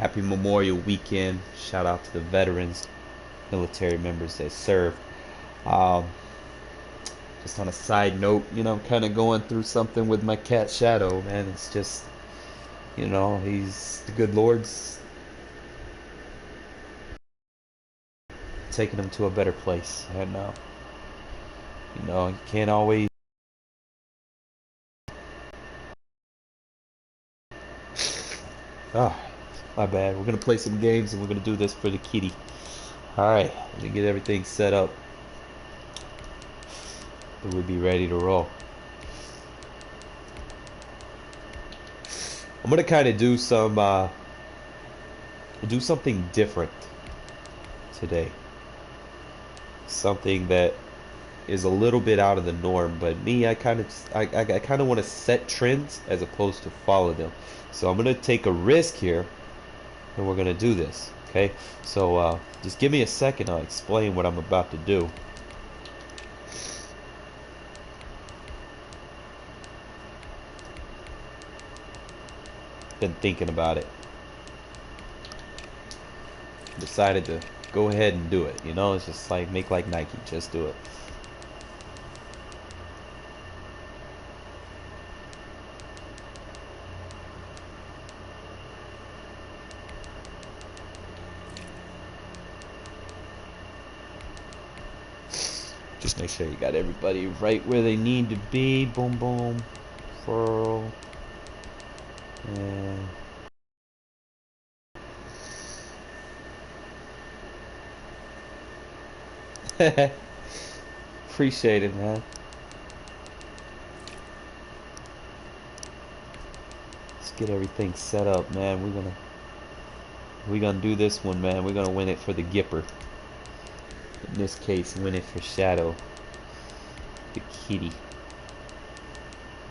Happy Memorial Weekend. Shout out to the veterans, military members that serve. Um, just on a side note, I'm kind of going through something with my cat Shadow, man. It's just, he's the good Lord's taking him to a better place. And, you can't always. Oh, my bad. We're going to play some games and we're going to do this for the kitty. Alright, let me get everything set up. We'll be ready to roll. I'm gonna kind of do something different today. Something that is a little bit out of the norm, but me, I kind of want to set trends as opposed to follow them. So I'm gonna take a risk here, and we're gonna do this. Okay? So just give me a second. I'll explain what I'm about to do. Been thinking about it. Decided to go ahead and do it. It's just like make like Nike, just do it. Just make sure you got everybody right where they need to be. Boom, boom, furl, and appreciate it, man. Let's get everything set up, man. We're gonna do this one, man. We're gonna win it for the Gipper. In this case, win it for Shadow, the kitty.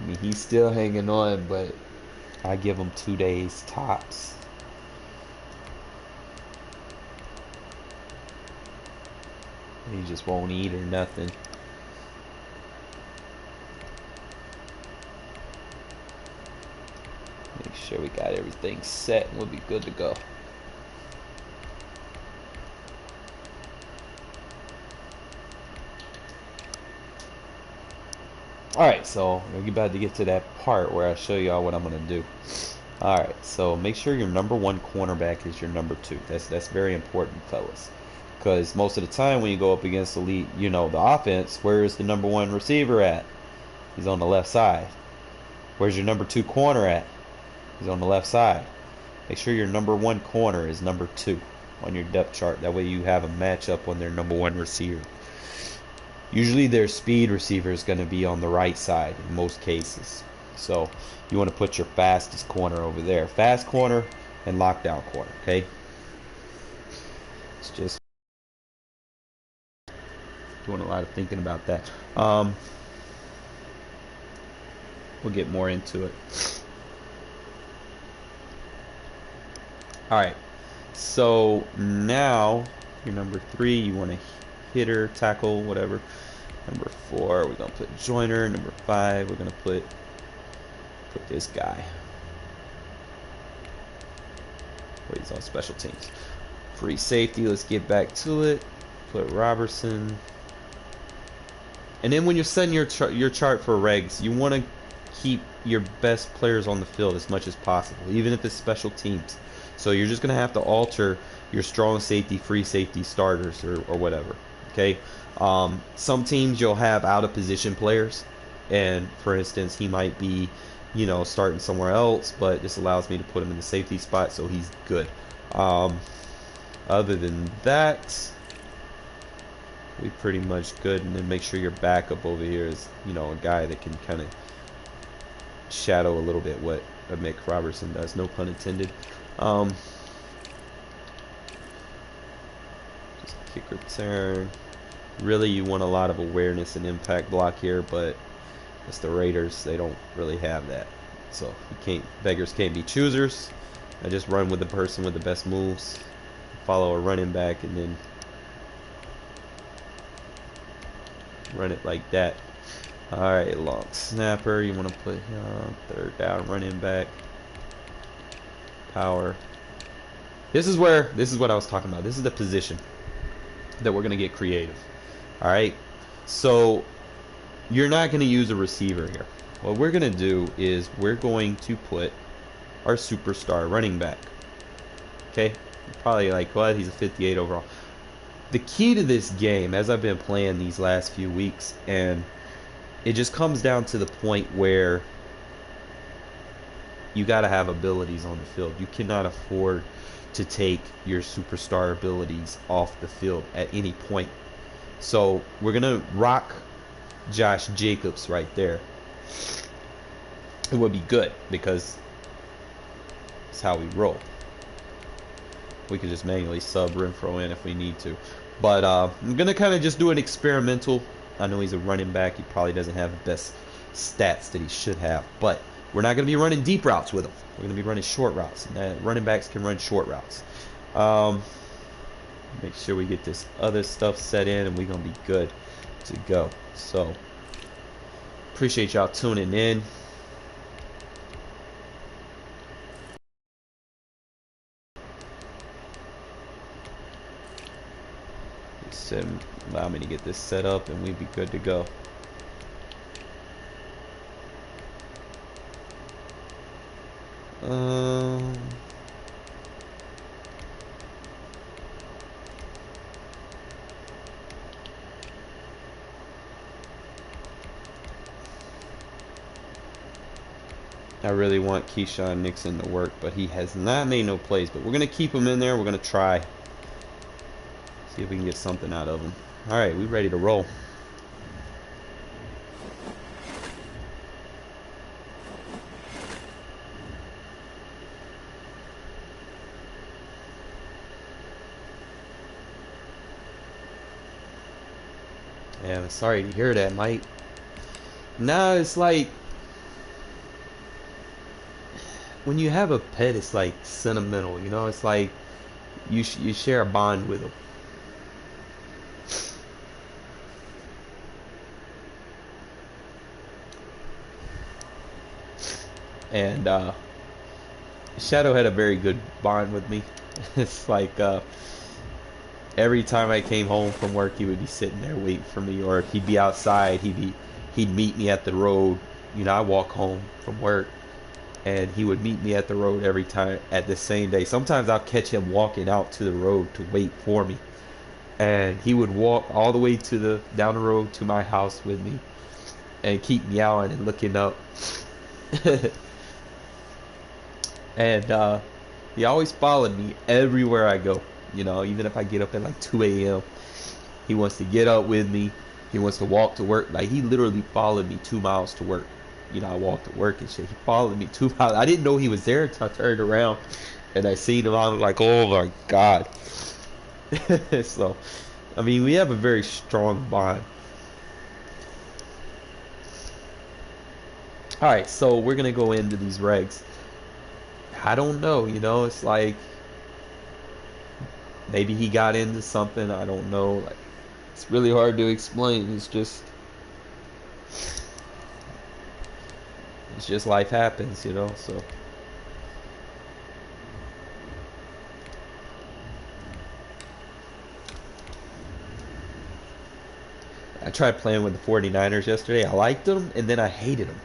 I mean, he's still hanging on, but I give him 2 days tops. He just won't eat or nothing. Make sure we got everything set and we'll be good to go. Alright, so we're about to get to that part where I show y'all what I'm going to do. Alright, so make sure your number one cornerback is your number two. That's very important, fellas. Because most of the time when you go up against elite, the offense, where is the number one receiver at? He's on the left side. Where's your number two corner at? He's on the left side. Make sure your number one corner is number two on your depth chart. That way you have a matchup on their number one receiver. Usually their speed receiver is going to be on the right side in most cases. So you want to put your fastest corner over there. Fast corner and lockdown corner, okay? It's just doing a lot of thinking about that. We'll get more into it. Alright, so now your number three, you want to hitter, tackle, whatever. Number four, we're going to put joiner. Number five, we're going to put this guy. Where he's on special teams. Free safety, let's get back to it. Put Robertson. And then when you're setting your chart for regs, you want to keep your best players on the field as much as possible, even if it's special teams. So you're just going to have to alter your strong safety, free safety starters or whatever. Okay? Some teams you'll have out of position players. And for instance, he might be, starting somewhere else, but this allows me to put him in the safety spot, so he's good. Other than that, we pretty much good. And then make sure your backup over here is, a guy that can kind of shadow a little bit what a Mick Robertson does. No pun intended. Just kick return. Really, you want a lot of awareness and impact block here, but it's the Raiders. They don't really have that. So beggars can't be choosers. I just run with the person with the best moves, follow a running back, and then run it like that. Alright, long snapper. You want to put third down running back. Power. This is what I was talking about. This is the position that we're gonna get creative. All right. So you're not gonna use a receiver here. What we're gonna do is we're going to put our superstar running back. Okay. You're probably like, what? He's a 58 overall. The key to this game, as I've been playing these last few weeks, and it just comes down to the point where you got to have abilities on the field. You cannot afford to take your superstar abilities off the field at any point. So we're going to rock Josh Jacobs right there. It would be good because it's how we roll. We could just manually sub Renfro in if we need to. But I'm going to kind of just do an experimental. I know he's a running back. He probably doesn't have the best stats that he should have. But we're not going to be running deep routes with him. We're going to be running short routes. And running backs can run short routes. Make sure we get this other stuff set in, and we're going to be good to go. So, appreciate y'all tuning in. Allow me to get this set up, and we'd be good to go. I really want Keyshawn Nixon to work, but he has not made no plays. But we're going to keep him in there. We're going to try. See if we can get something out of him. All right, we ready to roll. Yeah, I'm sorry to hear that, Mike. No, it's like when you have a pet, it's like sentimental, you know. It's like you share a bond with them. And Shadow had a very good bond with me. It's like every time I came home from work, he would be sitting there waiting for me, or he'd be outside. He'd meet me at the road. You know, I walk home from work, and he would meet me at the road every time at the same day. Sometimes I'll catch him walking out to the road to wait for me, and he would walk all the way to down the road to my house with me, and keep meowing and looking up. And he always followed me everywhere I go. You know, even if I get up at like 2 a.m., he wants to get up with me. He wants to walk to work. Like, he literally followed me 2 miles to work. You know, I walked to work and shit. He followed me 2 miles. I didn't know he was there until I turned around and I seen him. I was like, oh my God. So, I mean, we have a very strong bond. Alright, so we're going to go into these regs. I don't know, you know, it's like maybe he got into something, I don't know. Like, it's really hard to explain. It's just life happens, you know. So I tried playing with the 49ers yesterday. I liked them, and then I hated them.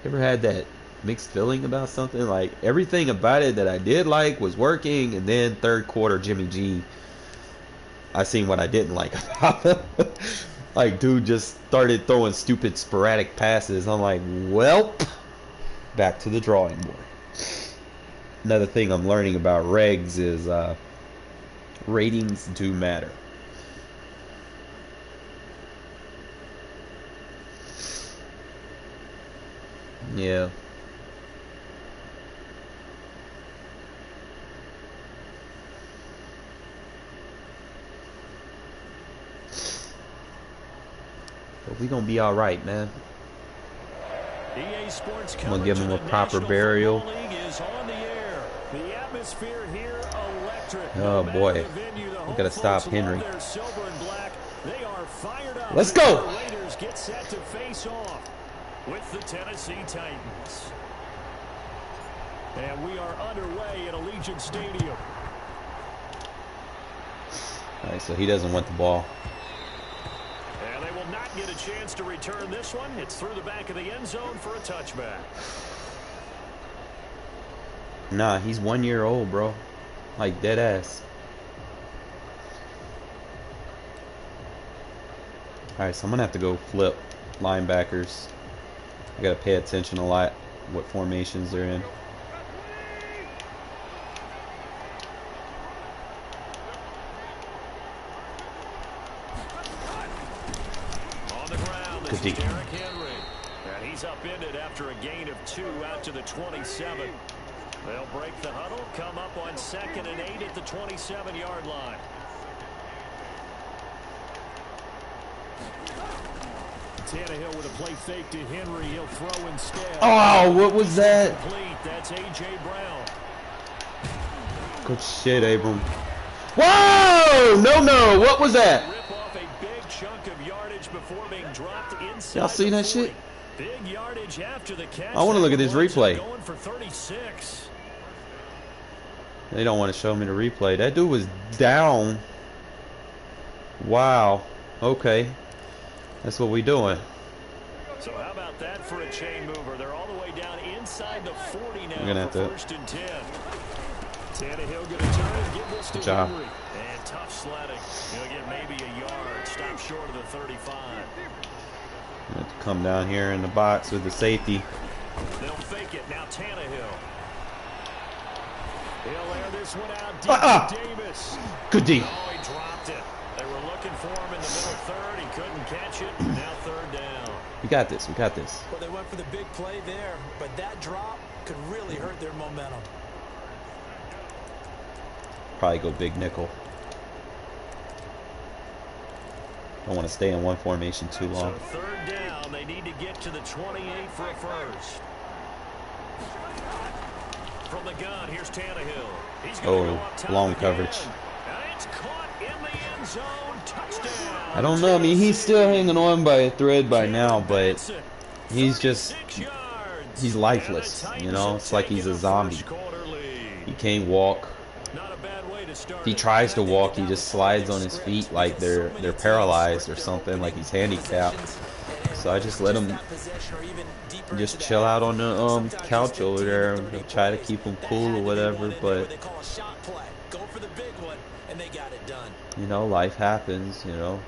Ever had that mixed feeling about something? Like, everything about it that I did like was working, and then third quarter Jimmy G, I seen what I didn't like about him. Like, dude just started throwing stupid sporadic passes. I'm like, well, back to the drawing board. Another thing I'm learning about regs is ratings do matter. Yeah. But we gonna be all right, man. I'm gonna give him a proper burial. Oh boy, we gotta stop Henry. Let's go. Get set to face off with the Tennessee Titans. And we are underway at Allegiant Stadium. All right, so he doesn't want the ball. And they will not get a chance to return this one. It's through the back of the end zone for a touchback. Nah, he's 1 year old, bro. Like, dead ass. All right, so I'm going to have to go flip linebackers. I got to pay attention a lot what formations they're in. On the ground, this is Derrick Henry. And he's upended after a gain of 2 out to the 27. They'll break the huddle, come up on 2nd and 8 at the 27-yard line. Tannehill with a play fake to Henry. He'll throw instead. Oh, what was that? Complete. That's A.J. Brown. Good shit, Abram. Whoa! No. What was that? Rip off a big chunk of yardage before being dropped inside. Y'all seen that shit? Big yardage after the catch. I want to look at this replay. Going for 36. They don't want to show me the replay. That dude was down. Wow. Okay. That's what we doing. So how about that for a chain mover? They're all the way down inside the 40 now. We're gonna have to. 1st and 10. Tannehill going to turn and give this to Henry. And tough sledding. He'll get maybe a yard. Stop short of the 35. Have to come down here in the box with the safety. They'll fake it. Now Tannehill. He'll air this one out deep to Davis. Good D. Oh, he dropped it. They were looking for him in the middle third. He couldn't catch it. Now 3rd down. We got this. We got this. Well, they went for the big play there, but that drop could really hurt their momentum. Probably go big nickel. Don't want to stay in one formation too long. So 3rd down. They need to get to the 28 for a first. From the gun, here's Tannehill. He's going to go up top long again. coverage. And it's caught in the end zone. Touchdown. I don't know. I mean, he's still hanging on by a thread by now, but he's lifeless. You know, it's like he's a zombie. He can't walk. If he tries to walk, he just slides on his feet like they're paralyzed or something, like he's handicapped. So I just let him just chill out on the couch over there and try to keep him cool or whatever. But you know, life happens. You know.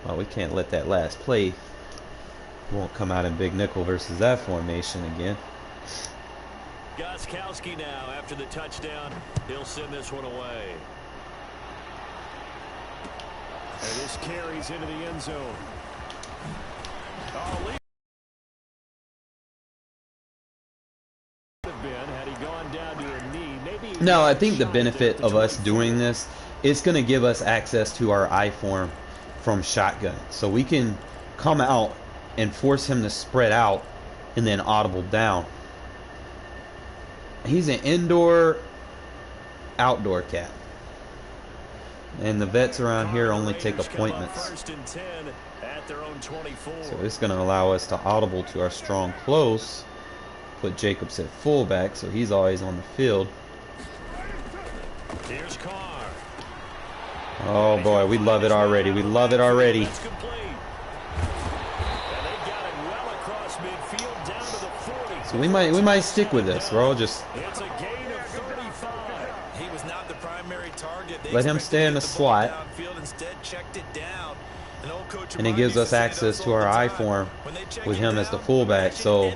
Well, we can't let that last play. Won't come out in big nickel versus that formation again. Gostkowski now after the touchdown. He'll send this one away. And this carries into the end zone. Oh, had he gone down to a knee, maybe. No, I think the benefit of us doing this is going to give us access to our I form from shotgun. So we can come out and force him to spread out and then audible down. He's an indoor, outdoor cat. And the vets around here only take appointments. 1st and 10 at their own 24. So it's going to allow us to audible to our strong close. Put Jacobs at fullback, so he's always on the field. Here's Carr. Oh boy, we love it already. We love it already. That's complete. And they got it well across midfield down to the 40. So we might stick with this. We're all just It's a gain of 35. He was not the primary target. let him stay in the slot. Instead, checked it down. And it gives us access to our I form with him as the fullback. So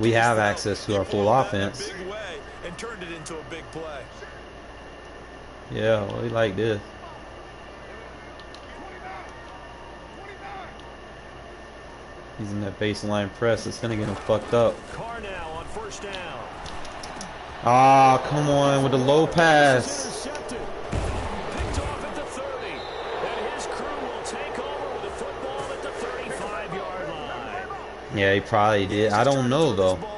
we have access to our full offense. And turned it into a big play. Yeah, we like this. He's in that baseline press. It's gonna get him fucked up. Carr now on 1st down. Ah, come on with the low pass. Intercepted. Picked off at the 30. And his crew will take over with the football at the 35-yard line. Yeah, he probably did. I don't know though. Remind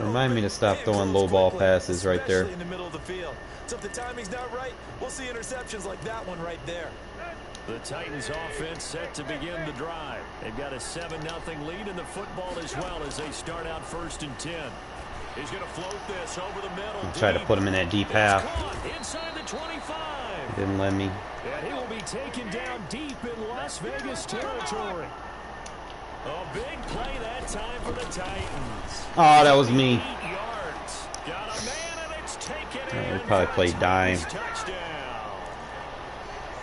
Remind me to stop throwing low ball passes right there. In the middle of the field. So if the timing's not right, we'll see interceptions like that one right there. The Titans offense set to begin the drive. They've got a 7-0 lead in the football as well as they start out 1st and 10. He's going to float this over the middle. I tried to put him in that deep half. Inside the 25. He didn't let me. And he will be taken down deep in Las Vegas territory. A big play that time for the Titans. Oh, that was me. 8 yards. Got a man, and it's taken in. They probably played dime. Touchdown.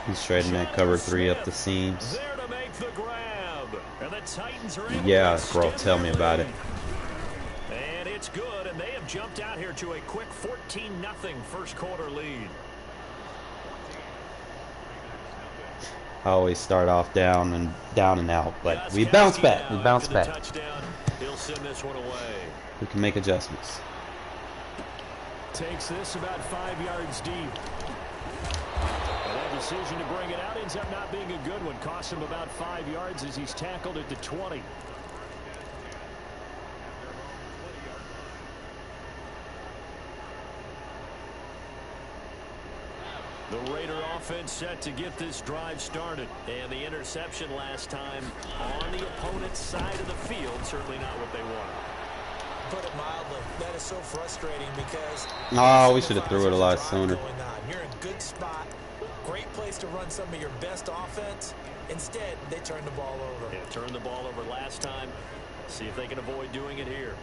He's trading that cover 3 up the seams. There to make the grab. And the Titans are able Yeah, to bro, extend tell me their about it. lead. And it's good, and they have jumped out here to a quick 14-0 first quarter lead. I always start off down and out, but we bounce back. We bounce back. He'll send this one away. We can make adjustments. Takes this about 5 yards deep. And that decision to bring it out ends up not being a good one. Costs him about 5 yards as he's tackled at the 20. The Raider offense set to get this drive started. And the interception last time on the opponent's side of the field. Certainly not what they wanted. Put it mildly, that is so frustrating because... Oh, we should have threw it a lot sooner. You're in a good spot. Great place to run some of your best offense. Instead, they turn the ball over. Yeah, turned the ball over last time. See if they can avoid doing it here.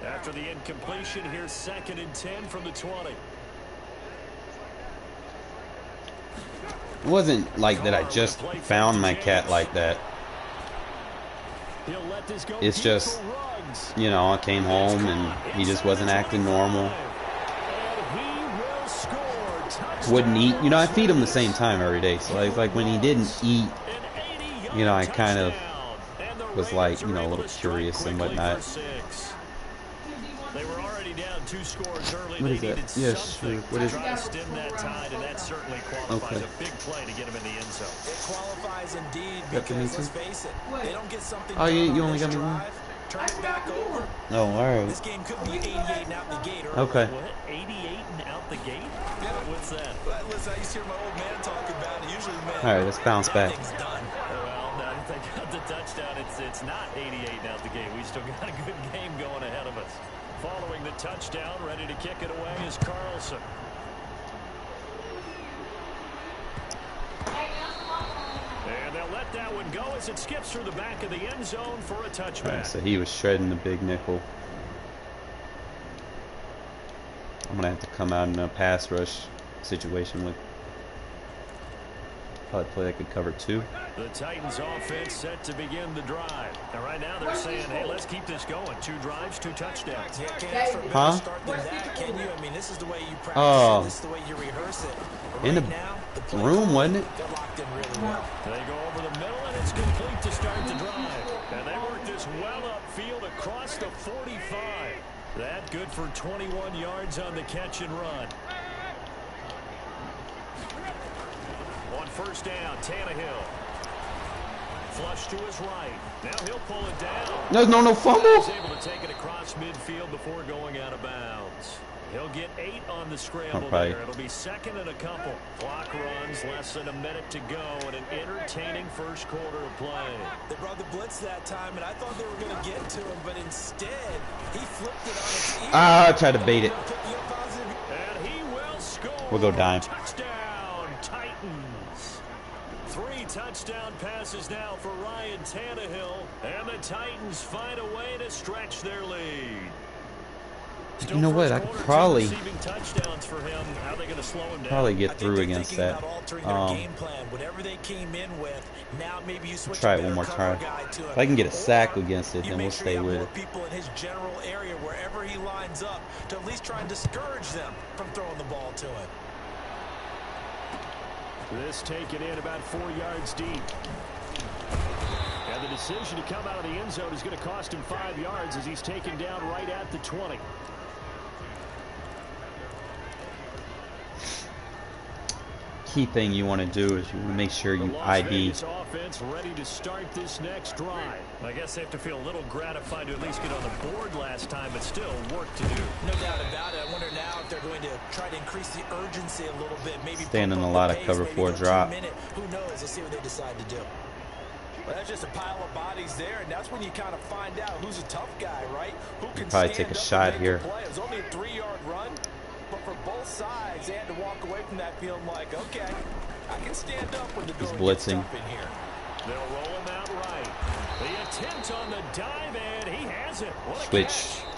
After the incompletion, here's 2nd and 10 from the 20. It wasn't like that I just found my cat like that. It's just, you know, I came home and he just wasn't acting normal. Wouldn't eat. You know, I feed him the same time every day. So it's like when he didn't eat, you know, I kind of was like, you know, a little curious and whatnot. They were already down 2 scores early. What is they that? Yes, sure. What is it? Stem that tide, and that certainly qualifies a big play to get him in the end zone. It qualifies indeed because let's face it, they don't get something. Oh, you only got me one. Turn it back over. Oh, all right. This game could be 88 and out the gate. Okay. What? 88 and out the gate? Yeah. What's that? Listen, I used to hear my old man talk about it. Usually, man. All right, let's bounce back. Done. Well, now that they got the touchdown, it's not 88 and out the gate. We still got a good game going ahead of us. Following the touchdown, ready to kick it away is Carlson. And they'll let that one go as it skips through the back of the end zone for a touchback. Right, so he was shredding the big nickel. I'm going to have to come out in a pass rush situation with probably play that could cover 2. The Titans offense set to begin the drive. Now right now they're saying, hey, let's keep this going. 2 drives, 2 touchdowns. Yeah, can't ask for a better start than that, can you? I mean, this is the way you practice it. This is the way you rehearse it. Right in the now, the room, wasn't it? They're locked in really well. They go over the middle, and it's complete to start the drive. And they work this well upfield across the 45. That good for 21 yards on the catch and run. On first down, Tannehill. Flush to his right. Now he'll pull it down. No fumble. He's able to take it across midfield before going out of bounds. He'll get 8 on the scramble there. It'll be 2nd and a couple. Clock runs, less than a minute to go, and an entertaining first quarter of play. They brought the blitz that time, and I thought they were going to get to him, but instead, he flipped it on its ear. I tried to bait it. And he will score. We'll go dime. Touchdown, Titans. 3 touchdown passes now for Ryan Tannehill, and the Titans find a way to stretch their lead. You know what? I could probably get through against that. Try it one more time. If I can get a sack against it, then we'll stay with it. People in his general area, wherever he lines up, to at least try and discourage them from throwing the ball to him. This taken in about 4 yards deep. And the decision to come out of the end zone is going to cost him 5 yards as he's taken down right at the 20. Key thing you want to do is you want to make sure you ID. Offense ready to start this next drive. I guess they have to feel a little gratified to at least get on the board last time, but still work to do. No doubt about it. I wonder now if they're going to try to increase the urgency a little bit. Maybe standing a lot of cover 4 drop. Who knows? Let's see what they decide to do. Well, that's just a pile of bodies there, and that's when you kind of find out who's a tough guy, right? Who can probably stand take a up shot and here. make a play. It was only a 3-yard run, but for both sides, they had to walk away from that feeling like, okay, I can stand up when the He's going gets blitzing. tough in here. They'll roll him out right. The attempt on the dive, and he has it. What a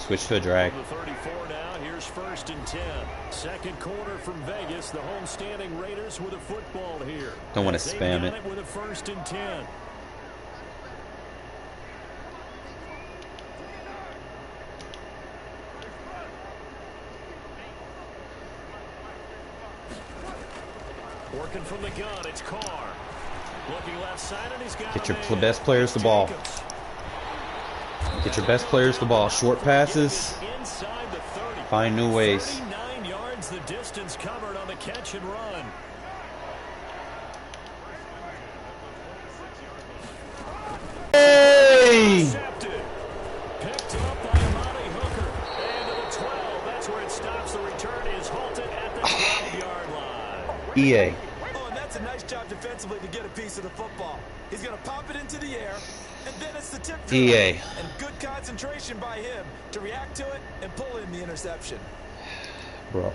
Switch to a drag. catch. The 34 now. Here's 1st and 10. Second quarter from Vegas. The home-standing Raiders with a football here. Don't want to They've spam got it. with a 1st and 10. Working from the gun, it's Carr. Looking left side, and he's got Get your a man. best players the ball. Jacobs. Get your best players the ball. Short passes. Inside the 30. Find new ways. 39 yards the distance covered on the catch and run. Hey! Intercepted. Picked up by Monty Hooker. And to the 12. That's where it stops. The return is halted at the 12-yard line. EA. Oh, and that's a nice job defensively to get a piece of the football. He's going to pop it into the air, and then it's the tip drill. EA. And good concentration by him to react to it and pull in the interception. Bro.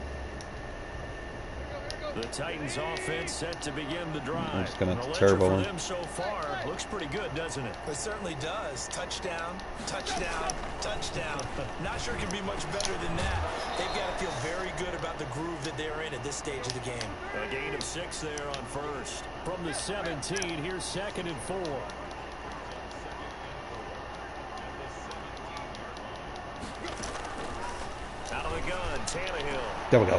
The Titans offense set to begin the drive. I'm just gonna The ledger turbo for him. them so far looks pretty good, doesn't it? It certainly does. Touchdown, touchdown, touchdown. Not sure it can be much better than that. They've got to feel very good about the groove that they're in at this stage of the game. A gain of 6 there on 1st. From the 17, here's 2nd and 4. Out of the gun, Tannehill. There we go.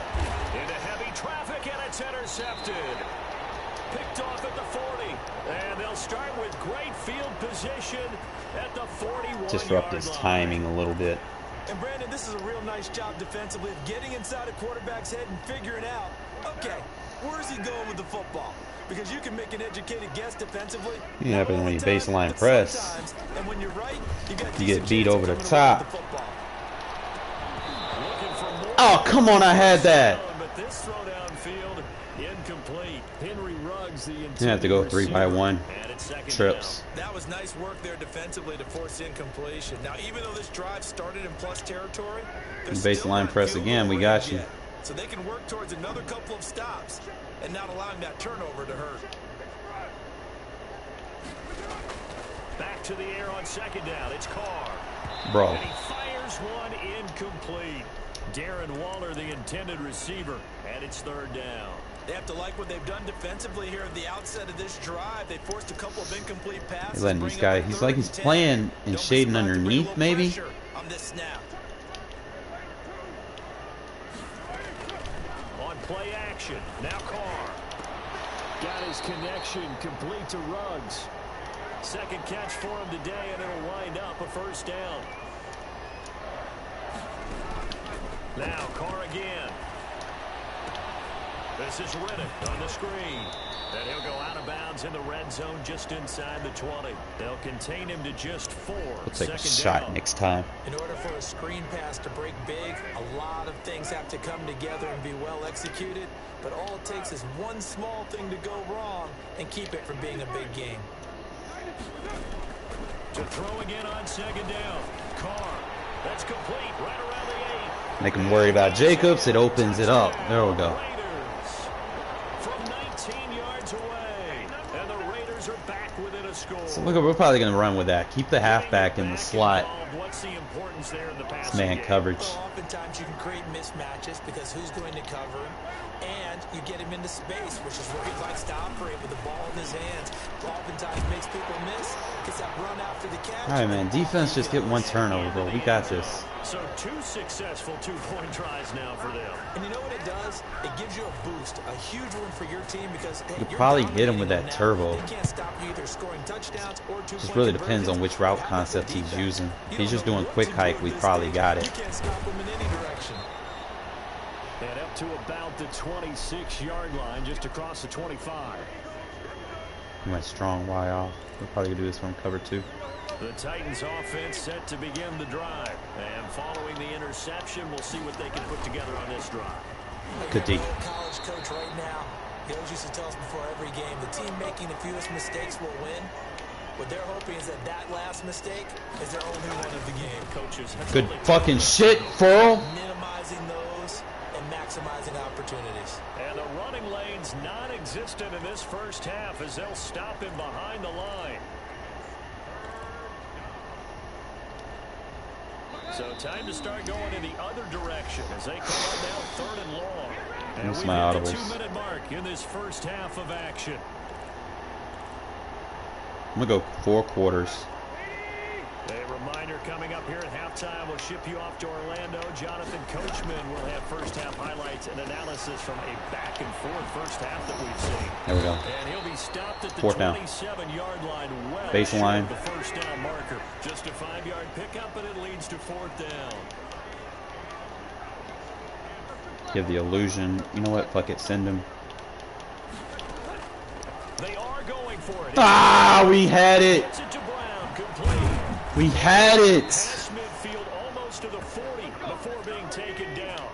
Into heavy traffic, and it's intercepted. Picked off at the 40. And they'll start with great field position at the 41-yard Disrupt his line. timing a little bit. And Brandon, this is a real nice job defensively of getting inside a quarterback's head and figuring out, okay, where's he going with the football? Because you can make an educated guess defensively. You Not happen all when the you time, baseline but press. sometimes. And when you're right, you got You get decent beat chance over of the coming away with top. the football. Looking for more. Oh, come on, I had that. But this throw downfield, incomplete. Henry Ruggs, the You have to go intended 3 by receiver. 1 And it's 2nd trips. That was nice work there defensively to force incompletion. Now, even though this drive started in plus territory, they're Baseline still not press field again, goal we got range you. yet. So they can work towards another couple of stops and not allowing that turnover to hurt. Back to the air on 2nd down. It's Carr. Bro. And he fires one incomplete. Darren Waller, the intended receiver, and it's 3rd down. They have to like what they've done defensively here at the outset of this drive. They forced a couple of incomplete passes. He's letting these bring up guys, a he's 3rd like he's and 10. playing and Don't be shading surprised to bring a underneath, little maybe. pressure on this snap. On play action, now Carr. Got his connection complete to Ruggs. 2nd catch for him today, and it'll wind up a 1st down. Now Carr again. This is Riddick on the screen. And he'll go out of bounds in the red zone just inside the 20. They'll contain him to just 4. We'll take a 2nd shot down. next time. In order for a screen pass to break big, a lot of things have to come together and be well executed. But all it takes is one small thing to go wrong and keep it from being a big game. To throw again on 2nd down. Carr. That's complete right around the 8. Make him worry about Jacobs. It opens it up. There we go. Raiders from 19 yards away. And the Raiders are back within a score. So look, we're probably going to run with that. Keep the halfback in the slot. What's the importance there in the It's passing man game? coverage. Well, oftentimes you can create mismatches because who's going to cover him? And you get him into space, which is where he likes to operate with the ball in his hands. Oftentimes makes people miss, gets that run after the catch. All right, man. Defense, just get one turnover, bro. We got this. So 2 successful 2-point tries now for them. And you know what it does? It gives you a boost, a huge one for your team because hey, You could you're probably hit him dominating with them that now. turbo. They can't stop you either scoring touchdowns or 2-point Just really depends on conversions. which route Have a good concept he's defense. using. You If he's don't just know doing what quick to do hike, at we this probably stage. got it. You can't stop him in any direction. And up to about the 26-yard line, just across the 25. He went strong Y off. We're probably going to do this from cover 2. The Titans offense set to begin the drive. And following the interception, we'll see what they can put together on this drive. Good D. College coach right now. He always used to tell us before every game, the team making the fewest mistakes will win. What they're hoping is that that last mistake is their only one of the game. Coaches, Good fucking shit, Furl. Minimizing those and maximizing opportunities. And the running lane's non-existent in this first half as they'll stop him behind the line. So time to start going in the other direction as they come up now 3rd and long. And we've hit the 2-minute mark in this first half of action. I'm going to go 4 quarters. A reminder coming up here at halftime. We'll ship you off to Orlando. Jonathan Coachman will have first half highlights and analysis from a back and forth first half that we've seen. There we go. And he'll be stopped at the 27-yard line. Well baseline. The first down marker. Just a 5-yard pickup, and it leads to 4th down. Give the illusion. You know what? Fuck it. Send him. They are going for it. Ah, we had it. Gets it to Brown, complete. We had it. Past midfield, almost to the 40 before being taken down.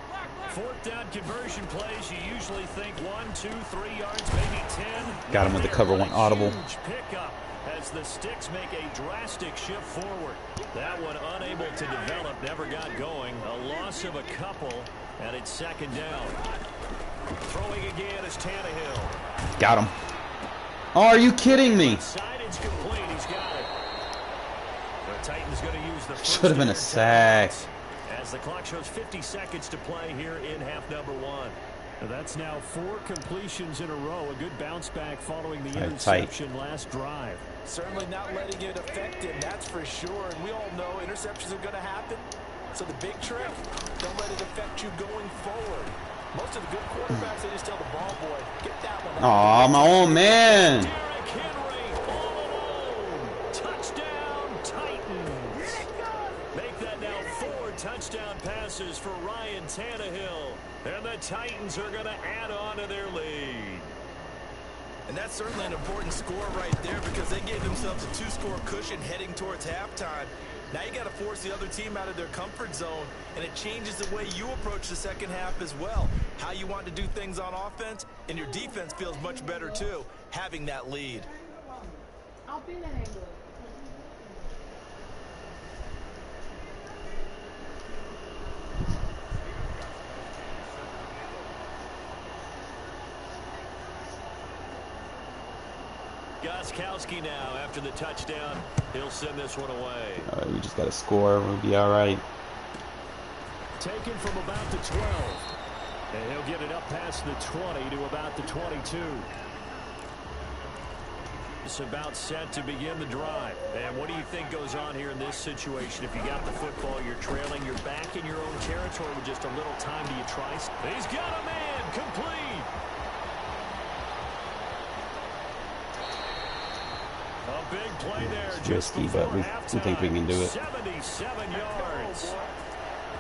4th down conversion plays. You usually think 1, 2, 3 yards, maybe 10. Got him with the cover 1 audible. Huge pickup as the Sticks make a drastic shift forward. That one unable to develop, never got going. A loss of a couple, and it's 2nd down. Throwing again is Tannehill. Got him. Oh, are you kidding me? Side is complete. He's got it. The Titans going to use the first Should have been a sack. as the clock shows 50 seconds to play here in half number 1. That's now 4 completions in a row. A good bounce back following the interception last drive. Certainly not letting it affect him, that's for sure. And we all know interceptions are going to happen. So the big trick, don't let it affect you going forward. Most of the good quarterbacks, they just tell the ball boy, get that one out. Oh, my own man. Derrick Henry all alone. Touchdown, Titans. Make that now 4 touchdown passes for Ryan Tannehill. And the Titans are going to add on to their lead. And that's certainly an important score right there because they gave themselves a 2-score cushion heading towards halftime. Now you got to force the other team out of their comfort zone, and it changes the way you approach the second half as well. How you want to do things on offense, and your defense feels much better too, having that lead. Gostkowski now after the touchdown. He'll send this one away. All right, we just got to score. We'll be all right. Taken from about the 12. And he'll get it up past the 20 to about the 22. It's about set to begin the drive. And what do you think goes on here in this situation? If you got the football, you're trailing, you're back in your own territory with just a little time. Do you try? He's got a man complete. A big play there. It's risky, but we think we can do it. 77 yards.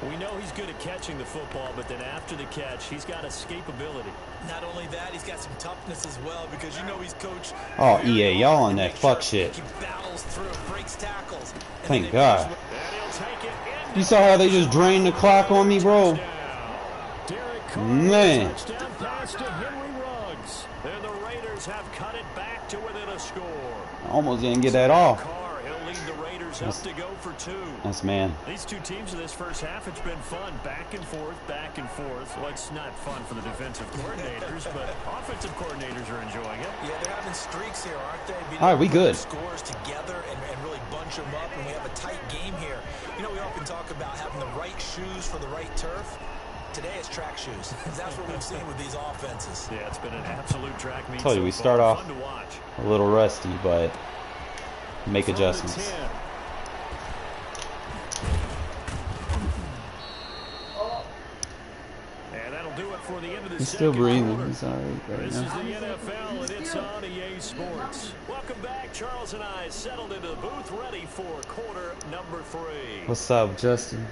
We know he's good at catching the football, but then after the catch, he's got escapability. Not only that, he's got some toughness as well because you know he's coached. Oh, EA, y'all on that fuck shit. He battles through, breaks tackles. Thank God. You saw how they just drained the clock on me, bro? Man. Touchdown pass to Henry Ruggs. And the Raiders have cut it back to within a score. I almost didn't get that off. He'll lead the Raiders up to go for 2. That's man. These two teams in this first half, it's been fun. Back and forth, back and forth. Well, it's not fun for the defensive coordinators, but offensive coordinators are enjoying it. Yeah, they're having streaks here, aren't they? All right, we good. Scores together and really bunch them up, and we have a tight game here. You know, we often talk about having the right shoes for the right turf. Today it's track shoes. That's what we've seen with these offenses. Yeah, it's been an absolute track meet. I told you, we start off a little rusty, but make adjustments. And that'll do it for the end of the He's still breathing. Quarter. He's all right This now. is the NFL, and it's on EA Sports. Welcome back. Charles and I settled into the booth, ready for quarter number 3. What's up, Justin?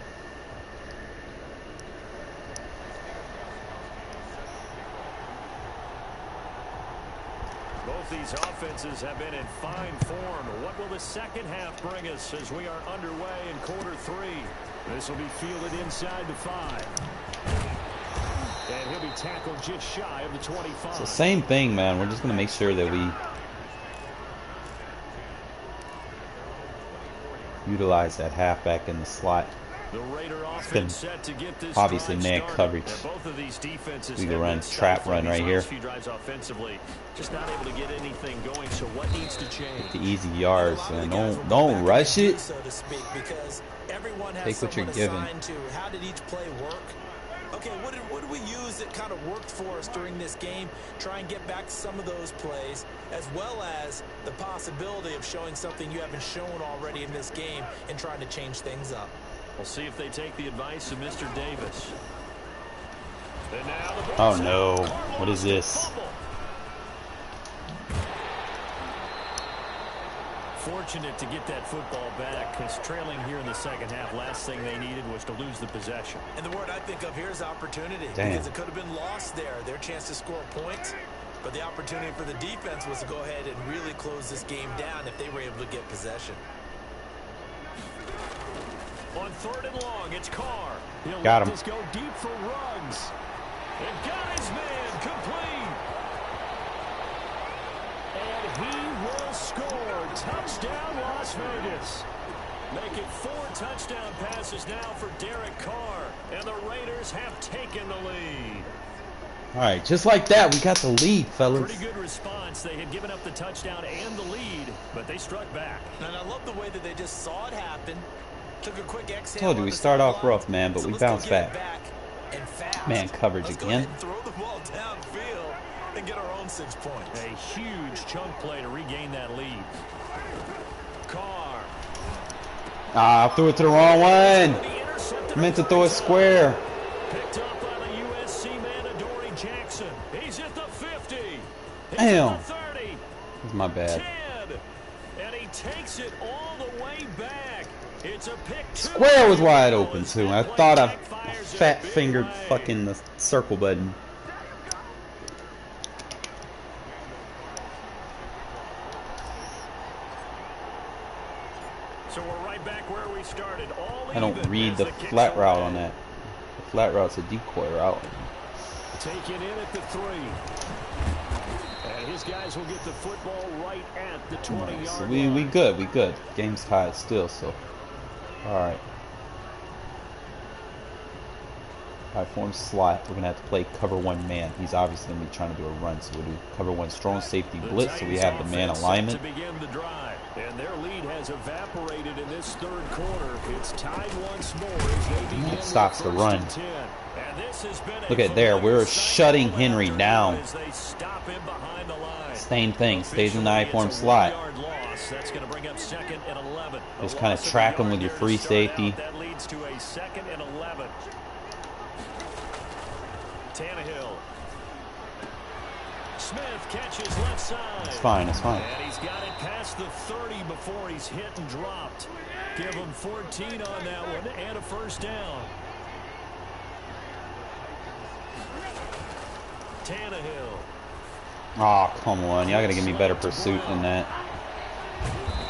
Both these offenses have been in fine form. What will the second half bring us as we are underway in quarter 3? This will be fielded inside the 5. And he'll be tackled just shy of the 25. It's the same thing, man. We're just going to make sure that we utilize that halfback in the slot. The Raider offense set to get this Obviously man started. coverage. Both of these defenses We can run trap run right here. few drives offensively, just not able to get anything going. So what needs to change? The easy yards, and don't rush it. So to speak, because everyone has Take what you're given. to how did each play work? Okay, what did we use that kind of worked for us during this game? Try and get back some of those plays, as well as the possibility of showing something you haven't shown already in this game and trying to change things up. We'll see if they take the advice of Mr. Davis. And now the Oh no, what is this? Fortunate to get that football back, because trailing here in the second half, last thing they needed was to lose the possession. And the word I think of here is opportunity. Damn. Because it could have been lost there, their chance to score points. But the opportunity for the defense was to go ahead and really close this game down if they were able to get possession. On 3rd and long, it's Carr. He'll Got him. Let this go deep for Ruggs. And got his man complete. And he will score. Touchdown, Las Vegas. Make it 4 touchdown passes now for Derek Carr. And the Raiders have taken the lead. All right, just like that, we got the lead, fellas. Pretty good response. They had given up the touchdown and the lead, but they struck back. And I love the way that they just saw it happen. Took a quick exhale. Told you we start off rough, man, but we bounce back. And fast. Man coverage Let's go again. ahead and throw the ball downfield and get our own 6 points. A huge chunk play to regain that lead. Carr. Ah, I threw it to the wrong one. I meant to throw it square. Picked up by the USC man, Adoree Jackson. He's at the 50. He's Damn. at the 30. That's my bad. 10. And he takes it all the way back. It's a pick. Square was wide open too. I thought I fat fingered fucking the circle button. So we're right back where we started. All I don't even read as the kick's flat route away. on that. The flat route's a decoy route. Taken in at the 3. And his guys will get the football right at the 20-yard So line. we good, we good. Game's tied still, so alright. Alright, form slot. We're gonna have to play cover 1 man. He's obviously gonna be trying to do a run, so we'll do cover 1 strong safety blitz, so we have the man alignment. To begin the drive, and their lead has evaporated in this 3rd quarter. It's tied once more as they begin That stops the run. with 10. And this has been Look at there, we're shutting Henry after down. as they stop him behind the line. Same thing, stays in the I-form slot. That's going to bring up 2nd and 11. Just kind of track him with your free safety. That leads to a 2nd and 11. Tannehill. Smith catches left side. It's fine, it's fine. And he's got it past the 30 before he's hit and dropped. Give him 14 on that one and a 1st down. Tannehill. Oh, come on. Y'all gotta give me better pursuit than that.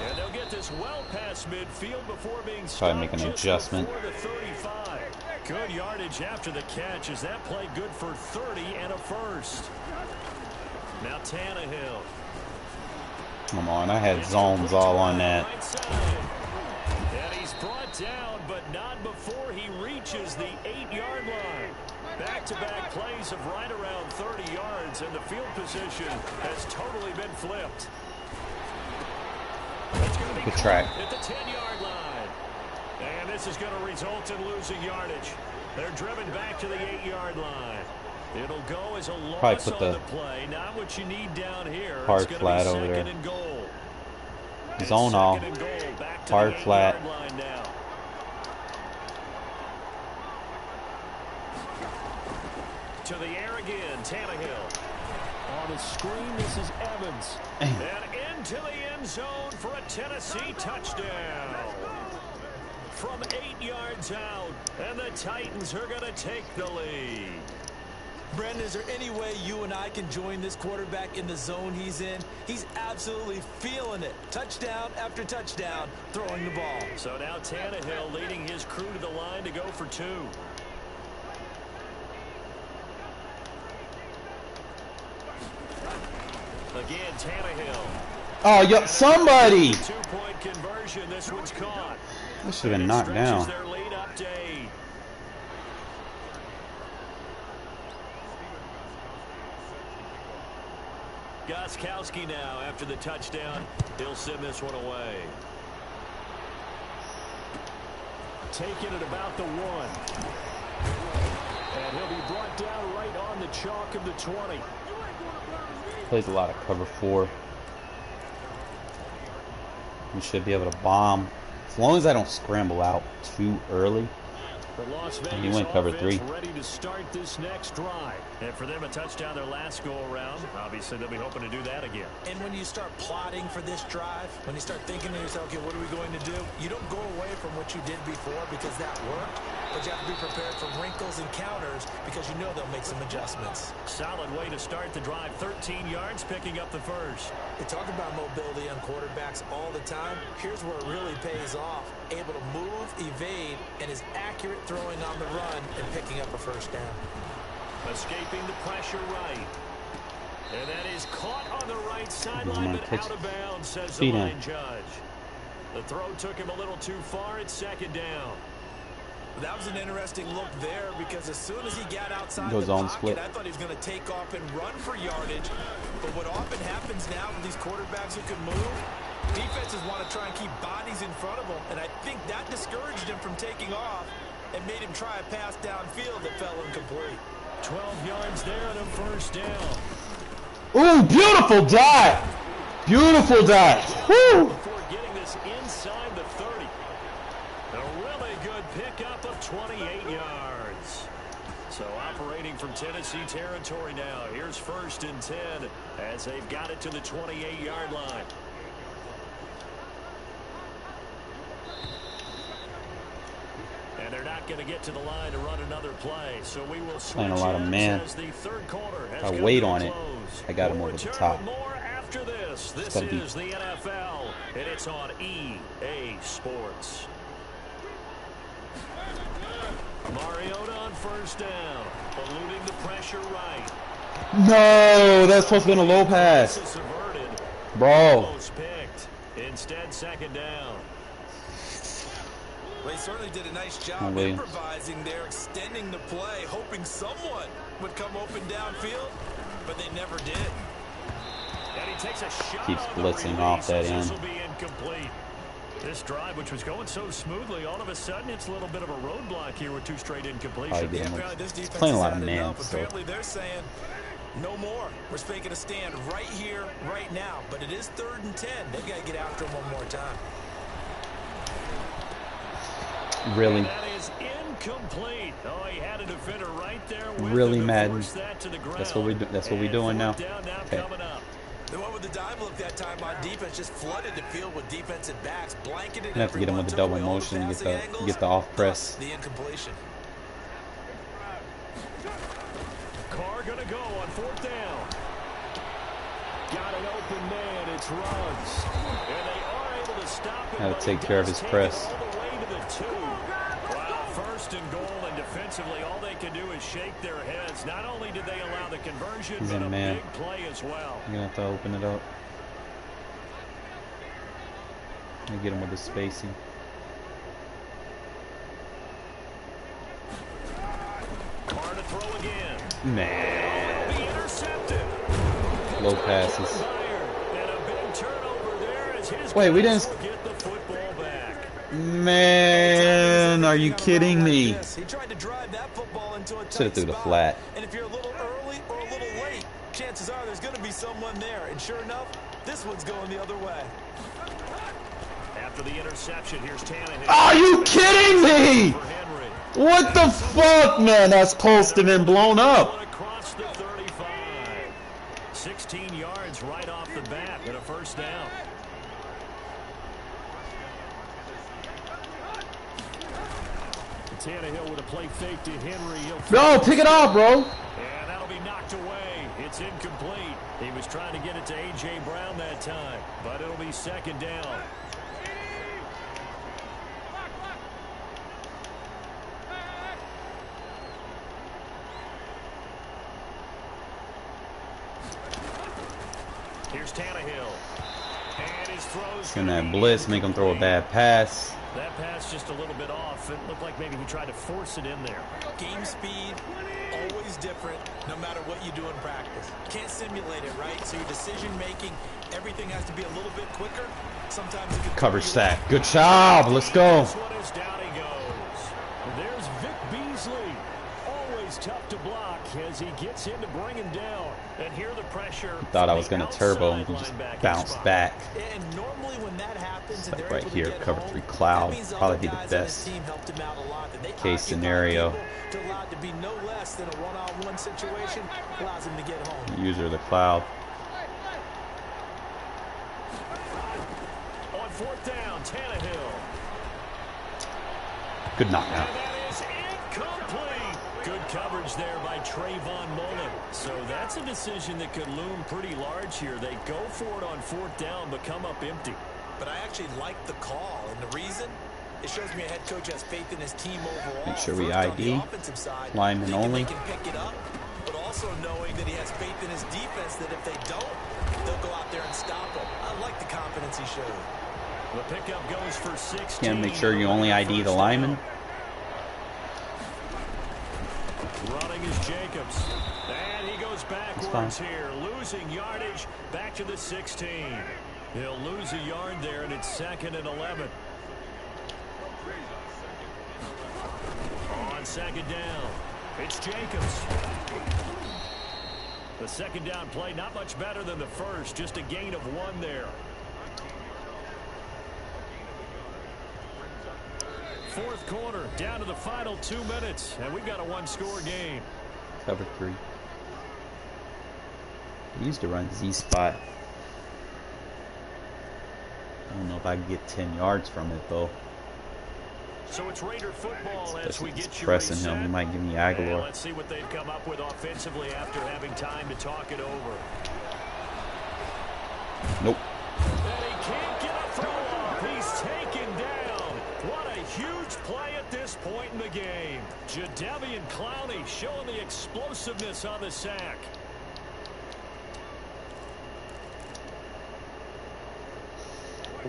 And they'll get this well past midfield before being Probably make an stopped just adjustment. before the 35. Good yardage after the catch. Is that play good for 30 and a 1st? Now Tannehill. Come on, I had zones all on that. Right side. And he's brought down, but not before he reaches the 8-yard line. Back-to-back plays of right around 30 yards, and the field position has totally been flipped. It's going to be Good track. at the 10-yard line. And this is going to result in losing yardage. They're driven back to the 8-yard line. It'll go as a loss Probably put on the the play. Not what you need down here. hard It's gonna flat be over there. 2nd and goal. Zone all. 2nd and goal. Back to Hard the 8-yard flat. line now. To the air again, Tannehill. On the screen, this is Evans. And into the end zone for a Tennessee touchdown. From 8 yards out, and the Titans are going to take the lead. Brandon, is there any way you and I can join this quarterback in the zone he's in? He's absolutely feeling it. Touchdown after touchdown, throwing the ball. So now Tannehill leading his crew to the line to go for 2. Again, Tannehill. Oh, yo, somebody! 2-point conversion. This one's caught. This should have been knocked down. Their lead up to 8. Gostkowski now after the touchdown. He'll send this one away. Taking it about the 1. And he'll be brought down right on the chalk of the 20. Plays a lot of cover 4. We should be able to bomb. As long as I don't scramble out too early. And he went cover 3. Ready to start this next drive. And for them, a touchdown their last go around. Obviously, they'll be hoping to do that again. And when you start plotting for this drive, when you start thinking to yourself, okay, what are we going to do? You don't go away from what you did before because that worked. But you have to be prepared for wrinkles and counters because you know they'll make some adjustments. Solid way to start the drive. 13 yards, picking up the first. They talk about mobility on quarterbacks all the time. Here's where it really pays off. Able to move, evade, and is accurate throwing on the run and picking up a first down. Escaping the pressure right. And that is caught on the right sideline, but out of bounds, says the line judge. The throw took him a little too far. It's second down. That was an interesting look there because as soon as he got outside the pocket, I thought he was going to take off and run for yardage. But what often happens now with these quarterbacks who can move, defenses want to try and keep bodies in front of them. And I think that discouraged him from taking off and made him try a pass downfield that fell incomplete. 12 yards there and a first down. Ooh, beautiful dive. Beautiful dive. Woo! Before getting this inside the 30. A really good pickup of 28 yards. So operating from Tennessee territory now. Here's 1st and 10 as they've got it to the 28-yard line. And they're not going to get to the line to run another play. So we will switch playing a lot of man. I wait on it. I got him over the top. More after this. This is the NFL, and it's on EA Sports. Mariota on first down, eluding the pressure right. No, that's supposed to be a low pass. Bro. Picked. Instead, second down. Well, he certainly did a nice job improvising there, extending the play, hoping someone would come open downfield, but they never did. And he takes a shot. Keeps blitzing off that end. This will be incomplete. This drive, which was going so smoothly, all of a sudden it's a little bit of a roadblock here with 2 straight incompletions. He's playing a lot of man. Apparently they're saying, no more. We're making a stand right here, right now. But it is 3rd and 10. They've got to get after him one more time. Really? And that is incomplete. Oh, he had a defender right there with really him mad. That's what we do. That's what we're doing now. Okay. The one with the dive look that time on defense just flooded the field with defensive backs, blanketed. You have to get him with the double motion and get the off press. The incompletion. Carr gonna go on 4th down. Got an open man. It's Ruggs, and they are able to stop him. How to take care of his press. All the way to the 2. Wow, 1st and goal, and defensively, all they can do is shake their heads. Not only did they allow the conversion, but a big play as well. You're gonna have to open it up. And get him with the spacing. Carr to throw again. Man. Be intercepted. Low passes. And a big turnover there as his Wait, we didn't get the football back. Man, are you kidding me? He tried to drive that football into a should have threw the flat. And if you're a little early or a little late, chances are there's going to be someone there. And sure enough, this one's going the other way. After the interception, here's Tannehill. Are you kidding me? What the fuck, man? That's close to been blown up. Across the 35. 16 yards right off the bat and a first down. Tannehill with a play fake to Henry. No, pick it off, bro. And that'll be knocked away. It's incomplete. He was trying to get it to A.J. Brown that time, but it'll be second down. Here's Tannehill. And his throws. And that blitz make him throw a bad pass. That pass just a little bit off. It looked like maybe he tried to force it in there. Game speed, always different, no matter what you do in practice. Can't simulate it, right? So your decision-making, everything has to be a little bit quicker. Sometimes it can coverage sack. Good job. Let's go. This one is down he goes. There's Vic Beasley. Always tough to block as he gets in to bring him down. And here the pressure. Thought I was going to turbo and just bounce back. And normally when that happens, like right here, cover 3 cloud. Probably be the best case scenario. To allow it to be no less than a one-on-one situation allows him to get home. User the cloud. On 4th down, Tannehill. Good knockout. And that is incomplete. Good coverage there by Trayvon Mullen. So that's a decision that could loom pretty large here. They go for it on 4th down, but come up empty. But I actually like the call, and the reason, it shows me a head coach has faith in his team overall. Make sure we First, ID. Lineman only. They can pick it up, but also knowing that he has faith in his defense that if they don't, they'll go out there and stop him. I like the confidence he showed. The pickup goes for 16. Again, make sure you only ID the lineman. Running is Jacobs. And he goes backwards here, losing yardage back to the 16. He'll lose a yard there, and it's 2nd and 11. On 2nd down, it's Jacobs. The 2nd down play, not much better than the first, just a gain of 1 there. 4th quarter, down to the final 2 minutes, and we've got a 1-score game. Cover 3. He used to run Z spot. I don't know if I can get 10 yards from it though. So it's Raider football as we get you pressing him. He might give me Aguilar. Let's see what they've come up with offensively after having time to talk it over. Nope. And he can't get a throw off. He's taken down. What a huge play at this point in the game. Jadeveon Clowney showing the explosiveness on the sack.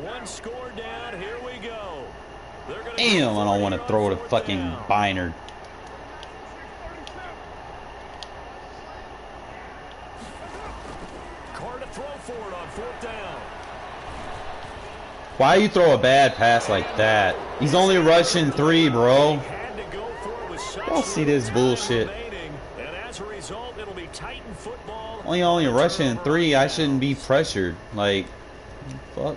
One score down. Here we go. Damn, I don't want to throw the fucking Bynard. Carr to throw for it on 4th down. Why you throw a bad pass like that? He's only rushing 3, bro. Y'all see this bullshit. And as a result, it'll be Titan football. Only rushing 3. I shouldn't be pressured. Like, fuck.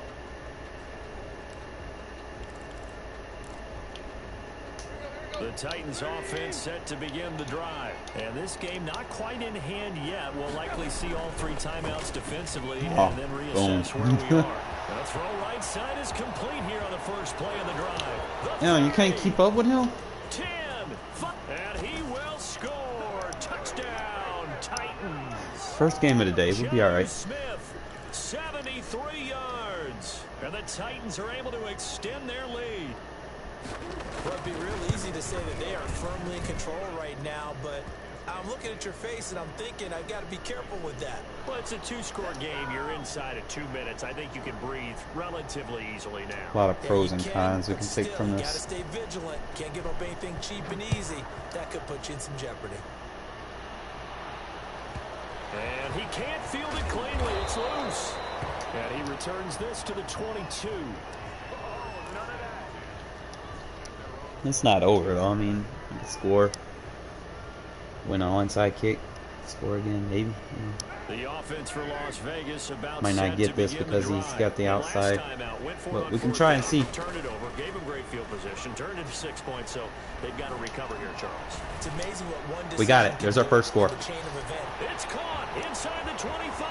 The Titans offense set to begin the drive. And this game not quite in hand yet. We'll likely see all 3 timeouts defensively and then reassess where we are. The throw right side is complete here on the first play of the drive. Yeah, you can't keep up with him? 10. And he will score. Touchdown, Titans. First game of the day. We'll be all right. Smith, 73 yards. And the Titans are able to extend their lead. Well, it'd be real easy to say that they are firmly in control right now, but I'm looking at your face and I'm thinking I've got to be careful with that. Well, it's a 2-score game. You're inside of 2 minutes. I think you can breathe relatively easily now. A lot of pros and cons we can take from You this. got to stay vigilant. Can't give up anything cheap and easy. That could put you in some jeopardy. And he can't field it cleanly. It's loose. And he returns this to the 22. It's not over though. I mean, you can score. Win an onside kick. Score again, maybe. Yeah. The offense for Las Vegas about might not get this because he's got the outside. But we can try and see. Turned it over, gave him great field position, turned it to 6 points, so they've got to recover here, Charles. It's amazing what one decision. We got it. There's our first score. It's caught inside the 25.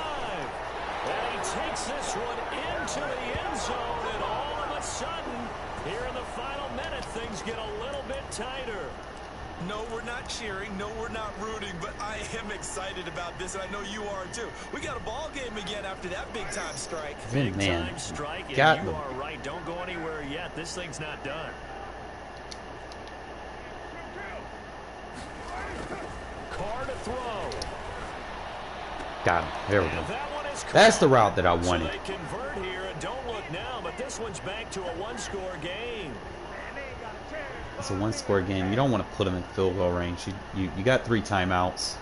And he takes this one into the end zone, and all of a sudden, here in the final minute, things get a little bit tighter. No, we're not cheering. No, we're not rooting. But I am excited about this, and I know you are too. We got a ball game again after that big-time strike. Big-time strike, and you are right. Don't go anywhere yet. This thing's not done. Carr to throw. Got him. There we go. And that one That's the route that I wanted. So they convert here, and don't look now, but this one's back to a one-score game. It's a one-score game. You don't want to put them in field goal range. You got 3 timeouts.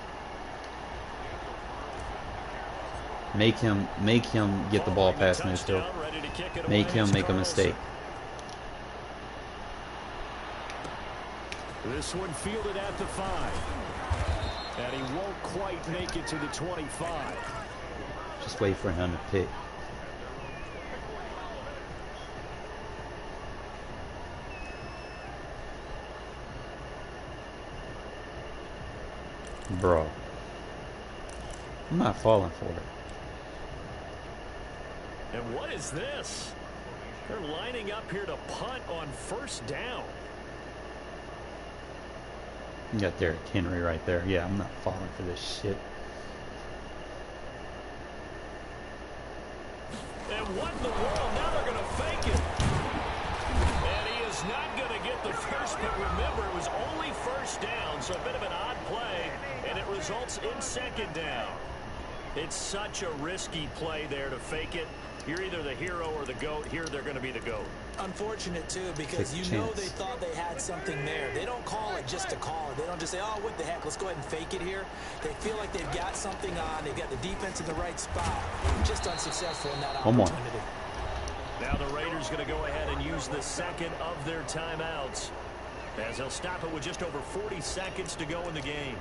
Make him get the ball past midfield. Make him make a mistake. This one fielded at the 5. And he won't quite make it to the 25. Just wait for him to pick. Bro. I'm not falling for it. And what is this? They're lining up here to punt on first down. You got Derrick Henry right there. Yeah, I'm not falling for this shit. And what in the world? Now they're going to fake it. And he is not going to get the first, but remember, it was only first down, so a bit of an odd play, and it results in second down. It's such a risky play there to fake it. You're either the hero or the GOAT. Here, they're going to be the GOAT. Unfortunate, too, because you know they thought they had something there. They don't call it just to call it. They don't just say, oh, what the heck, let's go ahead and fake it here. They feel like they've got something on. They've got the defense in the right spot. Just unsuccessful in that opportunity. Now the Raiders going to go ahead and use the second of their timeouts, as they'll stop it with just over 40 seconds to go in the game.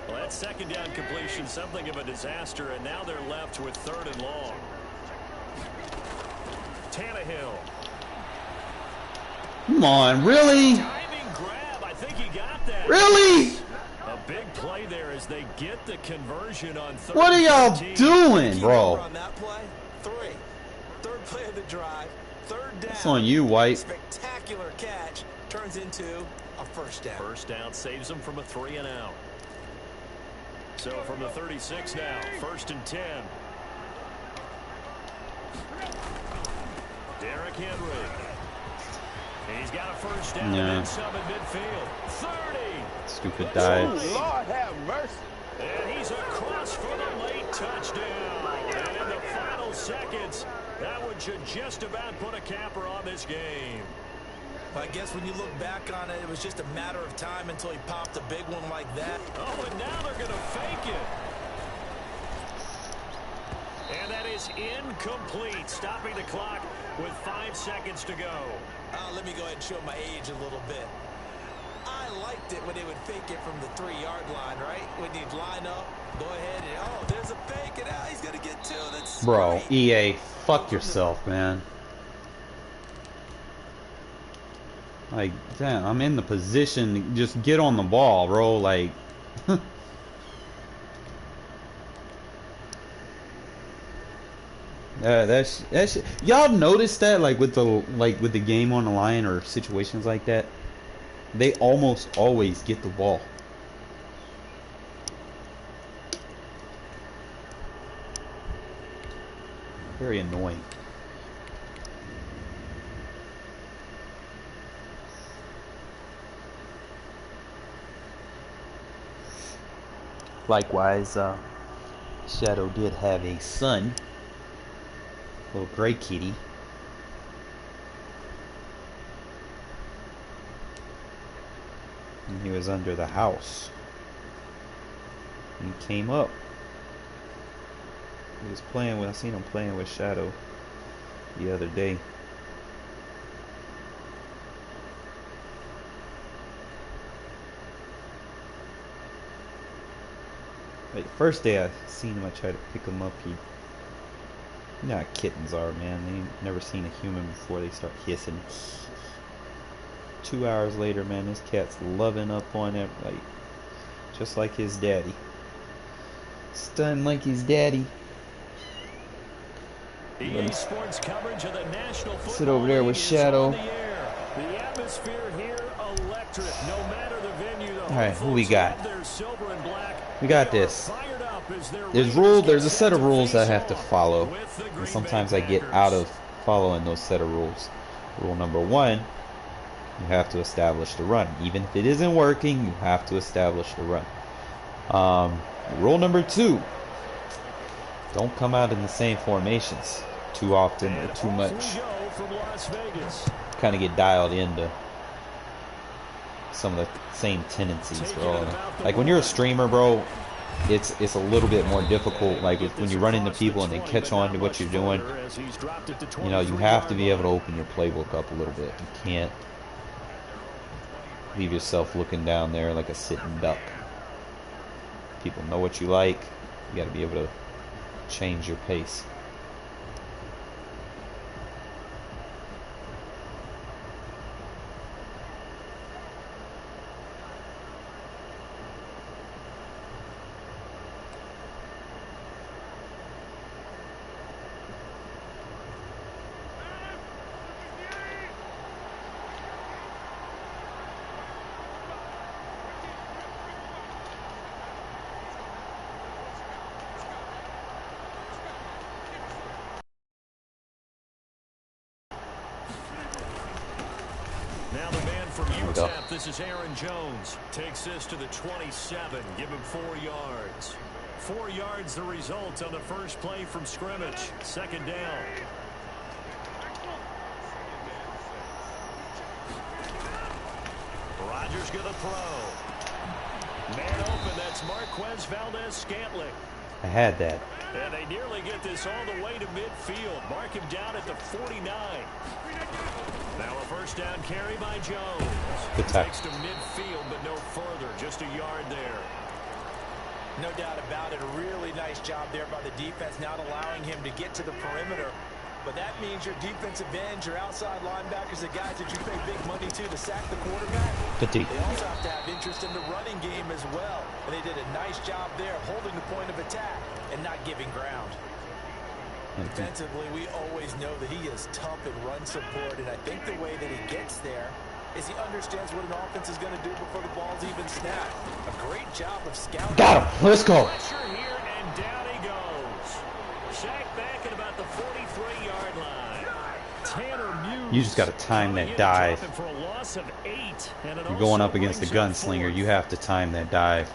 Well, that second down completion, something of a disaster, and now they're left with 3rd and long. Tannehill. Come on, really? Diving grab. I think he got that. Really? A big play there as they get the conversion on 3rd. What are y'all doing, bro? On that play, 3. 3rd play of the drive. 3rd down. It's on you, White. Spectacular catch turns into a first down. First down saves them from a 3 and out. So from the 36 now, 1st and 10. Derrick Henry. He's got a first down and some in midfield. 30. Stupid dive. Oh, Lord have mercy. And he's across for the late touchdown. And in the final seconds, that one should just about put a capper on this game. I guess when you look back on it, it was just a matter of time until he popped a big one like that. Oh, and now they're going to fake it. And that is incomplete, stopping the clock with 5 seconds to go. Let me go ahead and show my age a little bit. I liked it when they would fake it from the 3-yard line, right? When you'd line up, go ahead and, oh, there's a fake, and now he's going to get 2. That's Bro, EA, fuck yourself, man. Like, damn, I'm in the position. Just get on the ball, bro. Like, that's y'all notice that, like with the game on the line or situations like that, they almost always get the ball. Very annoying. Likewise, Shadow did have a son, little gray kitty. And he was under the house. He came up. He was playing with, I seen him playing with Shadow the other day. Like the first day I seen him, I tried to pick him up. You know how kittens are, man. They ain't never seen a human before they start hissing. 2 hours later, man, this cat's loving up on it, like just like his daddy. Stunned like his daddy. EA Sports coverage of the National Football Sit over there with Shadow. The atmosphere here electric, no matter the venue. All right, who we got? We got this. There's a set of rules I have to follow, and sometimes I get out of following those set of rules. Rule number 1: You have to establish the run. Even if it isn't working, you have to establish the run. Rule number 2. Don't come out in the same formations too often or too much. Kind of get dialed into some of the same tendencies, bro. Like when you're a streamer, bro, it's a little bit more difficult. Like when you run into people and they catch on to what you're doing, you know, you have to be able to open your playbook up a little bit. You can't leave yourself looking down there like a sitting duck. People know what you like. You got to be able to change your pace. Now the man from UTEP, this is Aaron Jones, takes this to the 27, give him 4 yards. 4 yards the result on the first play from scrimmage. Second down. Rodgers gonna throw. Man open, that's Marquez Valdez-Scantling. I had that. And they nearly get this all the way to midfield. Mark him down at the 49. Now a first down carry by Jones. Good tackle. Takes to midfield, but no further. Just a yard there. No doubt about it. A really nice job there by the defense, not allowing him to get to the perimeter. But that means your defensive ends, your outside linebackers, the guys that you pay big money to sack the quarterback. Good D. They also have to have interest in the running game as well. And they did a nice job there holding the point of attack and not giving ground. Defensively, we always know that he is tough in run support, and I think the way that he gets there is he understands what an offense is going to do before the ball's even snapped. A great job of scouting. Got him. Let's go. Pressure here, and down he goes. Sacked back at about the 43-yard line. Tanner Muse. You just got to time that dive. For a loss of 8, and You're going up against the gunslinger. You have to time that dive.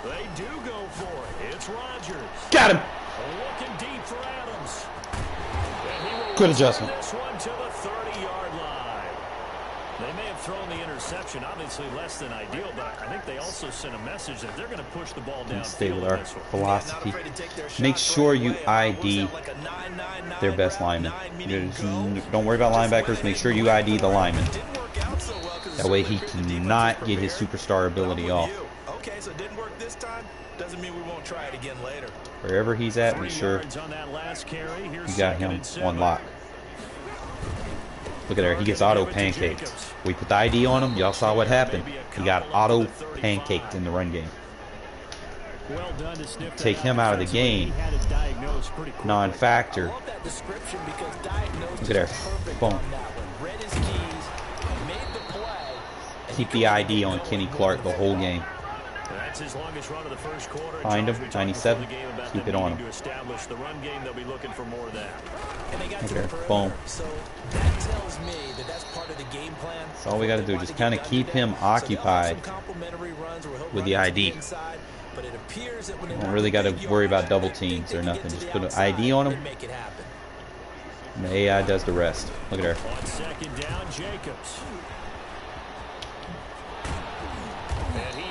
They do go for it. It's Rodgers. Got him. Looking deep for Adams. Good adjustment. This one to the 30-yard line. They may have thrown the interception, obviously less than ideal, but I think they also sent a message that they're going to push the ball down. Stay with our philosophy. Make sure you ID their best lineman. Don't worry about linebackers. Make sure you ID the lineman. That way he cannot get his superstar ability off. Okay, so it didn't work this time. Doesn't mean we won't try it again later. Wherever he's at, make sure you got him on lock. Look at there. He gets auto pancaked. We put the ID on him. Y'all saw what happened. He got auto pancaked in the run game. Take him out of the game. Non-factor. Look at there. Boom. Keep the ID on Kenny Clark the whole game. That's his longest run of the first quarter. Find him, 97. Keep it on him. To establish the run game, they'll be looking for more of that. And they got to Okay, the perimeter. boom. So that tells me that that's part of the game plan. That's all we got to do. Just kind of keep him occupied with the ID. Don't really got to worry about double teams or nothing. Just put an ID on him. And the AI does the rest. Look at her. On second down, Jacobs.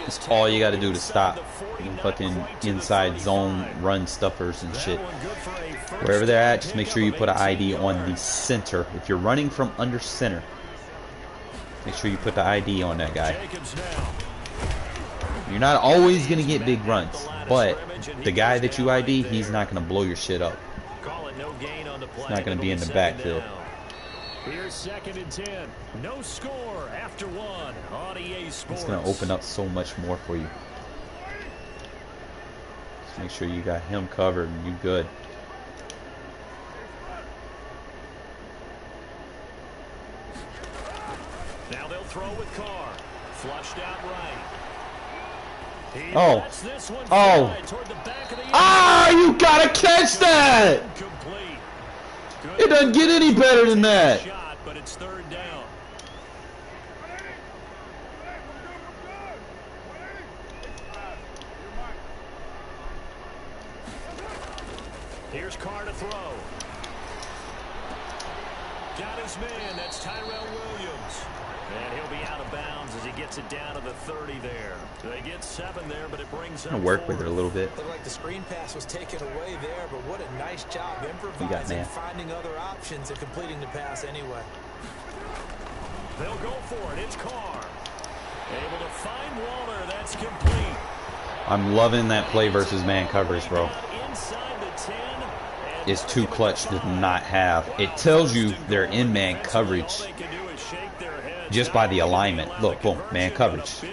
That's all you got to do to stop fucking inside zone run stuffers and shit. Wherever they're at, just make sure you put an ID on the center. If you're running from under center, make sure you put the ID on that guy. You're not always going to get big runs, but the guy that you ID, he's not going to blow your shit up. He's not going to be in the backfield. Here's second and 10. No score after one on EA Sports. It's going to open up so much more for you. Just make sure you got him covered and you good. Now they'll throw with Carr. Flushed out right. Oh. Oh. Ah, you gotta catch that! It doesn't get any better than that. But it's third down. Here's Carr to throw. Got his man. That's Tyrell Williams. And he'll be out of bounds as he gets it down to the 30 there. They get 7 there, but it brings up. I'm gonna work with it a little bit. Looked like the screen pass was taken away there, but what a nice job improvising, finding other options, and completing the pass anyway. They'll go for it. It's Carr. Able to find Waller. That's complete. I'm loving that play versus man coverage, bro. It's too clutch to not have. It tells you they're in man coverage just by the alignment. Look, boom, man coverage. So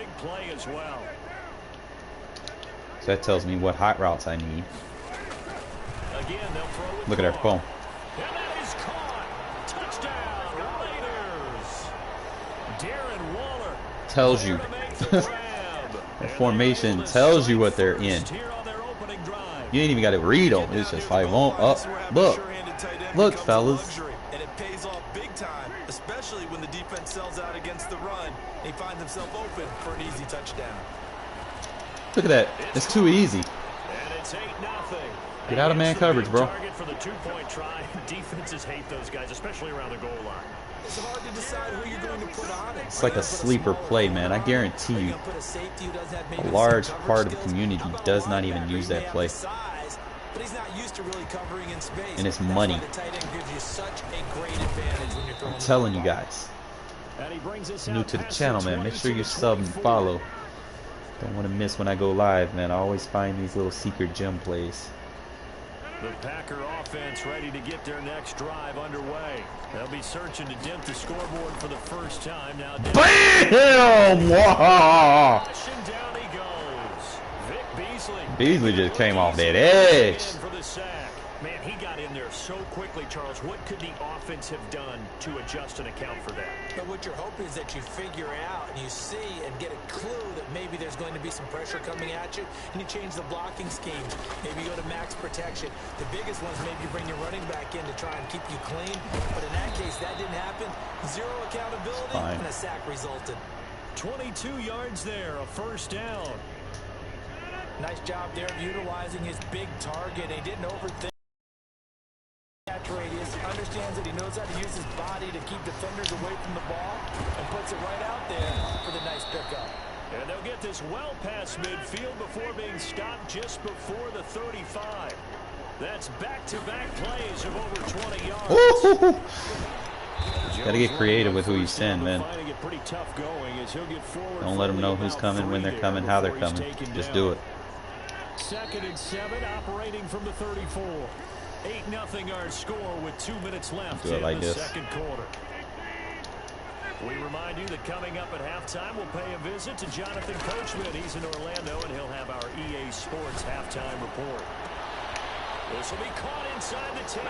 that tells me what hot routes I need. Look at that, boom. Tells you. The formation tells you what they're in. You ain't even got to read them. It's just like, up. Look, fellas. And it pays off big time, especially when the defense sells out against the run. He finds himself open for an easy touchdown. Look at that. It's too easy. Get out of man coverage, bro. Target for the 2-point try. Defenses hate those guys, especially around the goal line. It's hard to decide who you're going to put on it. It's like a sleeper play, man. I guarantee you, a large part of the community does not even use that play. And it's money. I'm telling you guys. New to the channel, man. Make sure you sub and follow. Don't want to miss when I go live, man. I always find these little secret gem plays. The Packer offense ready to get their next drive underway. They'll be searching to dent the scoreboard for the first time now. BAM! Wow! Down he goes. Vic Beasley. Beasley just came off that edge. For the sack. Man, he got in there so quickly, Charles. What could the offense have done to adjust and account for that? But what you're hoping is that you figure out and you see and get a clue that maybe there's going to be some pressure coming at you, and you change the blocking scheme. Maybe you go to max protection. The biggest one is maybe you bring your running back in to try and keep you clean. But in that case, that didn't happen. Zero accountability, and a sack resulted. 22 yards there, a first down. Nice job there of utilizing his big target. He didn't overthink. Radius, understands that he knows how to use his body to keep defenders away from the ball, and puts it right out there for the nice pickup. And they'll get this well past midfield before being stopped just before the 35. That's back-to-back plays of over 20 yards. Gotta get creative with who you send, man. Don't let them know who's coming, when they're coming, how they're coming. Just do it. 2nd and 7, operating from the 34. 8-0 our score with 2 minutes left in the second quarter. We remind you that coming up at halftime, we'll pay a visit to Jonathan Coachman. He's in Orlando, and he'll have our EA Sports halftime report. This will be caught inside the 10.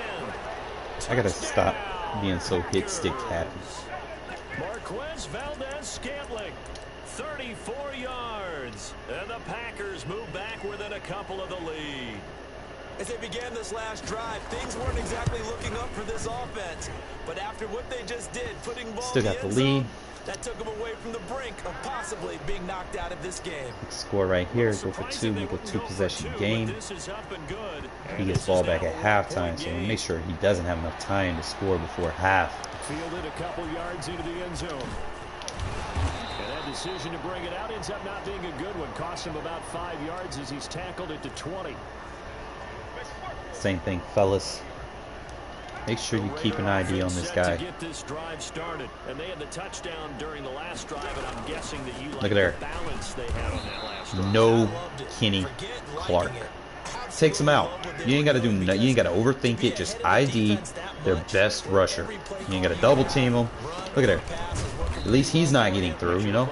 I gotta stop being so hit stick happy. Marquez Valdez-Scantling, 34 yards. And the Packers move back within a couple of the lead. As they began this last drive, things weren't exactly looking up for this offense. But after what they just did, putting ball still got the lead. That took them away from the brink of possibly being knocked out of this game. Score right here, go for 2, make a 2-possession game. He gets ball back at halftime, so we'll make sure he doesn't have enough time to score before half. Fielded a couple yards into the end zone. And that decision to bring it out ends up not being a good one. Cost him about 5 yards as he's tackled it to 20. Same thing, fellas. Make sure you keep an ID on this guy. Get this drive started, and they had the touchdown during the last drive, and I'm guessing that you like look at there. The balance they had on that last drive. No Kenny Clark. Takes him out. You ain't gotta do nothing. You ain't gotta overthink it. Just ID their best rusher. You ain't gotta double team him. Look at there. At least he's not getting through, you know.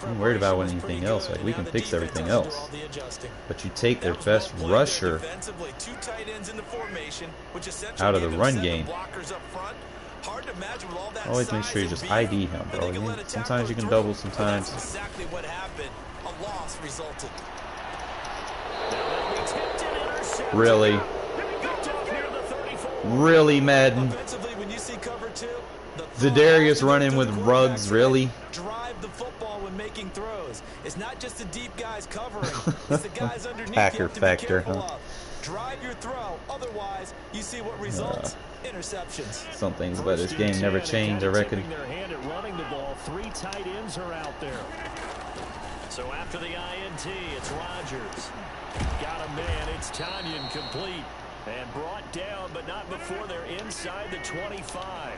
I'm worried about anything else. Like, we can fix everything else. But you take their best rusher out of the run game. Hard to imagine with all that Always make sure you just ID him, bro. Sometimes you can double, sometimes. That's exactly what happened. A loss resulted. Really? Really, Madden? When you see cover two, Za'Darius running with Ruggs, really? Drive the football when making throws. It's not just the deep guys covering. It's the guys underneath. Packer factor, huh? Of. Drive your throw. Otherwise, you see what results. Interceptions. Some things about this game never change, I reckon. Their hand at running the ball. 3 tight ends are out there. So after the INT, it's Rodgers. Got a man. It's Tanyan complete. And brought down, but not before they're inside the 25.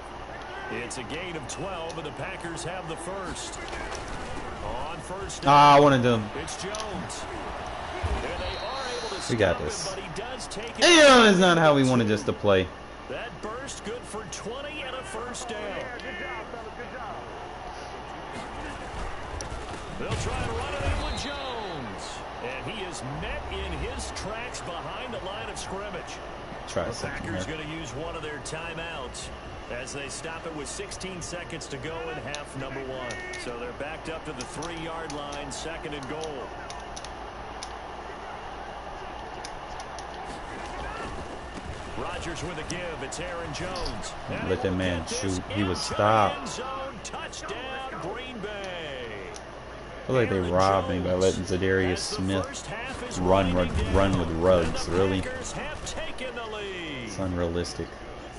It's a gain of 12, and the Packers have the first. On first down, I wanted them. it's Jones. There they are able to We got stop this. him, but he does take it. Damn, it's not how we wanted us to play. That burst good for 20 and a first down. They'll try and run it in with Jones. And he is met in his tracks behind the line of scrimmage. Try The something Packers here. going to use one of their timeouts as they stop it with 16 seconds to go in half number 1. So they're backed up to the 3-yard line, 2nd and goal. Rodgers with a give. It's Aaron Jones. Let that man shoot. He was stopped. Touchdown, Green Bay. I feel like they robbed me by letting Za'Darius Smith run with Ruggs. Really? It's unrealistic.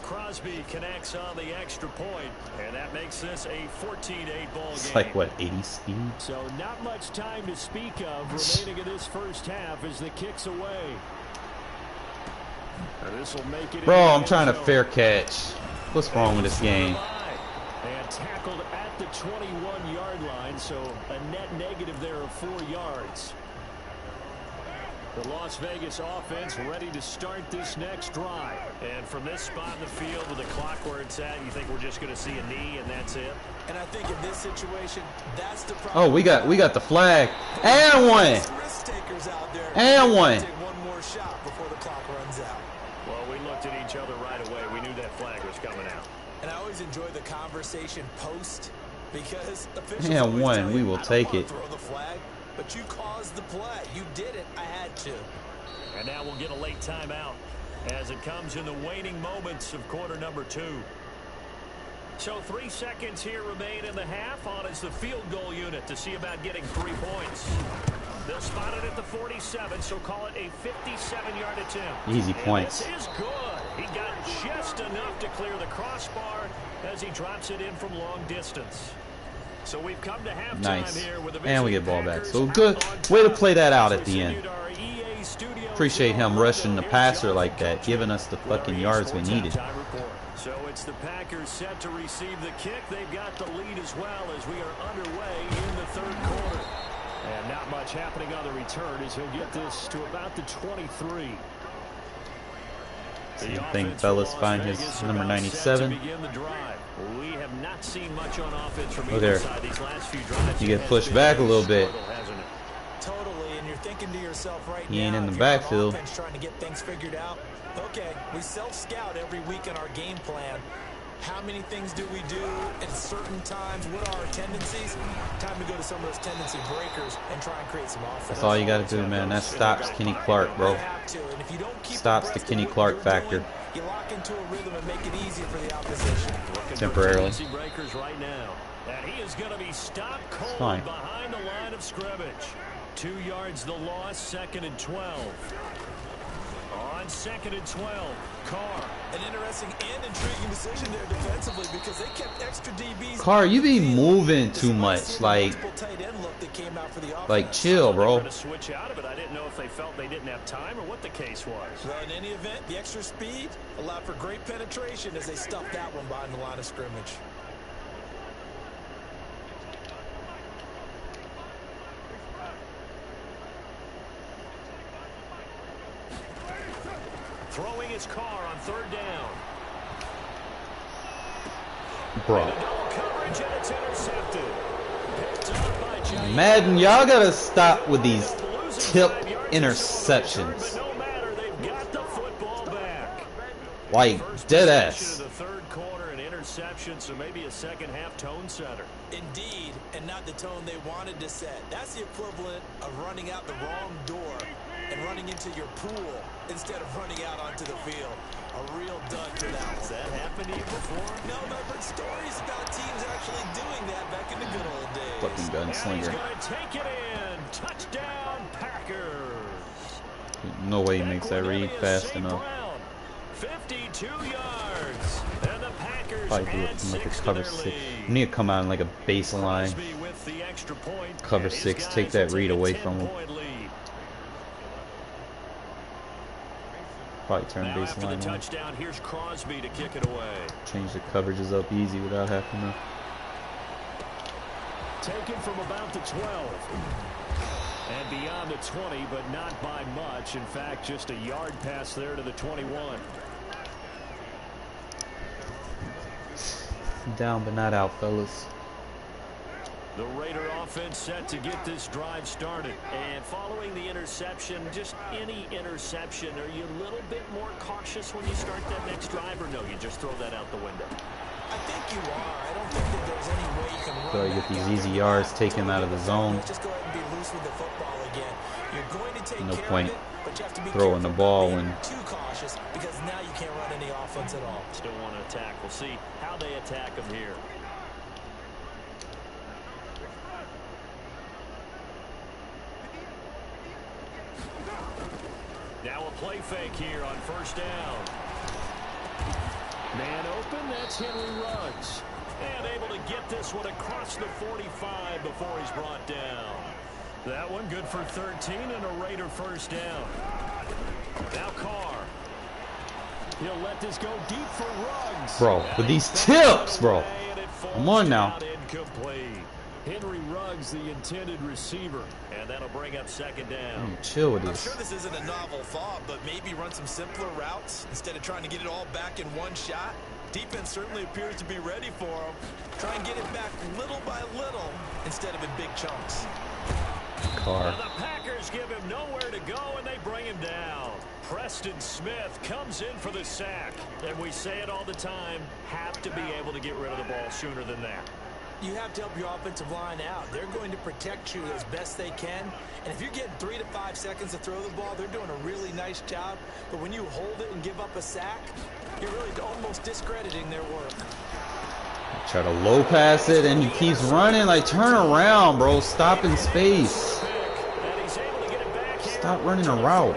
Crosby connects on the extra point, and that makes this a 14-8 ball game. It's like, what, 80 speed? So not much time to speak of remaining in this first half as the kick's away. This will make it. Bro, I'm trying to fair catch. What's wrong with this game? And tackled at the 21-yard line, so a net negative there of 4 yards. The Las Vegas offense ready to start this next drive. And from this spot in the field with the clock where it's at, you think we're just going to see a knee and that's it? And I think in this situation, that's the problem. Oh, we got the flag. And one. Risk takers out there. And one. Take one more shot before the clock runs out. Well, we looked at each other right away. We knew that flag was coming out. And I always enjoy the conversation post because officials Yeah, always one. tell We you, will I don't take wanna it. throw the flag, but you caused the play. You did it. I had to. And now we'll get a late timeout as it comes in the waning moments of quarter number 2. So 3 seconds here remain in the half. On is the field goal unit to see about getting 3 points. They'll spot it at the 47, so call it a 57-yard attempt. Easy points. And this is good. He got just enough to clear the crossbar as he drops it in from long distance. So we've come to halftime Nice. here with the And we get ball back. Packers So good out way to on play that out top. at the end. Continued our EA Studios Appreciate him with rushing the Here's passer Jonathan like that, Coachman giving us the with our fucking EA yards we Sports needed. Halftime Report. So it's the Packers set to receive the kick. They've got the lead as well as we are underway in the 3rd quarter. And not much happening on the return as he'll get this to about the 23. Same thing, fellas. Find his number 97. We have not seen much on offense from Oh, there. either side these last few drives. You get pushed back a little bit. Totally, and you're thinking to yourself right He now, ain't in if the you're on backfield. offense trying to get things figured out. Okay, we self-scout every week in our game plan. How many things do we do at certain times? What are our tendencies? Time to go to some of those tendency breakers and try and create some offense. That's all you got to do, man. That stops Kenny Clark, bro. You have to, and if you don't keep Stops the abreast of Kenny what Clark you're factor. doing, you lock into a rhythm and make it easier for the opposition. Temporarily. Breakers right now. And he is going to be stopped cold Fine. behind the line of scrimmage. 2 yards the loss, 2nd and 12. On 2nd and 12, Carr. An interesting and intriguing decision there defensively because they kept extra DBs. Carr, you be moving too much. Like chill, bro. To switch out of it, I didn't know if they felt they didn't have time or what the case was. Well, in any event, the extra speed allowed for great penetration as they stuffed that one behind the line of scrimmage. Throwing his Carr on 3rd down. Bro. Double coverage and it's intercepted. Picked up by Giants. Madden, y'all got to stop with these tip interceptions. But no matter, they've got the football back. Like, First dead possession ass. of the 3rd quarter, an interception. interception, so maybe a second-half tone setter. Indeed, and not the tone they wanted to set. That's the equivalent of running out the wrong door and running into your pool instead of running out onto the field. A real dud for that one. Has that happened to you before? No, but I've heard stories about teams actually doing that back in the good old days. Fucking gunslinger. He's going to take it in. Touchdown, Packers. No way he makes that read fast enough. 52 yards. And the Packers Probably do it from like a cover 6. You need to come out in like a baseline. Cover 6. Take that read away from him. Probably turn baseline on. Touchdown, here's Crosby to kick it away. Change the coverages up easy without having to. Taken from about the 12. And beyond the 20, but not by much. In fact, just a yard pass there to the 21. Down but not out, fellas. The Raider offense set to get this drive started. And following the interception, just any interception, are you a little bit more cautious when you start that next drive, or no, you just throw that out the window? I think you are. I don't think that there's any way you can run. So you get these easy yards, take him out of the zone. Just go ahead and be loose with the football again. You're going to take No care point of it, but you have to be throwing the ball when too cautious, because now you can't run any offense at all. Still want to attack. We'll see how they attack them here. Now a play fake here on first down. Man open, that's Henry Ruggs. And able to get this one across the 45 before he's brought down. That one good for 13 and a Raider first down. Now Carr. He'll let this go deep for Ruggs. Bro, with these tips, bro. Come on now. Incomplete. Henry Ruggs, the intended receiver. And that'll bring up second down. Chill with I'm this. sure this isn't a novel thought, but maybe run some simpler routes instead of trying to get it all back in one shot. Defense certainly appears to be ready for him. Try and get it back little by little instead of in big chunks. Carr. And the Packers give him nowhere to go, and they bring him down. Preston Smith comes in for the sack. And we say it all the time, have to be able to get rid of the ball sooner than that. You have to help your offensive line out. They're going to protect you as best they can. And if you're getting 3 to 5 seconds to throw the ball, they're doing a really nice job. But when you hold it and give up a sack, you're really almost discrediting their work. Try to low pass it and he keeps running. Like, turn around, bro. Stop in space. Stop running a route.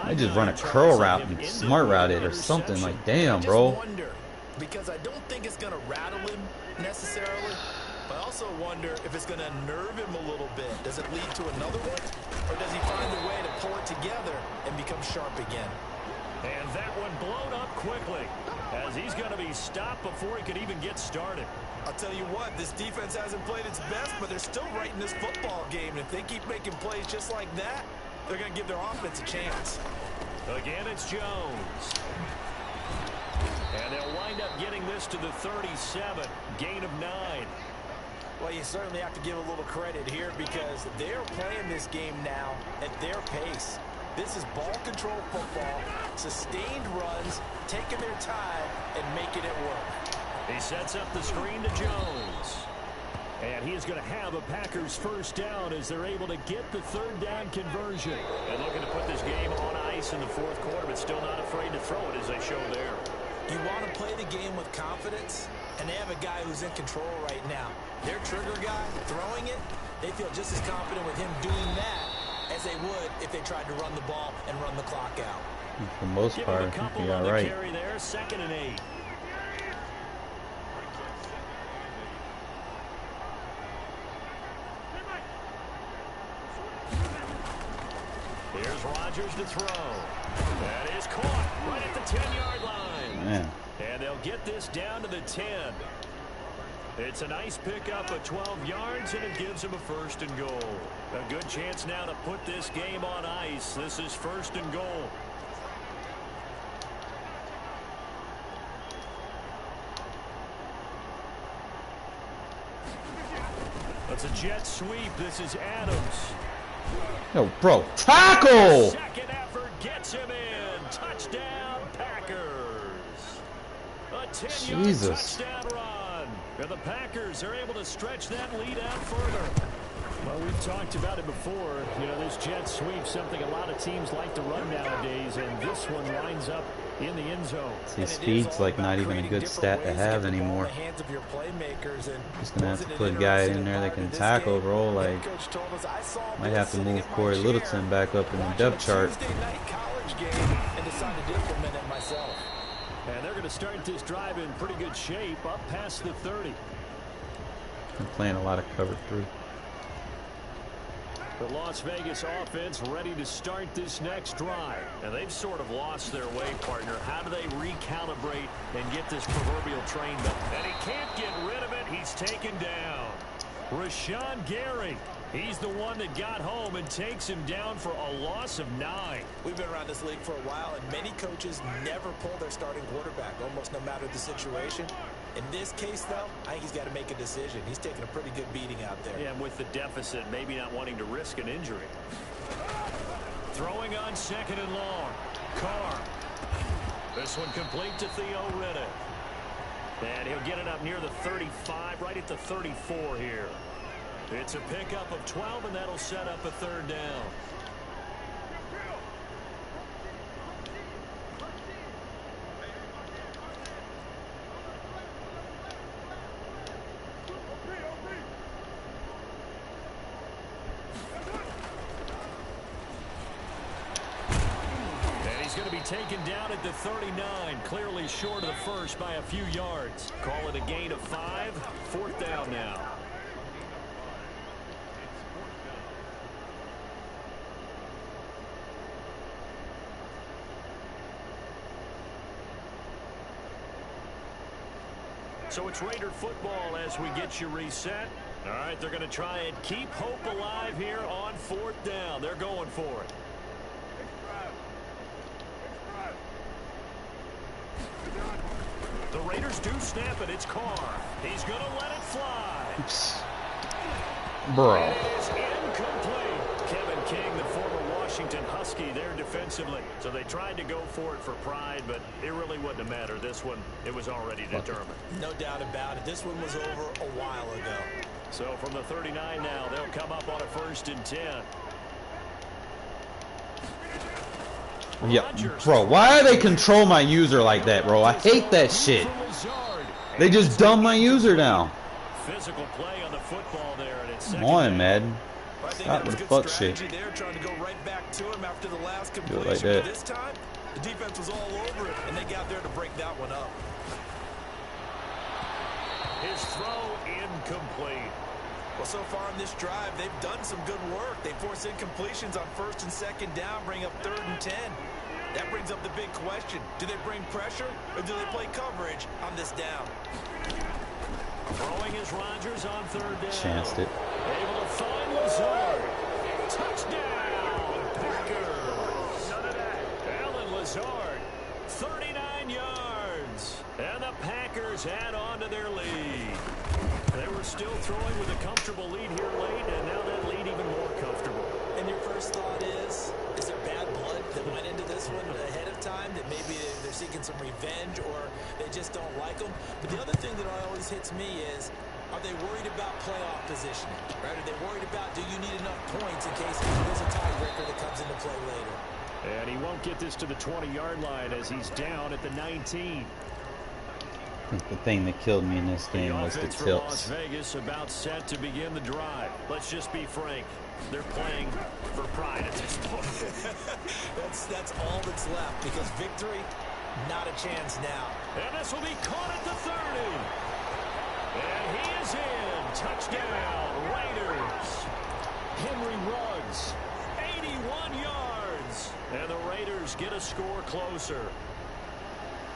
I just run a curl route and smart route it or something. Like, damn, bro. Because I don't think it's going to rattle him necessarily, but I also wonder if it's going to nerve him a little bit. Does it lead to another one, or does he find a way to pull it together and become sharp again? And that one blown up quickly, as he's going to be stopped before he could even get started. I'll tell you what, this defense hasn't played its best, but they're still right in this football game. And if they keep making plays just like that, they're going to give their offense a chance. Again, it's Jones. And they'll wind up getting this to the 37, gain of 9. Well, you certainly have to give a little credit here because they're playing this game now at their pace. This is ball control football, sustained runs, taking their time and making it work. He sets up the screen to Jones. And he is going to have a Packers first down as they're able to get the third down conversion. And looking to put this game on ice in the fourth quarter, but still not afraid to throw it as they show there. You want to play the game with confidence, and they have a guy who's in control right now. Their trigger guy, throwing it, they feel just as confident with him doing that as they would if they tried to run the ball and run the clock out. For the most part, I think we are right. There, 2nd and 8. Here's Rodgers to throw. That is caught right at the 10-yard line. Man. And they'll get this down to the 10. It's a nice pickup of 12 yards, and it gives them a 1st and goal. A good chance now to put this game on ice. This is 1st and goal. That's a jet sweep. This is Adams. Yo, bro, tackle! Second effort gets him in. Touchdown, Packers. Jesus. Touchdown run. And the Packers are able to stretch that lead out further. Well, we've talked about it before. You know, this jet sweep, something a lot of teams like to run nowadays, and this one lines up in the end zone. See, speed's like not even a good stat to have anymore. Just gonna have to put a guy in there that can tackle, bro. Like, might have to move Corey Littleton back up in the depth chart. And they're going to start this drive in pretty good shape, up past the 30. I'm playing a lot of cover 3. The Las Vegas offense ready to start this next drive. And they've sort of lost their way, partner. How do they recalibrate and get this proverbial train back? And he can't get rid of it. He's taken down. Rashawn Gary. He's the one that got home and takes him down for a loss of 9. We've been around this league for a while, and many coaches never pull their starting quarterback, almost no matter the situation. In this case, though, I think he's got to make a decision. He's taking a pretty good beating out there. Yeah, and with the deficit, maybe not wanting to risk an injury. Throwing on 2nd and long. Carr. This one complete to Theo Riddick. And he'll get it up near the 35, right at the 34 here. It's a pickup of 12, and that'll set up a 3rd down. And he's going to be taken down at the 39, clearly short of the first by a few yards. Call it a gain of 5, 4th down now. So it's Raider football as we get you reset. All right, they're going to try and keep hope alive here on 4th down. They're going for it. The Raiders do snap it. It's Carr. He's going to let it fly. Oops. Bro. It is incomplete. Kevin King, the former Washington Husky, there defensively. So they tried to go for it for pride, but it really wouldn't have mattered. This one, it was already determined. No doubt about it. This one was over a while ago. So from the 39 now, they'll come up on a 1st and 10. Yeah, bro, why do they control my user like that, bro? I hate that shit. They just dumb my user down. Physical play on the football there, and it's Come on, man. Stop with the fuck shit. There, trying to go right back to him after the last Do completion. it like that. This time, the defense was all over it, and they got there to break that one up. His throw incomplete. Well, so far in this drive, they've done some good work. They force incompletions on 1st and 2nd down, bring up 3rd and 10. That brings up the big question. Do they bring pressure, or do they play coverage on this down? Throwing is Rodgers on 3rd down. Chanced it. Able to find Lazard. Touchdown, Packers. Allen Lazard, 39 yards. And the Packers add on to their lead. They were still throwing with a comfortable lead here late, and now that lead even more comfortable. And your first thought is there bad blood that went into this one ahead of time, that maybe they're seeking some revenge or they just don't like them? But the other thing that always hits me is, are they worried about playoff positioning? Right? Are they worried about, do you need enough points in case there's a tiebreaker that comes into play later? And he won't get this to the 20-yard line as he's down at the 19. I think the thing that killed me in this game was the tilts. Las Vegas about set to begin the drive. Let's just be frank. They're playing for pride at this point. that's all that's left, because victory, not a chance now. And this will be caught at the 30. And he is in. Touchdown, Raiders. Henry Ruggs, 81 yards. And the Raiders get a score closer.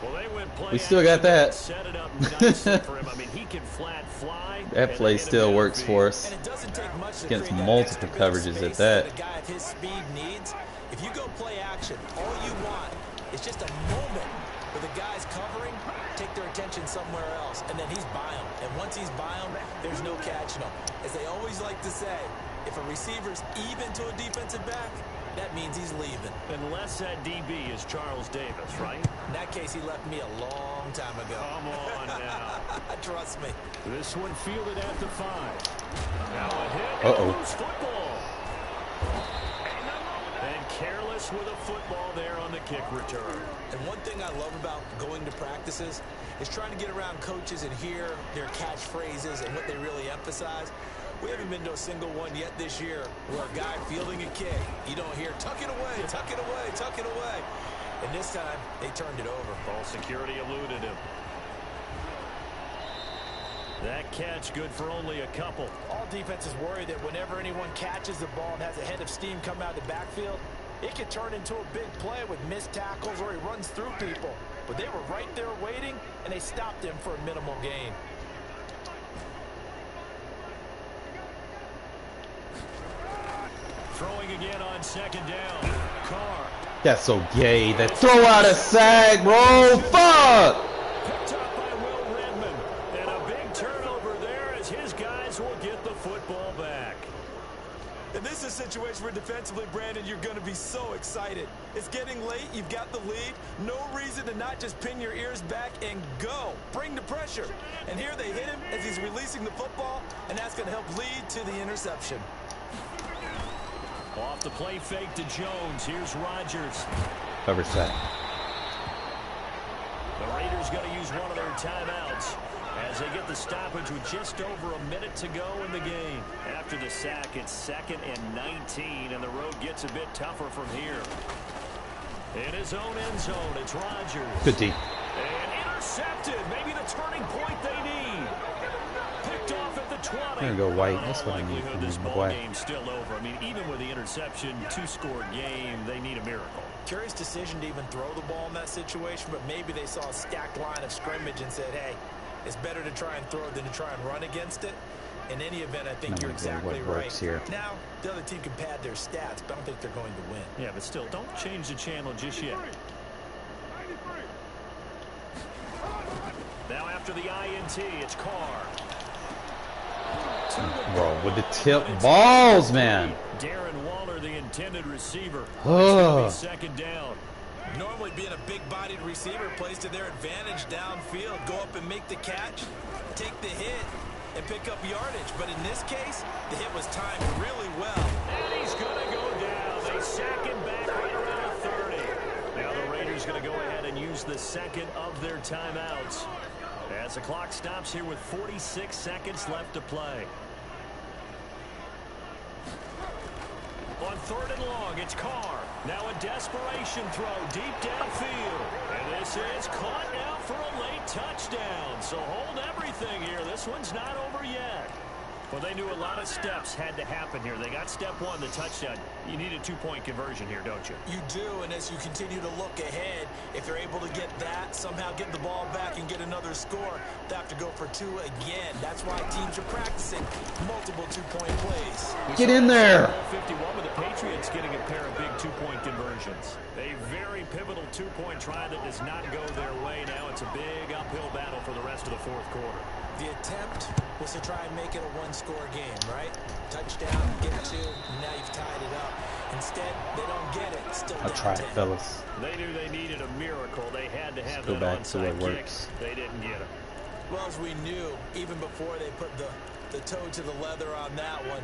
Well, they went play. We still got that. Set it up nicely for him. I mean, he can flat fly. That play still works for us. And it doesn't take much Against multiple coverages at that. A guy of his speed needs. If you go play action, all you want is just a moment where the guy's covering, take their attention somewhere else, and then he's by him. And once he's by him, there's no catching him. As they always like to say, if a receiver's even to a defensive back, that means he's leaving. Unless that DB is Charles Davis, right? In that case, he left me a long long time ago. Come on now. Trust me. This one fielded at the 5. Now a hit. Uh-oh. Loose football. And careless with a football there on the kick return. And one thing I love about going to practices is trying to get around coaches and hear their catchphrases and what they really emphasize. We haven't been to a single one yet this year where a guy fielding a kick, you don't hear, tuck it away, tuck it away, tuck it away. And this time, they turned it over. Ball security eluded him. That catch good for only a couple. All defenses worry that whenever anyone catches the ball and has a head of steam come out of the backfield, it can turn into a big play with missed tackles or he runs through people. But they were right there waiting, and they stopped him for a minimal gain. Throwing again on second down. Carr. That's so gay. That throw out a sack, bro. Fuck! Picked up by Will Redmond. And a big turnover there as his guys will get the football back. And this is a situation where defensively, Brandon, you're going to be so excited. It's getting late. You've got the lead. No reason to not just pin your ears back and go. Bring the pressure. And here they hit him as he's releasing the football, and that's going to help lead to the interception. Off the play fake to Jones. Here's Rodgers. Cover sack. The Raiders going to use one of their timeouts as they get the stoppage with just over a minute to go in the game. After the sack, it's 2nd and 19, and the road gets a bit tougher from here. In his own end zone, it's Rodgers. Good D. And intercepted. Maybe the turning point they need. Picked off at the 20. I'm gonna go white. That's what I need from this him. ball White. game's still over. I mean, even with the interception, 2-score game, they need a miracle. Curious decision to even throw the ball in that situation, but maybe they saw a stacked line of scrimmage and said, hey, it's better to try and throw it than to try and run against it. In any event, I think you're exactly right. Here. Now, the other team can pad their stats, but I don't think they're going to win. Yeah, but still, don't change the channel just yet. Now after the INT, it's Carr. Bro, with the tip balls, man. Darren Waller, the intended receiver. Oh. Second down. Normally being a big-bodied receiver plays to their advantage downfield. Go up and make the catch, take the hit, and pick up yardage. But in this case, the hit was timed really well. And he's going to go down. They sack him back right around 30. Now the Raiders going to go ahead and use the second of their timeouts as the clock stops here with 46 seconds left to play. On 3rd and long, it's Carr. Now a desperation throw deep downfield. And this is caught now for a late touchdown. So hold everything here. This one's not over yet. Well, they knew a lot of steps had to happen here. They got step 1, the touchdown. You need a 2-point conversion here, don't you? You do, and as you continue to look ahead, if you're able to get that, somehow get the ball back and get another score, they have to go for 2 again. That's why teams are practicing multiple 2-point plays. Get in there. 51 with the Patriots getting a pair of big 2-point conversions. A very pivotal 2-point try that does not go their way. Now it's a big uphill battle for the rest of the 4th quarter. The attempt was to try and make it a 1-score game, right? Touchdown, get 2, and now you've tied it up. Instead, they don't get it. Still I'll down try it, 10. fellas. They knew they needed a miracle. They had to have Go that back to onside what kick. works. They didn't get it. Well, as we knew, even before they put the toe to the leather on that one,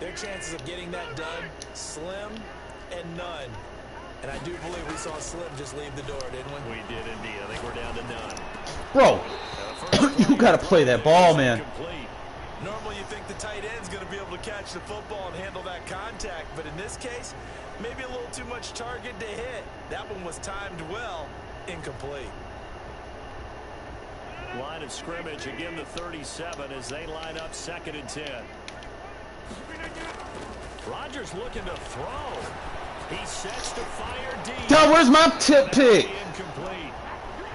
their chances of getting that done, slim and none. And I do believe we saw Slim just leave the door, didn't we? We did indeed. I think we're down to none. Bro, you gotta play that ball, man. Complete. Normally you think the tight end's going to be able to catch the football and handle that contact, but in this case, maybe a little too much target to hit. That one was timed well, incomplete. Line of scrimmage, again the 37 as they line up 2nd and 10. Rodgers looking to throw. He sets to fire deep. God, where's my tip pick? Incomplete.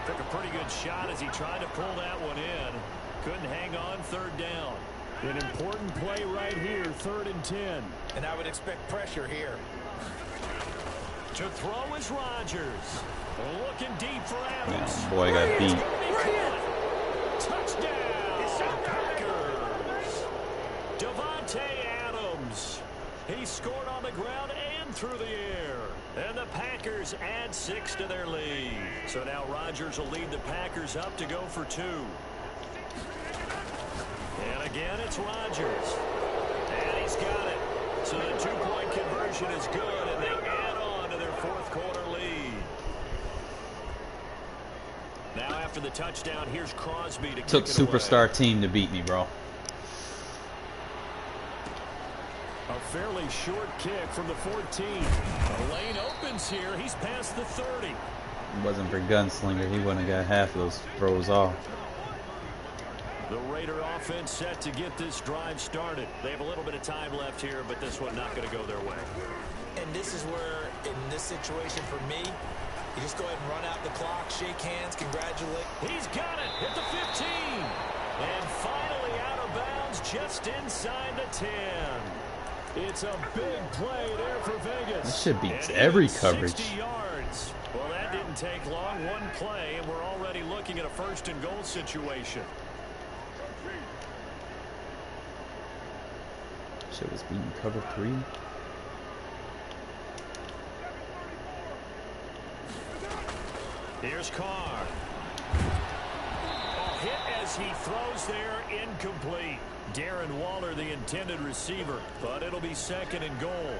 Took a pretty good shot as he tried to pull that one in. Couldn't hang on 3rd down. An important play right here, 3rd and 10. And I would expect pressure here. To throw is Rodgers. Looking deep for Adams. Yeah, boy got beat. Touchdown, Packers. Devontae Adams. He scored on the ground and through the air. And the Packers add 6 to their lead. So now Rodgers will lead the Packers up to go for 2. And again, it's Rodgers. And he's got it. So the 2-point conversion is good, and they add on to their fourth-quarter lead. Now after the touchdown, here's Crosby to Took kick it superstar away. team to beat me, bro. A fairly short kick from the 14. The lane opens here. He's past the 30. If it wasn't for Gunslinger, he wouldn't have got half of those throws off. The Raider offense set to get this drive started. They have a little bit of time left here, but this one not going to go their way. And this is where, in this situation for me, you just go ahead and run out the clock, shake hands, congratulate. He's got it at the 15. And finally out of bounds just inside the 10. It's a big play there for Vegas. This shit beats every coverage. 60 yards. Well, that didn't take long. One play, and we're already looking at a first-and-goal situation. Shit was beating cover 3. Here's Carr. A hit as he throws there, incomplete. Darren Waller, the intended receiver, but it'll be second and goal.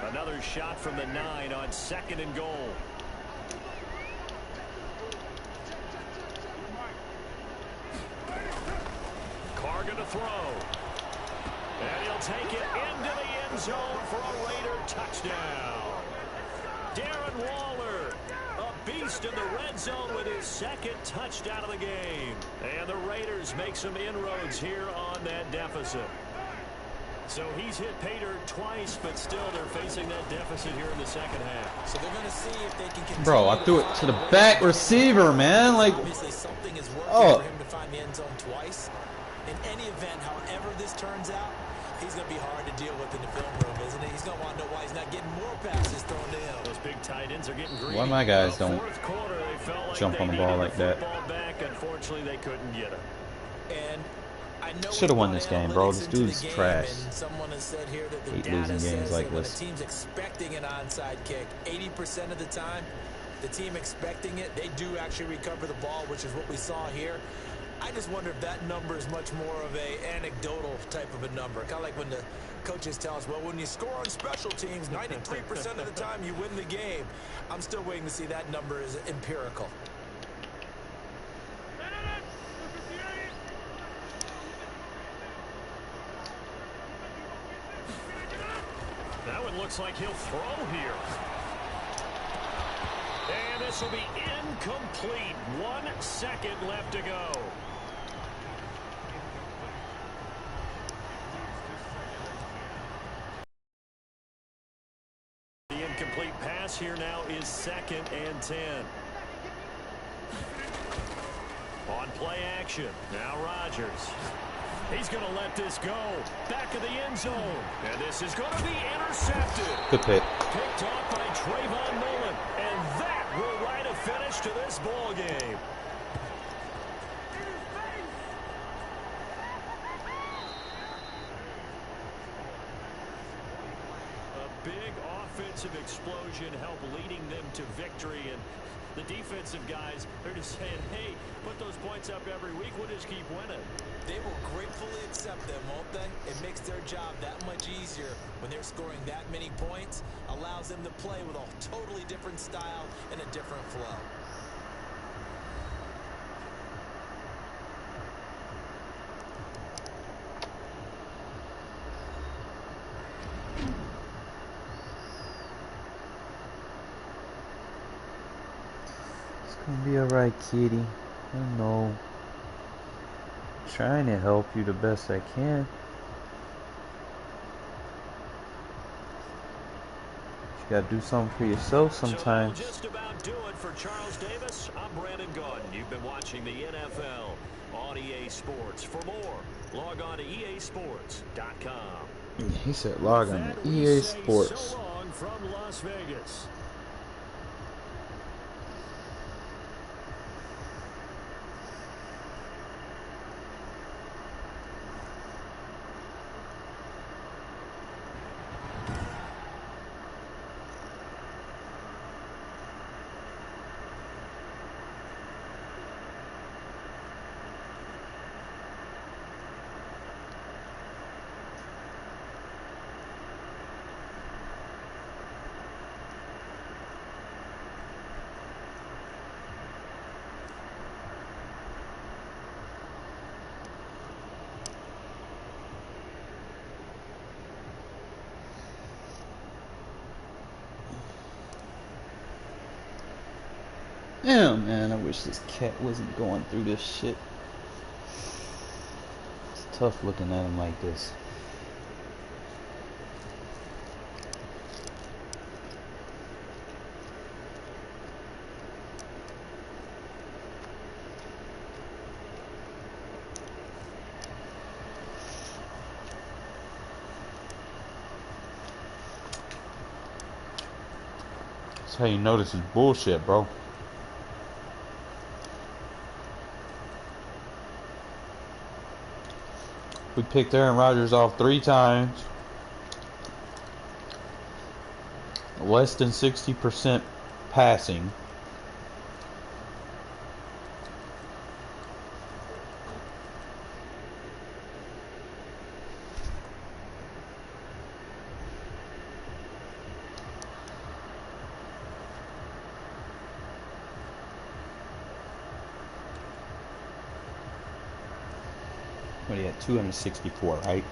Another shot from the 9 on second and goal. Carr going to throw. And he'll take it into the end zone for a Raider touchdown. Darren Waller, a beast in the red zone with his second touchdown of the game. And the Raiders make some inroads here on that deficit. So he's hit Pater twice, but still they're facing that deficit here in the second half. So they're going to see if they can continue. Bro, I threw it to the back receiver, man. Like, obviously something is working for him to find the end zone twice. In any event, however this turns out, he's going to be hard to deal with in the film room, isn't he? He's going to want to know why he's not getting more passes thrown to him. Those big tight ends are getting greedy. why my guys don't Quarter, they felt like jump they on the ball needed like that? football back. Unfortunately, they couldn't get it. And I know Should have won this game, bro. This dude's trash. And someone has said here that the Hate data losing says games like that when this. a team's expecting an onside kick, 80% of the time, the team expecting it, they do actually recover the ball, which is what we saw here. I just wonder if that number is much more of a anecdotal type of a number. Kind of like when the coaches tell us, well, when you score on special teams, 93% of the time you win the game. I'm still waiting to see that number is empirical. That one looks like he'll throw here. And this will be incomplete. 1 second left to go. The incomplete pass here now is 2nd and 10. On play action. Now Rodgers. He's going to let this go. Back of the end zone. And this is going to be intercepted. Good pick. Picked off by Trayvon Mullen. And that will write a finish to this ball game. A big offensive explosion helped leading them to victory. And the defensive guys, they're just saying, hey, put those points up every week. We'll just keep winning. They will gratefully accept them, won't they? It makes their job that much easier when they're scoring that many points. Allows them to play with a totally different style and a different flow. It's gonna be alright, kitty. I know. Trying to help you the best I can. You gotta do something for yourself sometimes. So just about do it for Charles Davis. I'm Brandon Gaudin. You've been watching the NFL on EA Sports. For more, log on to EASports.com. He said log on to EA Sports. So long from Las Vegas. Damn, man, I wish this cat wasn't going through this shit. It's tough looking at him like this. That's how you know this is bullshit, bro. We picked Aaron Rodgers off 3 times. Less than 60% passing. What do you have? 264, right?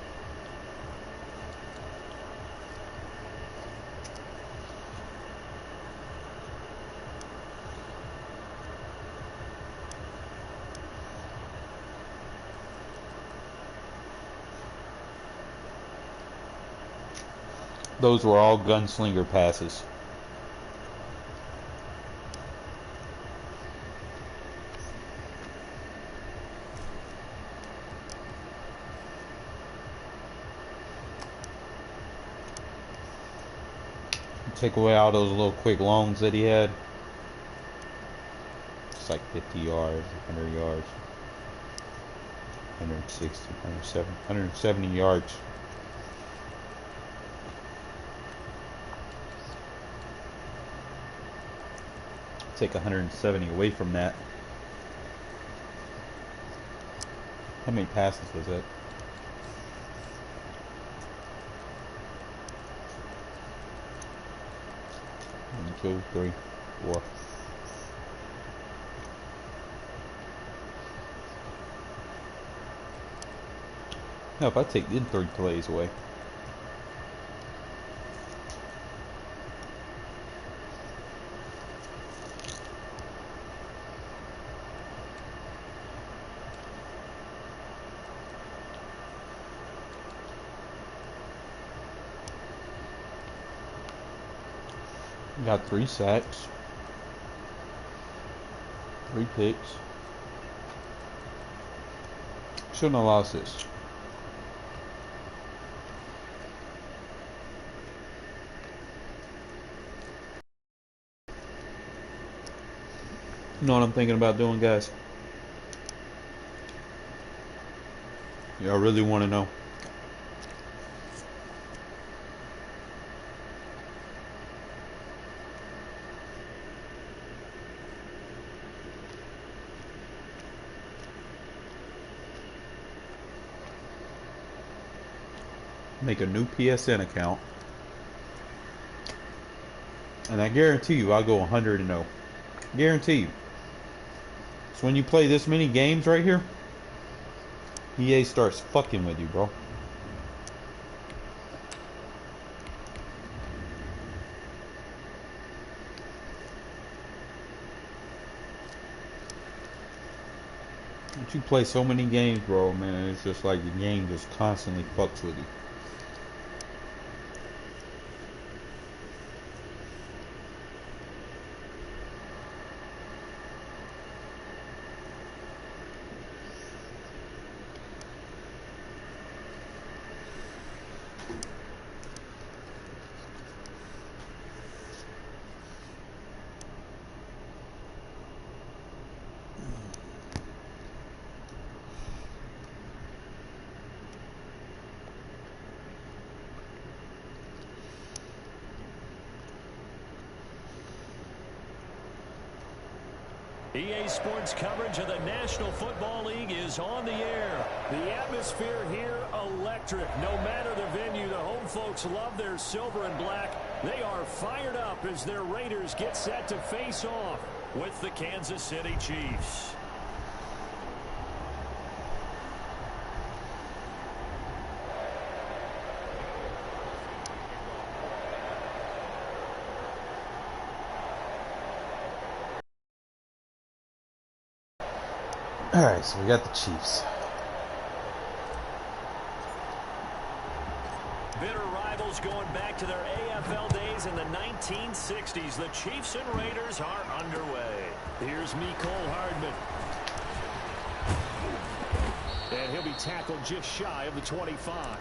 Those were all gunslinger passes. Take away all those little quick longs that he had. It's like 50 yards, 100 yards, 160, 170, 170 yards. Take 170 away from that. How many passes was that? 1, 2, 3, 4. Now if I take the 3 plays away. Got 3 sacks, 3 picks. Shouldn't have lost this. You know what I'm thinking about doing, guys? Y'all really want to know? Make a new PSN account, and I guarantee you I'll go 100-0. Guarantee you. So when you play this many games right here, EA starts fucking with you, bro. But you play so many games, bro, man, it's just like the game just constantly fucks with you. EA Sports coverage of the National Football League is on the air. The atmosphere here, electric. No matter the venue, the home folks love their silver and black. They are fired up as their Raiders get set to face off with the Kansas City Chiefs. Alright, so we got the Chiefs. Bitter rivals going back to their AFL days in the 1960s. The Chiefs and Raiders are underway. Here's Mecole Hardman. And he'll be tackled just shy of the 25.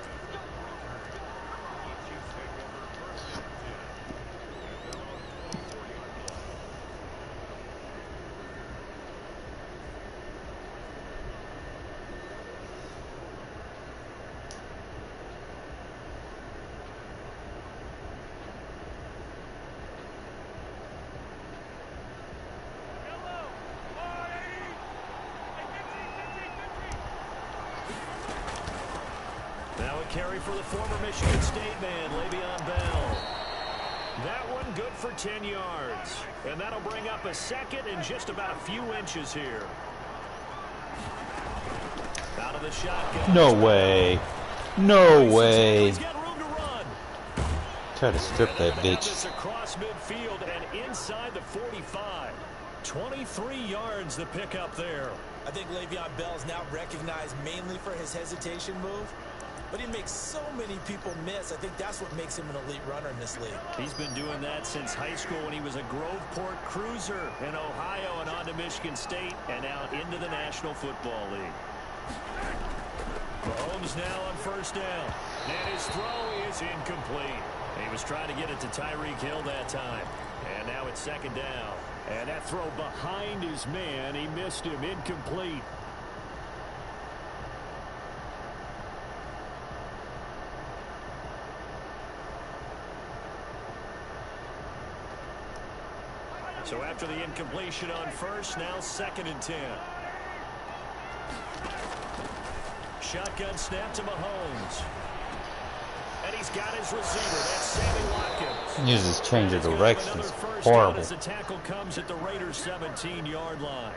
Carry for the former Michigan State man, Le'Veon Bell. That one good for 10 yards. And that'll bring up a second and just about a few inches here. Out of the shotgun. No way. No way. He's got room to run. Try to strip that bitch. Across midfield and inside the 45. 23 yards the pickup there. I think Le'Veon Bell is now recognized mainly for his hesitation move. But he makes so many people miss. I think that's what makes him an elite runner in this league. He's been doing that since high school when he was a Groveport Cruiser in Ohio and on to Michigan State and now into the National Football League. Mahomes now on first down. And his throw is incomplete. He was trying to get it to Tyreek Hill that time. And now it's second down. And that throw behind his man, he missed him, incomplete. So after the incompletion on first, now second and 10. Shotgun snap to Mahomes. And he's got his receiver. That's Sammy Watkins. Uses change of directions. Horrible. As the tackle comes at the Raiders' 17-yard line.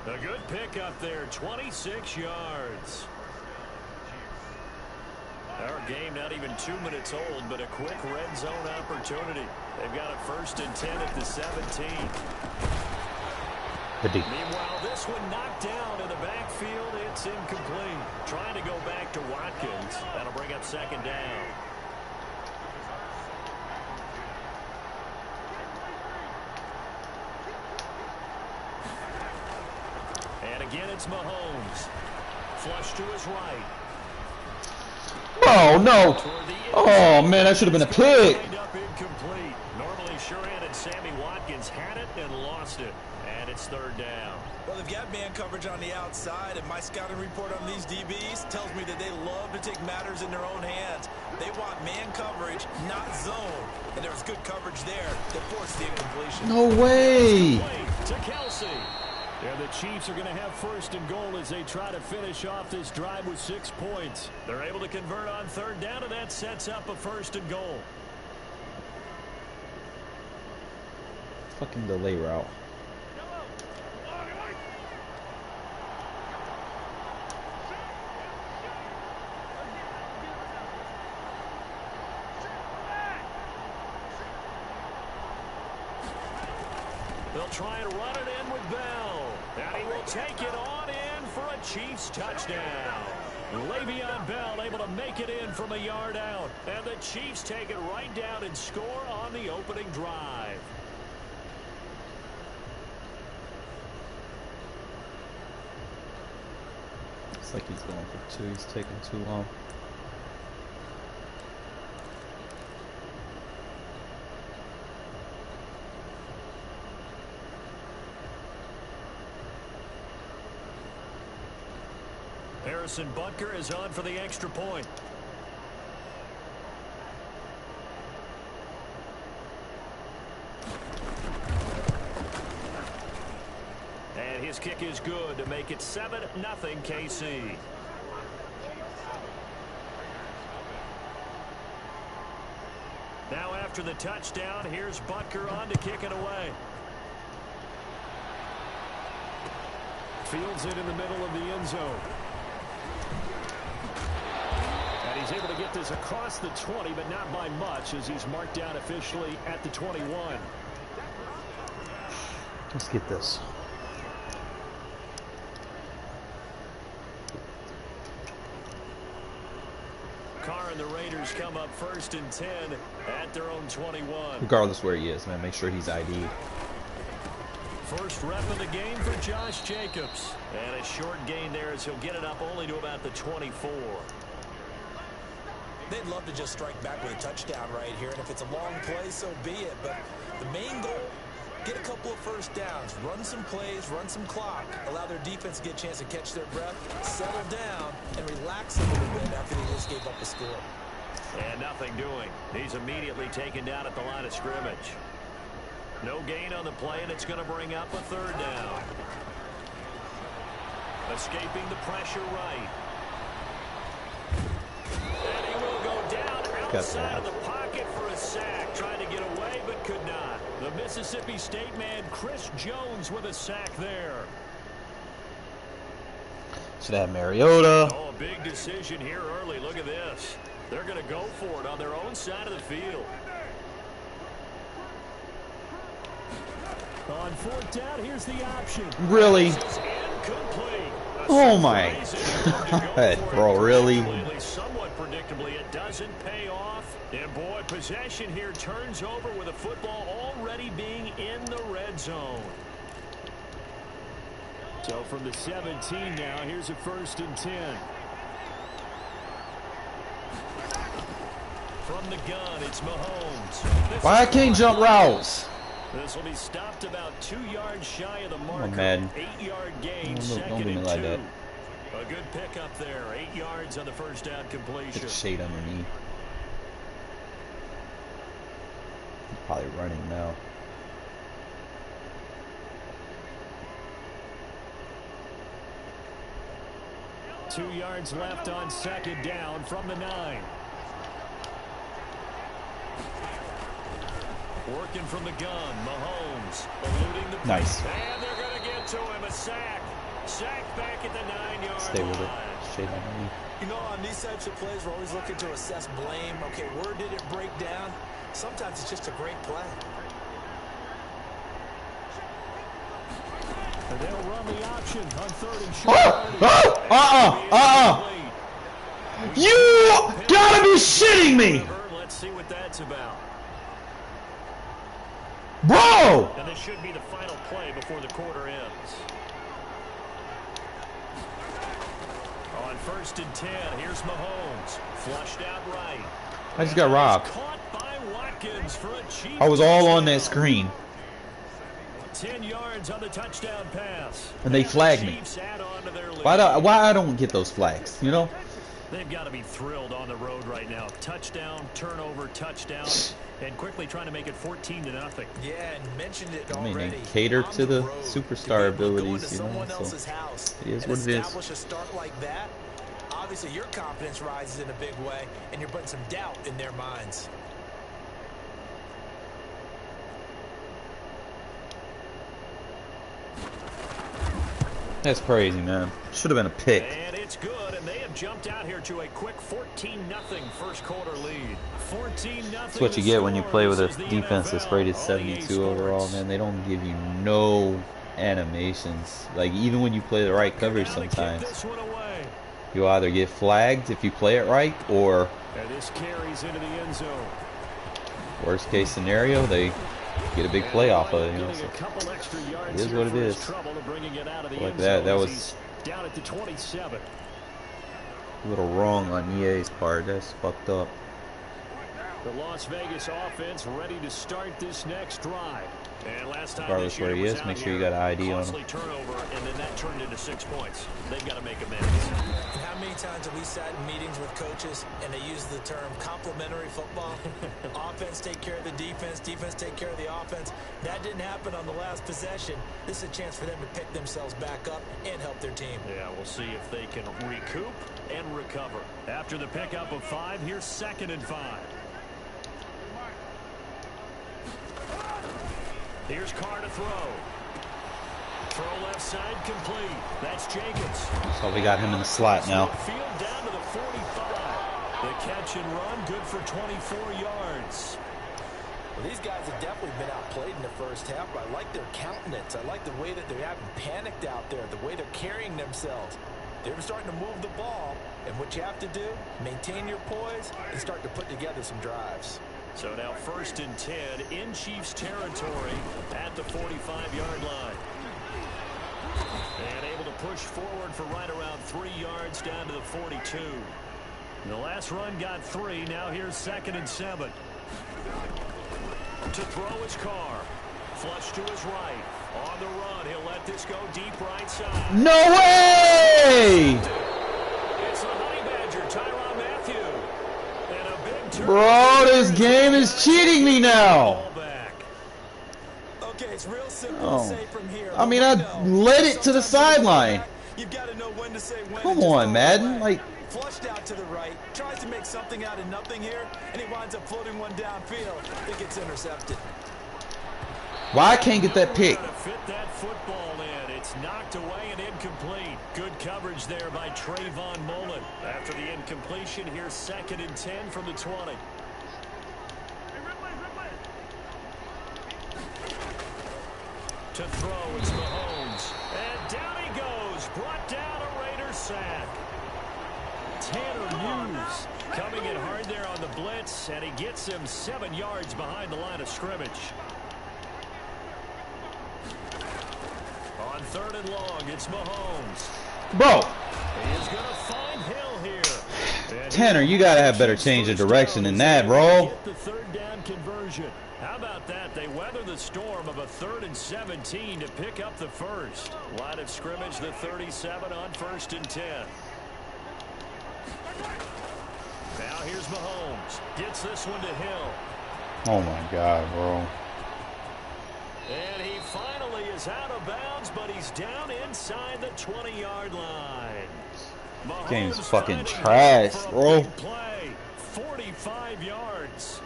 A good pickup there, 26 yards. Our game not even 2 minutes old, but a quick red zone opportunity. They've got a first and 10 at the 17. Meanwhile, this one knocked down in the backfield. It's incomplete. Trying to go back to Watkins. That'll bring up second down. And again, it's Mahomes. Flush to his right. Oh, no. Oh, man, that should have been a pick. Normally, Shuran and Sammy Watkins had it and lost it. And it's third down. Well, they've got man coverage on the outside, and my scouting report on these DBs tells me that they love to take matters in their own hands. They want man coverage, not zone. And there was good coverage there that forced the incompletion. No way. To Kelsey. And the Chiefs are going to have first and goal as they try to finish off this drive with 6 points. They're able to convert on third down, and that sets up a first and goal. Fucking delay route. They'll try and run it in with Bell. And he will take it on in for a Chiefs touchdown. Le'Veon Bell able to make it in from a yard out. And the Chiefs take it right down and score on the opening drive. Looks like he's going for 2. He's taking too long. Harrison Butker is on for the extra point. And his kick is good to make it 7-0 KC. Now after the touchdown, here's Butker on to kick it away. Fields it in the middle of the end zone. And he's able to get this across the 20, but not by much as he's marked down officially at the 21. Let's get this. Carr and the Raiders come up 1st and 10 at their own 21. Regardless where he is, man, make sure he's ID'd. First rep of the game for Josh Jacobs. And a short gain there as he'll get it up only to about the 24. They'd love to just strike back with a touchdown right here, and if it's a long play, so be it. But the main goal, get a couple of first downs, run some plays, run some clock, allow their defense to get a chance to catch their breath, settle down, and relax a little bit after they just gave up a score. And nothing doing. He's immediately taken down at the line of scrimmage. No gain on the play, and it's going to bring up a 3rd down. Escaping the pressure right. And he will go down outside of the pocket for a sack. Trying to get away, but could not. The Mississippi State man, Chris Jones, with a sack there. Should have Mariota. Oh, a big decision here early. Look at this. They're going to go for it on their own side of the field. On 4th down, here's the option. Really? Oh my God, bro, really? Somewhat predictably, it doesn't pay off. And boy, possession here turns over with a football already being in the red zone. So from the 17 now, here's a 1st and 10. From the gun, it's Mahomes. Why I can't jump routes? This will be stopped about 2 yards shy of the marker. Oh, man. 8-yard gain, Don't do me like that. A good pickup there. 8 yards on the 1st down completion. Get shade underneath. He's probably running now. Two yards left on 2nd down from the 9. Working from the gun, Mahomes eluding the nice. And they're going to get to him, a sack. Sack back at the 9-yard Stay with line. it. Shade underneath. You know, on these types of plays, we're always looking to assess blame. Okay, where did it break down? Sometimes it's just a great play. And they'll run the option on 3rd and short. You gotta be shitting me! Let's see what that's about. Bro! And this should be the final play before the quarter ends. On 1st and 10, here's Mahomes. Flushed out right. I just got robbed. Caught by Watkins for a cheap I was all on that screen. 10 yards on the touchdown pass. And they flagged me. Why I don't get those flags, you know? They've got to be thrilled on the road right now. Touchdown, turnover, touchdown, and quickly trying to make it 14-0. Yeah, and mentioned it I mean, already. they cater to the superstar abilities, you know, someone so else's house it is and what it is. establish a start like that. Obviously, your confidence rises in a big way, and you're putting some doubt in their minds. That's crazy, man. Should have been a pick. And it's good, and they have jumped out here to a quick 14-0 first quarter lead. 14-0. That's what you get when you play with a defense that's rated 72 overall, man. They don't give you no animations. Like, even when you play the right coverage sometimes, you either get flagged if you play it right, or this carries into the end zone. Worst case scenario, they get a big play off of it, you know. So it is what it is. Like that was down at the 27. a little wrong on EA's part. That's fucked up. The Las Vegas offense ready to start this next drive. And last time regardless where he is, make sure you got an ID on him. Turnover, and then that turned into 6 points. They've got to make amends. And how many times have we sat in meetings with coaches and they use the term complementary football? Offense take care of the defense, defense take care of the offense. That didn't happen on the last possession. This is a chance for them to pick themselves back up and help their team. Yeah, we'll see if they can recoup and recover. After the pickup of 5, here's 2nd and 5. Here's Carr to throw. Throw left side complete. That's Jacobs. So we got him in the slot now. Field down to the 45. The catch and run good for 24 yards. Well, these guys have definitely been outplayed in the first half, but I like their countenance. I like the way that they haven't panicked out there, the way they're carrying themselves. They're starting to move the ball, and what you have to do, maintain your poise and start to put together some drives. So now 1st and 10 in Chiefs territory at the 45-yard line. And able to push forward for right around 3 yards down to the 42. The last run got 3. Now here's 2nd and 7. To throw his Carr. Flush to his right. On the run, he'll let this go deep right side. No way! It's the Honey Badger, Tyrann Mathieu. And a big turn. Bro, this game is cheating me now. Okay, it's real simple to say from here. I mean, I led it to the sideline. You've got to know when to say when. Come on, Madden. Like, flushed out to the right, tries to make something out of nothing here, and he winds up floating one downfield. It gets intercepted. why I can't get that pick? To fit that football in. It's knocked away and incomplete. Good coverage there by Trayvon Mullen. After the incompletion, here's 2nd and 10 from the 20. To throw, it's Mahomes. And down he goes. Brought down a Raiders sack. Tanner Muse coming in hard there on the blitz, and he gets him 7 yards behind the line of scrimmage. On 3rd and long, it's Mahomes. Bro. He's going to find Hill here. And Tanner, you got to have better change of direction than that, bro. Get the 3rd down conversion. How about that? They weather the storm of a 3rd and 17 to pick up the 1st. Line of scrimmage, the 37 on 1st and 10. Now here's Mahomes. Gets this one to Hill. Oh, my God, bro. And he finally is out of bounds, but he's down inside the 20-yard line. Mahomes Game's fucking finding trash, for a bro. big play. 45 yards.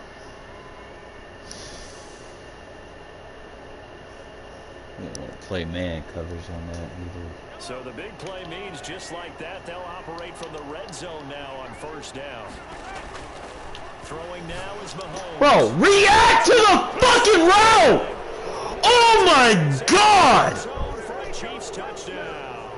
I don't want to play man coverage on that either. So the big play means just like that, they'll operate from the red zone now on 1st down. Throwing now is Mahomes. Bro, react to the fucking route! Oh my God! For a Chiefs touchdown.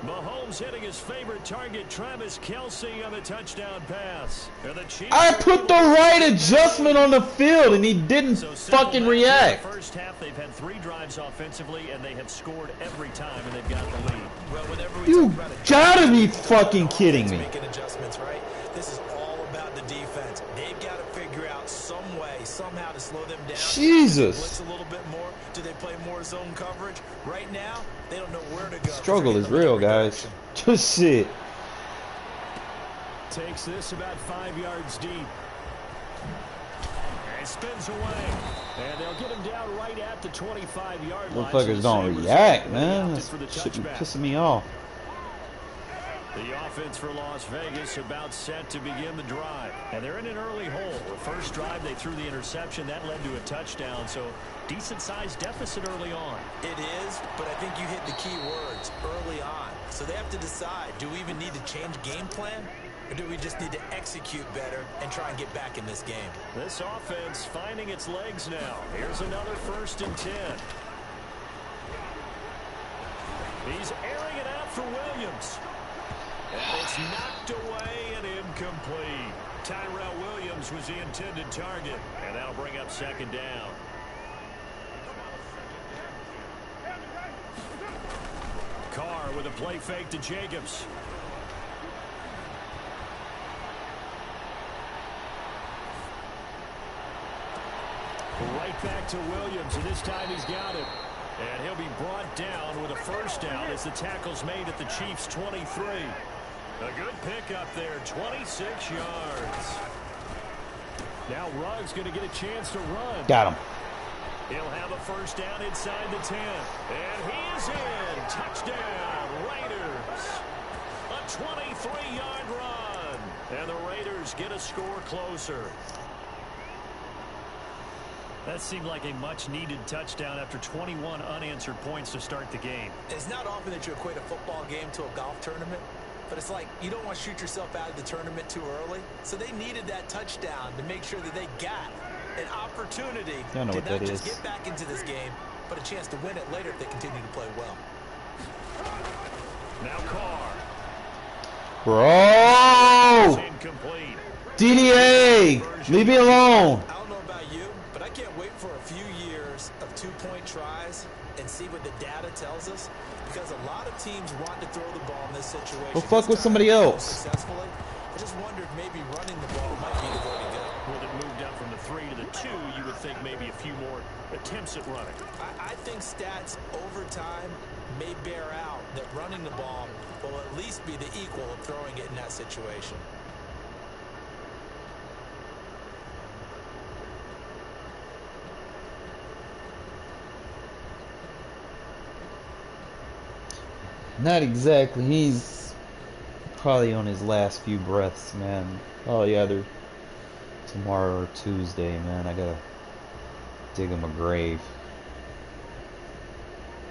Mahomes hitting his favorite target, Travis Kelce, on the touchdown pass. And the Chiefs I put the right adjustment on the field and he didn't fucking react. In the first half, they've had 3 drives offensively, and they have scored every time, and they've got the lead. Well, whenever we You talk about gotta be fucking kidding me. making adjustments, right? This is all about the defense. They've got to figure out some way, somehow to slow them down. Jesus. Blitz a little bit more. Do they play more zone coverage? Right now, they don't know where to go. Struggle is real, guys. Just shit. Takes this about 5 yards deep. And spins away. And they'll get him down right at the 25-yard line. Motherfuckers don't react, man. That shit be pissing me off. The offense for Las Vegas about set to begin the drive. And they're in an early hole. The first drive, they threw the interception. That led to a touchdown. So decent-sized deficit early on. It is, but I think you hit the key words early on. So they have to decide, do we even need to change game plan? Or do we just need to execute better and try and get back in this game? This offense finding its legs now. Here's another 1st and 10. He's airing it out for Williams. And it's knocked away and incomplete. Tyrell Williams was the intended target. And that'll bring up 2nd down. Carr with a play fake to Jacobs. Right back to Williams, and this time he's got it. And he'll be brought down with a 1st down as the tackle's made at the Chiefs' 23. A good pickup there, 26 yards. Now Ruggs going to get a chance to run. Got him. He'll have a 1st down inside the 10. And he is in. Touchdown, Raiders. A 23-yard run. And the Raiders get a score closer. That seemed like a much-needed touchdown after 21 unanswered points to start the game. It's not often that you equate a football game to a golf tournament, but it's like you don't want to shoot yourself out of the tournament too early. So they needed that touchdown to make sure that they got an opportunity to not just get back into this game, but a chance to win it later if they continue to play well. Now Carr. Bro! Incomplete. DDA! Leave me alone! I don't know about you, but I can't wait for a few years of two-point tries and see what the data tells us, because a lot of teams want to throw the ball in this situation. Go fuck with somebody else. Successfully. I just wondered maybe running the ball might be the way to go. With it moved up from the 3 to the 2, you would think maybe a few more attempts at running. I think stats over time may bear out that running the ball will at least be the equal of throwing it in that situation. Not exactly. He's probably on his last few breaths, man. Oh yeah, they're tomorrow or Tuesday, man. I gotta dig him a grave.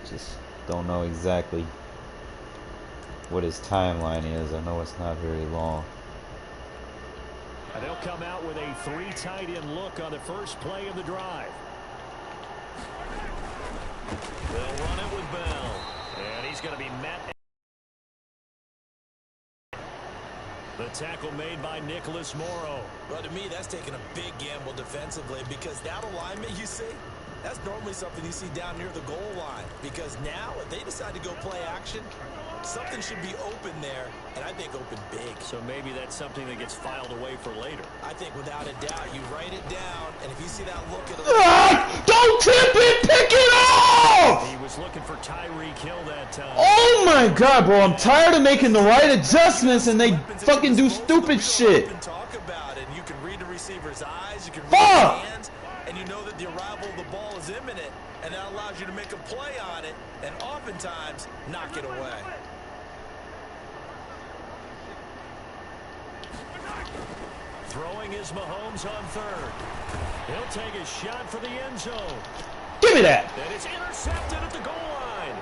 Just don't know exactly what his timeline is. I know it's not very long. And they'll come out with a 3 tight end look on the first play of the drive. They'll run it with Bell. And he's going to be met. The tackle made by Nicholas Morrow. Well, to me, that's taking a big gamble defensively, because that alignment you see, that's normally something you see down near the goal line. Because now, if they decide to go play action, something should be open there, and I think open big. So maybe that's something that gets filed away for later. I think without a doubt, you write it down, and if you see that look at Ah, don't tip it! Pick it off! He was looking for Tyreek Hill that time. Oh my god, bro. I'm tired of making the right adjustments and they fucking do stupid shit. Talk about it. You can read the receiver's eyes, you can read Fuck! his hands, and you know that the arrival of the ball is imminent, and that allows you to make a play on it, and oftentimes knock it away. Throwing is Mahomes on third. He'll take a shot for the end zone. Give me that. And it's intercepted at the goal line.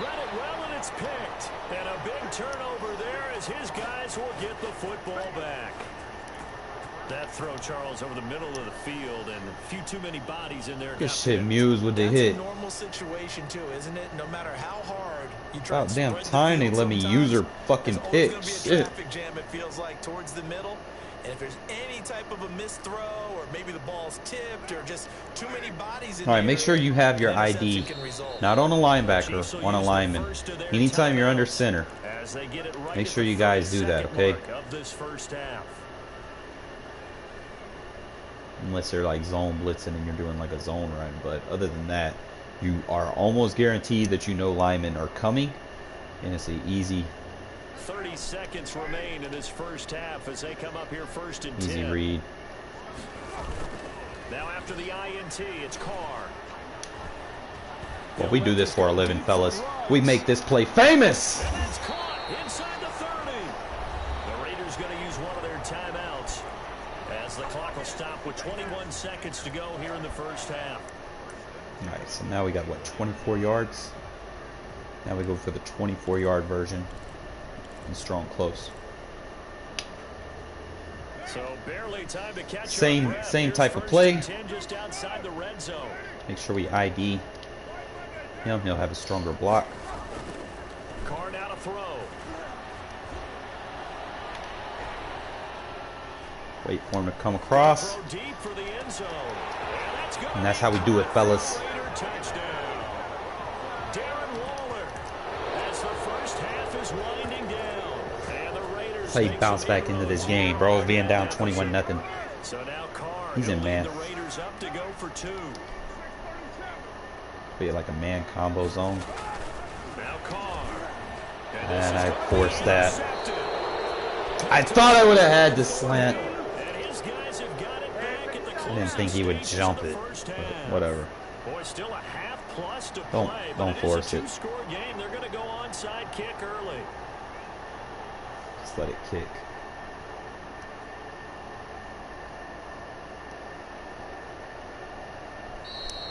Read it well, and it's picked. And a big turnover there as his guys will get the football back. That throw, Charles, over the middle of the field, and a few too many bodies in there. Good shit, Muse with the hit. That's a normal situation too, isn't it? No matter how hard you try About to damn spread the time they field let me sometimes, use her fucking there's always pick. gonna be a Shit. traffic jam, it feels like, towards the middle. And if there's any type of a missed throw, or maybe the ball's tipped, or just too many bodies in Alright, there, make sure you have your an ID. interception can result. Not on a linebacker, on a lineman. Anytime you're under center, As they get it right make at sure the you guys do that, 30-second okay? mark of this first half. Unless they're like zone blitzing and you're doing like a zone run. But other than that, you are almost guaranteed that you know linemen are coming. And it's an easy 30 seconds remain in this first half as they come up here first and 10. easy read. Now after the INT, it's Carr. Well, we do this for a living, fellas. We make this play famous. And it's caught inside the 30. The Raiders going to use one of their timeouts as the clock will stop with 21 seconds to go here in the first half. Alright, so now we got, what, 24 yards? Now we go for the 24-yard version. And strong close. So barely time to catch Same type of play. Just outside the red zone. Make sure we ID him. He'll have a stronger block. Carr now to throw. Wait for him to come across. Throw deep for the end zone. And that's how we do it, fellas. Raider touchdown. Darren Waller as the first half is winding down. And the Raiders Play bounce back into this game, bro. Being down 21-0. So now Carr He's in, man. the Raiders up to go for 2. Be like a man combo zone. Now Carr. And I forced that. I thought I would have had the slant. And his guys have got it back at the I didn't think he would jump it. But whatever. Boy, still a half plus to Don't play, but force it. it. Is a 2-score game. They're going to go onside kick early. Just let it kick.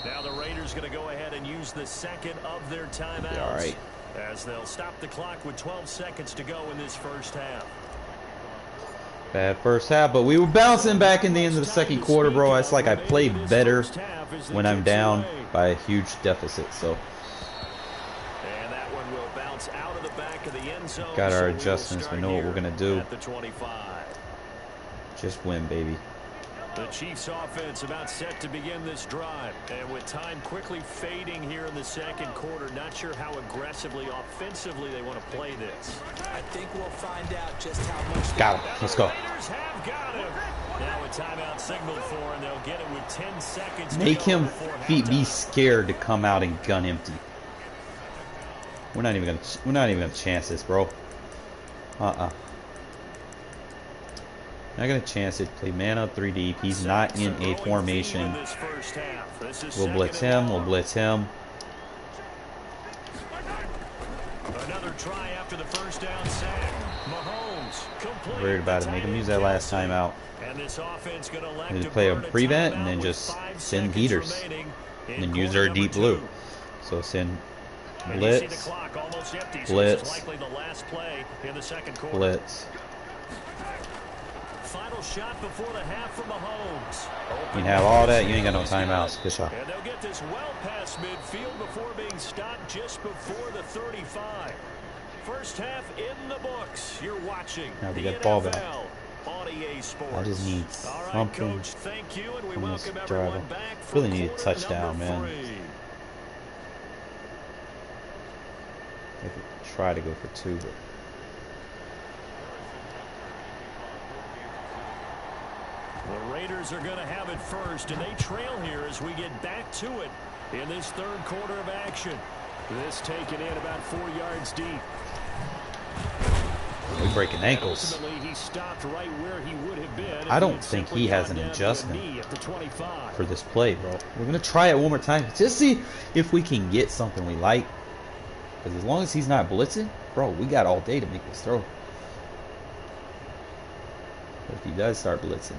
Now the Raiders going to go ahead and use the second of their timeouts. Yeah, all right. As they'll stop the clock with 12 seconds to go in this first half. Bad first half, but we were bouncing back in the end of the second quarter, bro. It's like I play better when I'm down by a huge deficit. So and that one will bounce out of the back of the end zone. Got our So we will adjustments. We start know what here we're gonna do. at the 25. Just win, baby. The Chiefs offense about set to begin this drive. And with time quickly fading here in the second quarter, not sure how aggressively, offensively they want to play this. I think we'll find out just how much. Got him. Let's go. Raiders have got him. Now a timeout signaled for, and they'll get it with 10 seconds Make to go him before be halftime. scared to come out and gun empty. We're not even gonna chance this, bro. Not gonna chance it. Play man up 3 deep. He's not in a formation. We'll blitz him. We'll blitz him. Another try after the first down sack. Mahomes complete. Worried about it. Make him use that last time out. And this offense gonna elect Maybe to play a burn prevent and timeout then with just 5 send seconds heaters. remaining in And then use quarter our number deep 2. blue. So send And you see the blitz, clock almost empty, so blitz, this is likely the last play in the second quarter. blitz. Final shot before the half from Mahomes. You can have all that. You ain't got no timeouts. Good shot. And they'll get this well past midfield before being stopped just before the 35. First half in the books. You're watching Now we the get ball back. NFL on EA Sports. I just need All right, something Coach, thank you, and we from this welcome driver. everyone back for Really need a quarter touchdown, number man. 3. I could try to go for 2, but The Raiders are going to have it first, and they trail here as we get back to it in this third quarter of action. This taken in about 4 yards deep. we're breaking ankles. Ultimately, he stopped right where he would have been. I don't think he has an adjustment for this play, bro. We're gonna try it one more time. Just see if we can get something we like. Because as long as he's not blitzing, bro, we got all day to make this throw. But if he does start blitzing,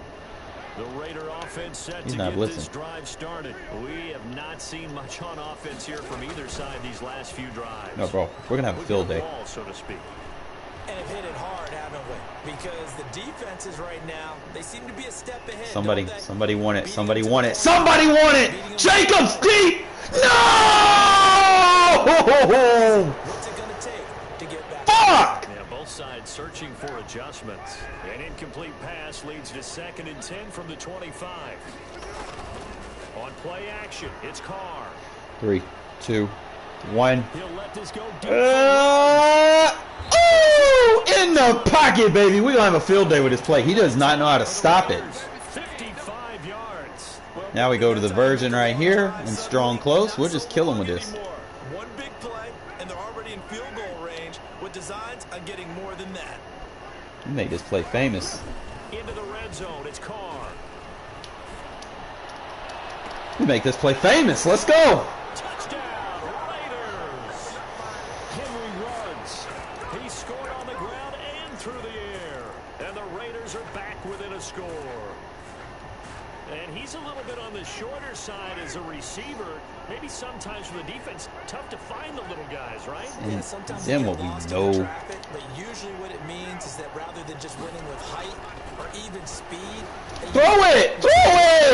The Raider offense set he's to not get this blitzing. drive started. We have not seen much on offense here from either side these last few drives. No, bro, we're gonna have a We've field got the day. ball, so to speak. And have hit it hard, haven't we? Because the defenses right now, they seem to be a step ahead. Somebody don't they? want it. Beating Somebody them to want the it. point. Somebody want it. Beating them Jacobs to the point. deep. No! What's it going to take to get back? Fuck! Yeah, both sides searching for adjustments. An incomplete pass leads to 2nd and 10 from the 25. On play action, it's Carr. 3, 2, 1. He'll let this go deep. In the pocket, baby. We're going to have a field day with this play. He does not know how to stop it. 55 yards. Well, Now we go to the version right here and strong close. We'll just kill him with this. One big play, and they're already in field goal range with designs on getting more than that. You make this play famous. into the red zone, it's Carr. You make this play famous. Let's go. Touchdown, Raiders. Henry runs. He scored on the ground and through the air. And the Raiders are back within a score. And he's a little bit on the shorter side as a receiver. Maybe sometimes for the defense, tough to find the little guys, right? And sometimes then you what get we lost in the know. traffic, but usually what it means is that rather than just winning with height or even speed, Throw it! Throw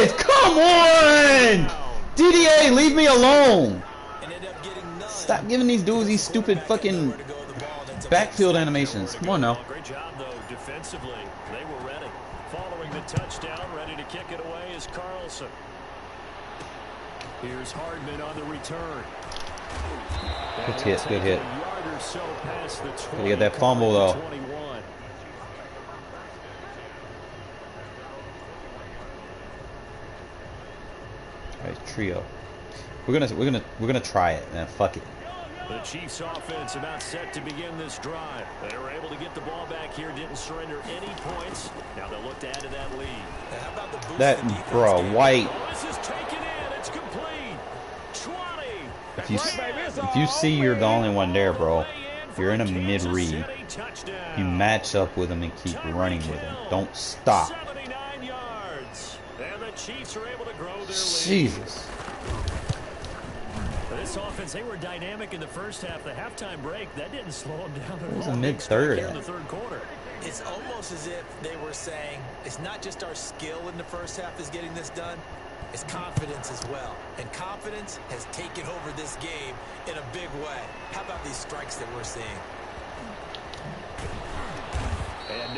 it! Come on! DDA, leave me alone. and end up getting none. Stop giving these dudes these stupid fucking backfield animations. Come on now. Great job, though, defensively. They were ready. Following the touchdown, ready to kick it away is Carlson. Here's Hardman on the return. Good hit, good hit. A yard or so past the 20, Gotta get that fumble, though. 21. All right, trio. We're gonna try it, man. Fuck it. The Chiefs offense about set to begin this drive. They were able to get the ball back here, didn't surrender any points. Now they'll look to add to that lead. How about the boost That the defense bro, gave? White. Oh, this is taken in. It's complete. 20. If you see you're the only one there, bro. If you're in a mid read, you match up with him and keep running with him. Don't stop. 79 yards. And the Chiefs are able to grow their lead. Jesus. This offense, they were dynamic in the first half. The halftime break, that didn't slow them down at all. It was a mid-third. Here in the third quarter. It's almost as if they were saying, it's not just our skill in the first half that's getting this done, it's confidence as well. And confidence has taken over this game in a big way. How about these strikes that we're seeing?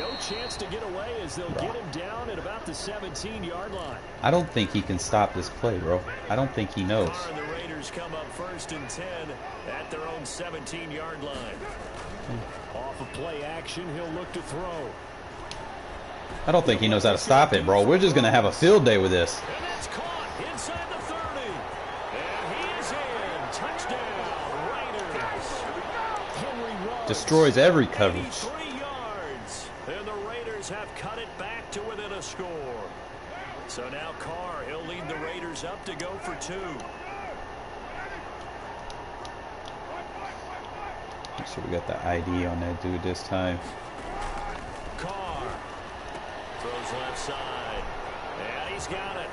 No chance to get away as they'll get him down at about the 17-yard line. I don't think he can stop this play, bro. I don't think he knows. And the Raiders come up 1st and 10 at their own 17-yard line. Off of play action, he'll look to throw. I don't think he knows how to stop it, bro. We're just going to have a field day with this. And that's caught inside the 30. And he is in. Touchdown, Raiders. Henry runs. Destroys every coverage. 83 yards. And the Raiders have cut it back to within a score. So now Carr, he'll lead the Raiders up to go for 2. Make sure we got the ID on that dude this time. Carr throws left side, and he's got it.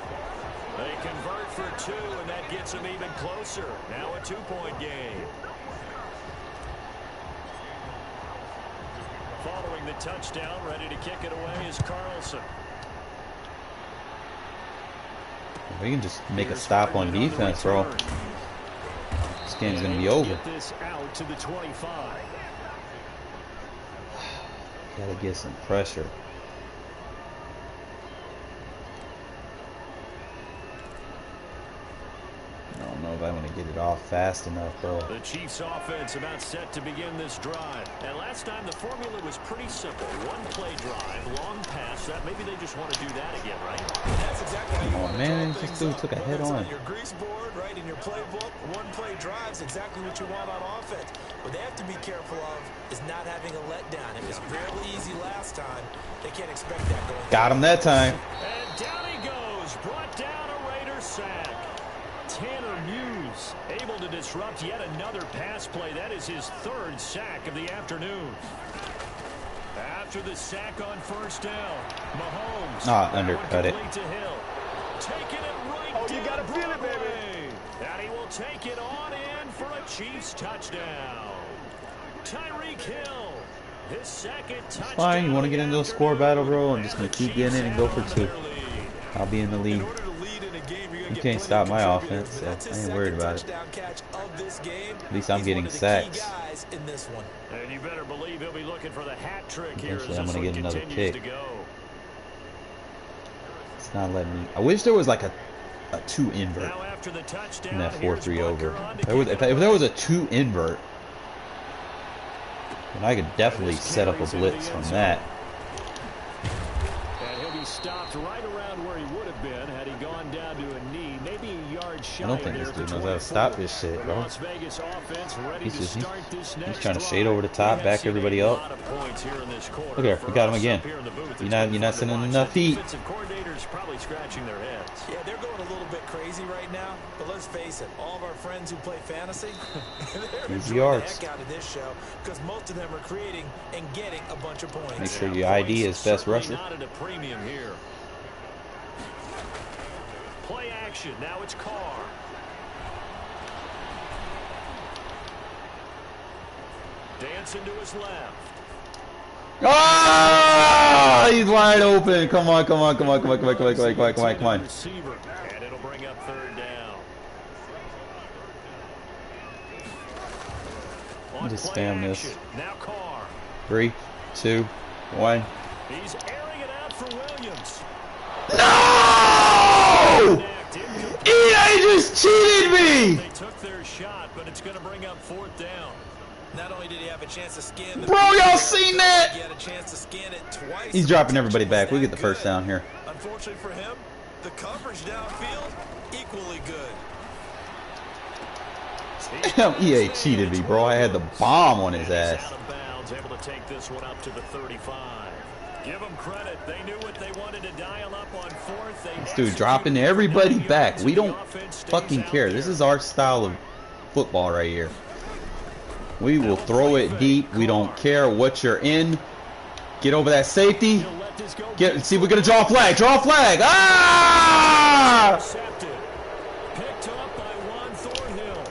They convert for 2, and that gets them even closer. Now a 2-point game. Following the touchdown, ready to kick it away is Carlson. We can just make a stop on defense, bro. This game's gonna be over. Get this out to the 25. Gotta get some pressure. I don't know if I'm gonna get it off fast enough, bro. The Chiefs offense about set to begin this drive. And last time the formula was pretty simple. One play drive, long pass. That maybe they just want to do that again, right? That's exactly how you Oh man, this dude took a head on. your grease board, right, in your playbook. One play drive's exactly what you want on offense. What they have to be careful of is not having a letdown. It was fairly easy last time. They can't expect that going. Got him that time. And down he goes. Brought down a Raider sack. Tanner Muse able to disrupt yet another pass play. That is his 3rd sack of the afternoon. After the sack on 1st down, Mahomes. Undercut it. To Hill. Taking it right down. You gotta feel it, baby. And he will take it on in for a Chiefs touchdown. Tyreek Hill, his 2nd touchdown. Fine, you want to get into a score battle, bro? I'm just gonna keep getting in and go for 2. I'll be in the lead. You can't stop my offense, so I ain't worried about it. At least I'm getting sacks. And you better believe he'll be looking for the hat trick here. Eventually I'm gonna get another pick. It's not letting me. I wish there was like a 2 invert in that 4-3 over. If there was a 2 invert, then I could definitely set up a blitz from that. And he'll be stopped right around where he would have been had he gone down to a knee, maybe a yard shy. I don't think this dude knows how to stop this shit, bro. He's trying to shade over the top, back everybody up. Look here, we got him again. You're not sending enough heat. Probably scratching their heads. Yeah, they're going a little bit crazy right now, but let's face it, all of our friends who play fantasy, they're Easy yards. the heck out of this show because most of them are creating and getting a bunch of points. Make sure your ID is best rusher. Not at a premium here. Play action. Now it's Carr. Dancing to his left. Ah! He's wide open. Come on, come on, come on, come on, come on, come on, come on, come on, come on, come on. And it'll bring up 3rd down. Just spam this. Now Carr. 3, 2, 1. He's airing it out for Williams. No! EA just cheated me! They took their shot, but it's going to bring up 4th down. Not only did he have a chance to scan the Bro, y'all seen that? He had a chance to scan it twice. He's dropping everybody back. We get the first down here. Unfortunately for him, the coverage downfield equally good. Damn, EA cheated me, bro. I had the bomb on his ass. Out of bounds, able to take this one up to the 35. Give them credit. They knew what they wanted to dial up on 4th. This dude dropping everybody back. We don't fucking care. This is our style of football right here. We will throw it deep. We don't care what you're in. Get over that safety. See if we're gonna draw a flag. Draw a flag. Ah! Picked up by Juan Thornhill.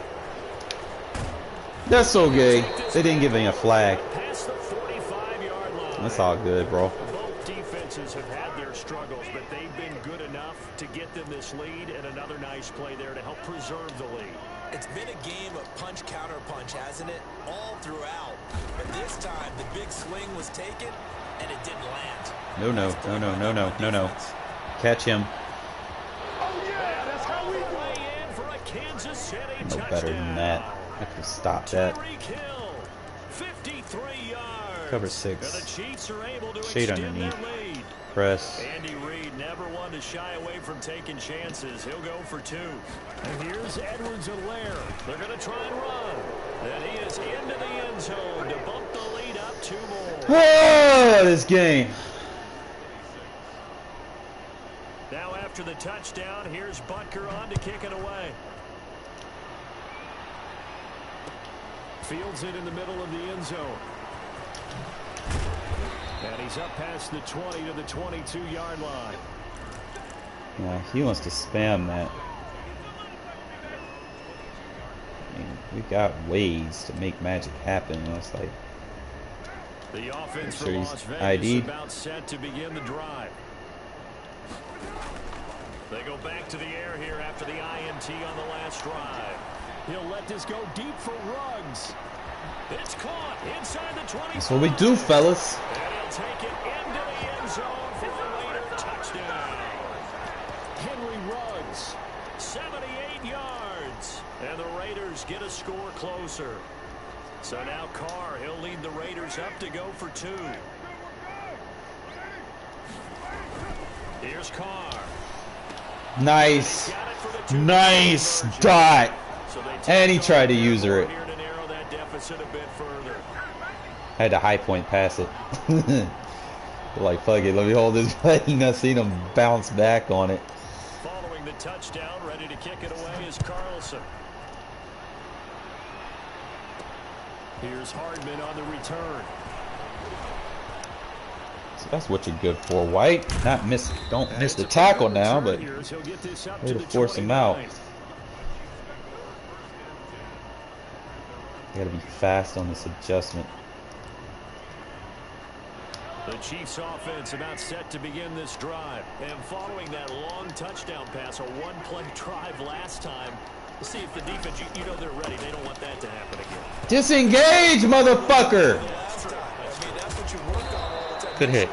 That's so gay. They didn't give me a flag. Past the 45-yard line. That's all good, bro. Both defenses have had their struggles, but they've been good enough to get them this lead, and another nice play there to help preserve the lead. It's been a game of punch-counter-punch, hasn't it? All throughout. But this time, the big swing was taken, and it didn't land. No. Catch him. No better than that. I could stop that. Cover 6. Shade underneath. Press. Andy Reid never one to shy away from taking chances. He'll go for 2. And here's Edwards-Helaire. They're going to try and run. And he is into the end zone to bump the lead up 2 more. Oh, this game. Now after the touchdown, here's Butker on to kick it away. Fields it in the middle of the end zone. And he's up past the 20 to the 22-yard line. Yeah, he wants to spam that. I mean, we got ways to make magic happen. You know, it's like the offense for sure Las Vegas ID'd. about set to begin the drive. They go back to the air here after the INT on the last drive. He'll let this go deep for Ruggs. It's caught inside the 20. That's what we do, fellas. And he'll take it into the end zone for a later touchdown. Henry Ruggs, 78 yards. And the Raiders get a score closer. So now Carr, he'll lead the Raiders up to go for 2. Here's Carr. Nice. Nice dot. And he tried to use her. Had to high point pass it. Like, fuck it, let me hold this play. I seen him bounce back on it. Following the touchdown, ready to kick it away is Carlson. Here's Hardman on the return. So that's what you're good for, White. Not miss. Don't miss the tackle now, but way to force him out. You gotta be fast on this adjustment. The Chiefs offense about set to begin this drive. And following that long touchdown pass, a one-play drive last time. We'll see if the defense, you know they're ready. They don't want that to happen again. Disengage, motherfucker! Good hit.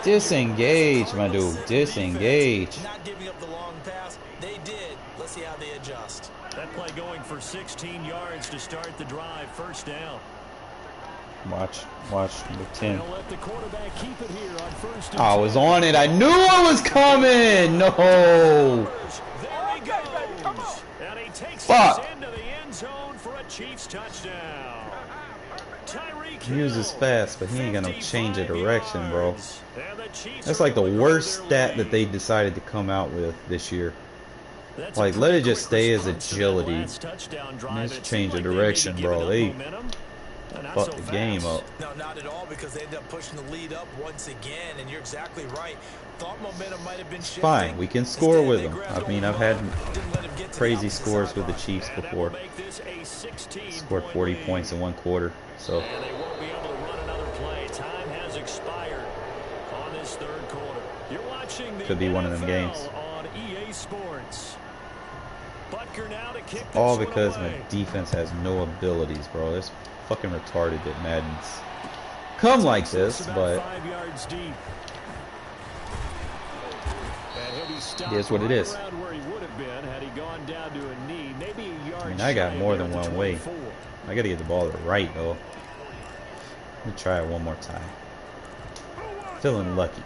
Disengage, my dude. Disengage. Not giving up the long pass. They did. Let's see how they adjust. That play going for 16 yards to start the drive. First down. Watch number 10. They'll let the quarterback keep it here on first and I was on it. I knew it was coming. No. There he goes. And he takes Fuck. us into the end zone for a Chiefs touchdown. Tyreek He uses fast, but he ain't gonna change the direction, bro. yards. And the Chiefs That's are like the going worst for stat their that they lead. decided to come out with this year. That's Like, a let pretty it just quick stay as response to that agility. last touchdown drive. Let's It change seemed the like they direction, maybe bro. given up They momentum, but not fucked so the game fast. up. No, not at all, because they ended up pushing the lead up once again, and you're exactly right. Thought momentum might have been shifting. Fine, we can score Instead, with they them. grabbed I mean, hold I've of had the ball, didn't let him get to the crazy opposite scores with the sideline. Chiefs And that before. will make this a 16 Scored point 40 lead. points in one quarter. So And they won't be able to run another play. Time has expired on this third quarter. You're watching the Could be one of them NFL games. on EA Sports. Butker now to kick all this because one my away. defense has no abilities, bro. It's fucking retarded that Madden's come like this, About but 5 yards deep. And he'll be stopped it is what it right is. around where he would have been had he gone down to a knee, maybe a yard. I mean, I got shy more of than there at one the way. 24. I gotta get the ball to the right, though. Let me try it one more time. Feeling lucky.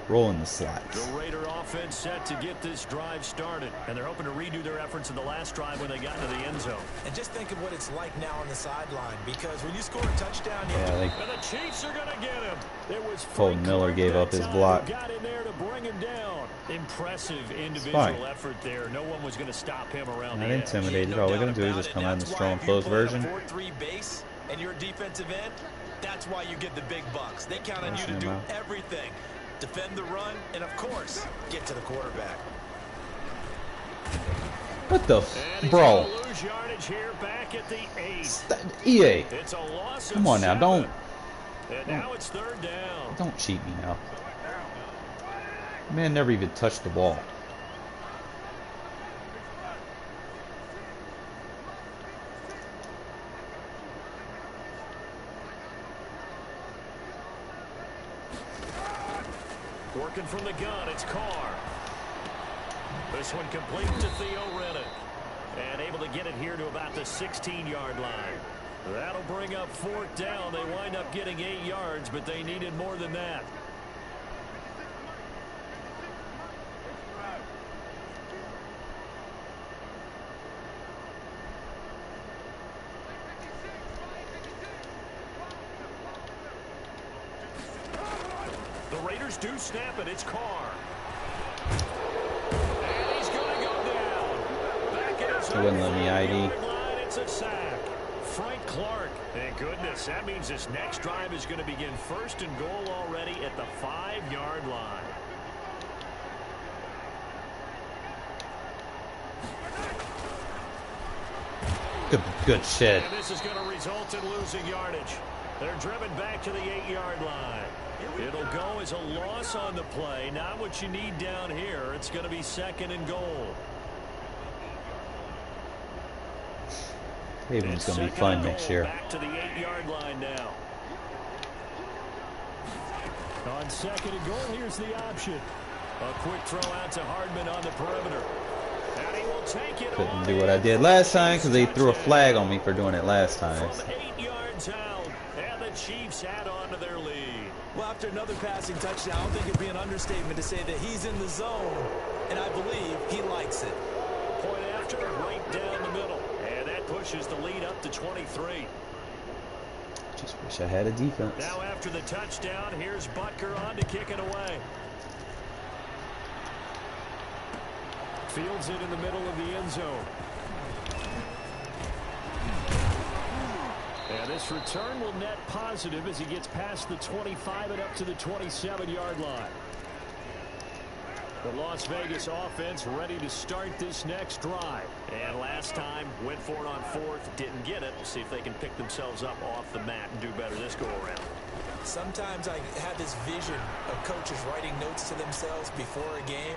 Rolling the slots. The Raider offense set to get this drive started, and they're hoping to redo their efforts in the last drive when they got into the end zone. And just think of what it's like now on the sideline, because when you score a touchdown, Yeah, And the Chiefs are going to get him. It was Cole Frank Miller Clark gave that up his time block. who got in there to bring him down. Impressive individual fine. effort there. No one was going to stop him around Not the edge. intimidated. no All we're doubt gonna do is about just it. come out in the That's strong why if you close play a version. 4-3 base and you're a defensive end, that's why you get the big bucks. They count on you to Pushing do him out. everything. Defend the run, and of course, get to the quarterback. What the And he's bro? gonna lose yardage here back at the 8. EA, It's a loss come of on now, 7. don't And now it's third down. cheat me now. Man never even touched the ball. Working from the gun, it's Carr. This one complete to Theo Riddick. And able to get it here to about the 16-yard line. That'll bring up 4th down. They wind up getting 8 yards, but they needed more than that. The Raiders do snap it. It's Carr. And he's going to go down. Back in his They wouldn't let me ID. line, it's a sack. Frank Clark. Thank goodness. That means this next drive is going to begin 1st and goal already at the 5-yard line. Good shit. And this is going to result in losing yardage. They're driven back to the 8-yard line. It'll go as a loss on the play. Not what you need down here. It's going to be 2nd and goal. Ravens going to be fun next year. Back to the 8-yard line now. On 2nd and goal, here's the option. A quick throw out to Hardman on the perimeter. And he will take it. Couldn't do what I did last time because they threw a flag on me for doing it last time. From 8 yards out, and the Chiefs add on to their lead. Well, after another passing touchdown, I don't think it'd be an understatement to say that he's in the zone, and I believe he likes it. Point after, right down the middle. And that pushes the lead up to 23. Just wish I had a defense. Now after the touchdown, here's Butker on to kick it away. Fields it in the middle of the end zone. And this return will net positive as he gets past the 25 and up to the 27-yard line. The Las Vegas offense ready to start this next drive. And last time, went for it on 4th, didn't get it. See if they can pick themselves up off the mat and do better this go-around. Sometimes I have this vision of coaches writing notes to themselves before a game.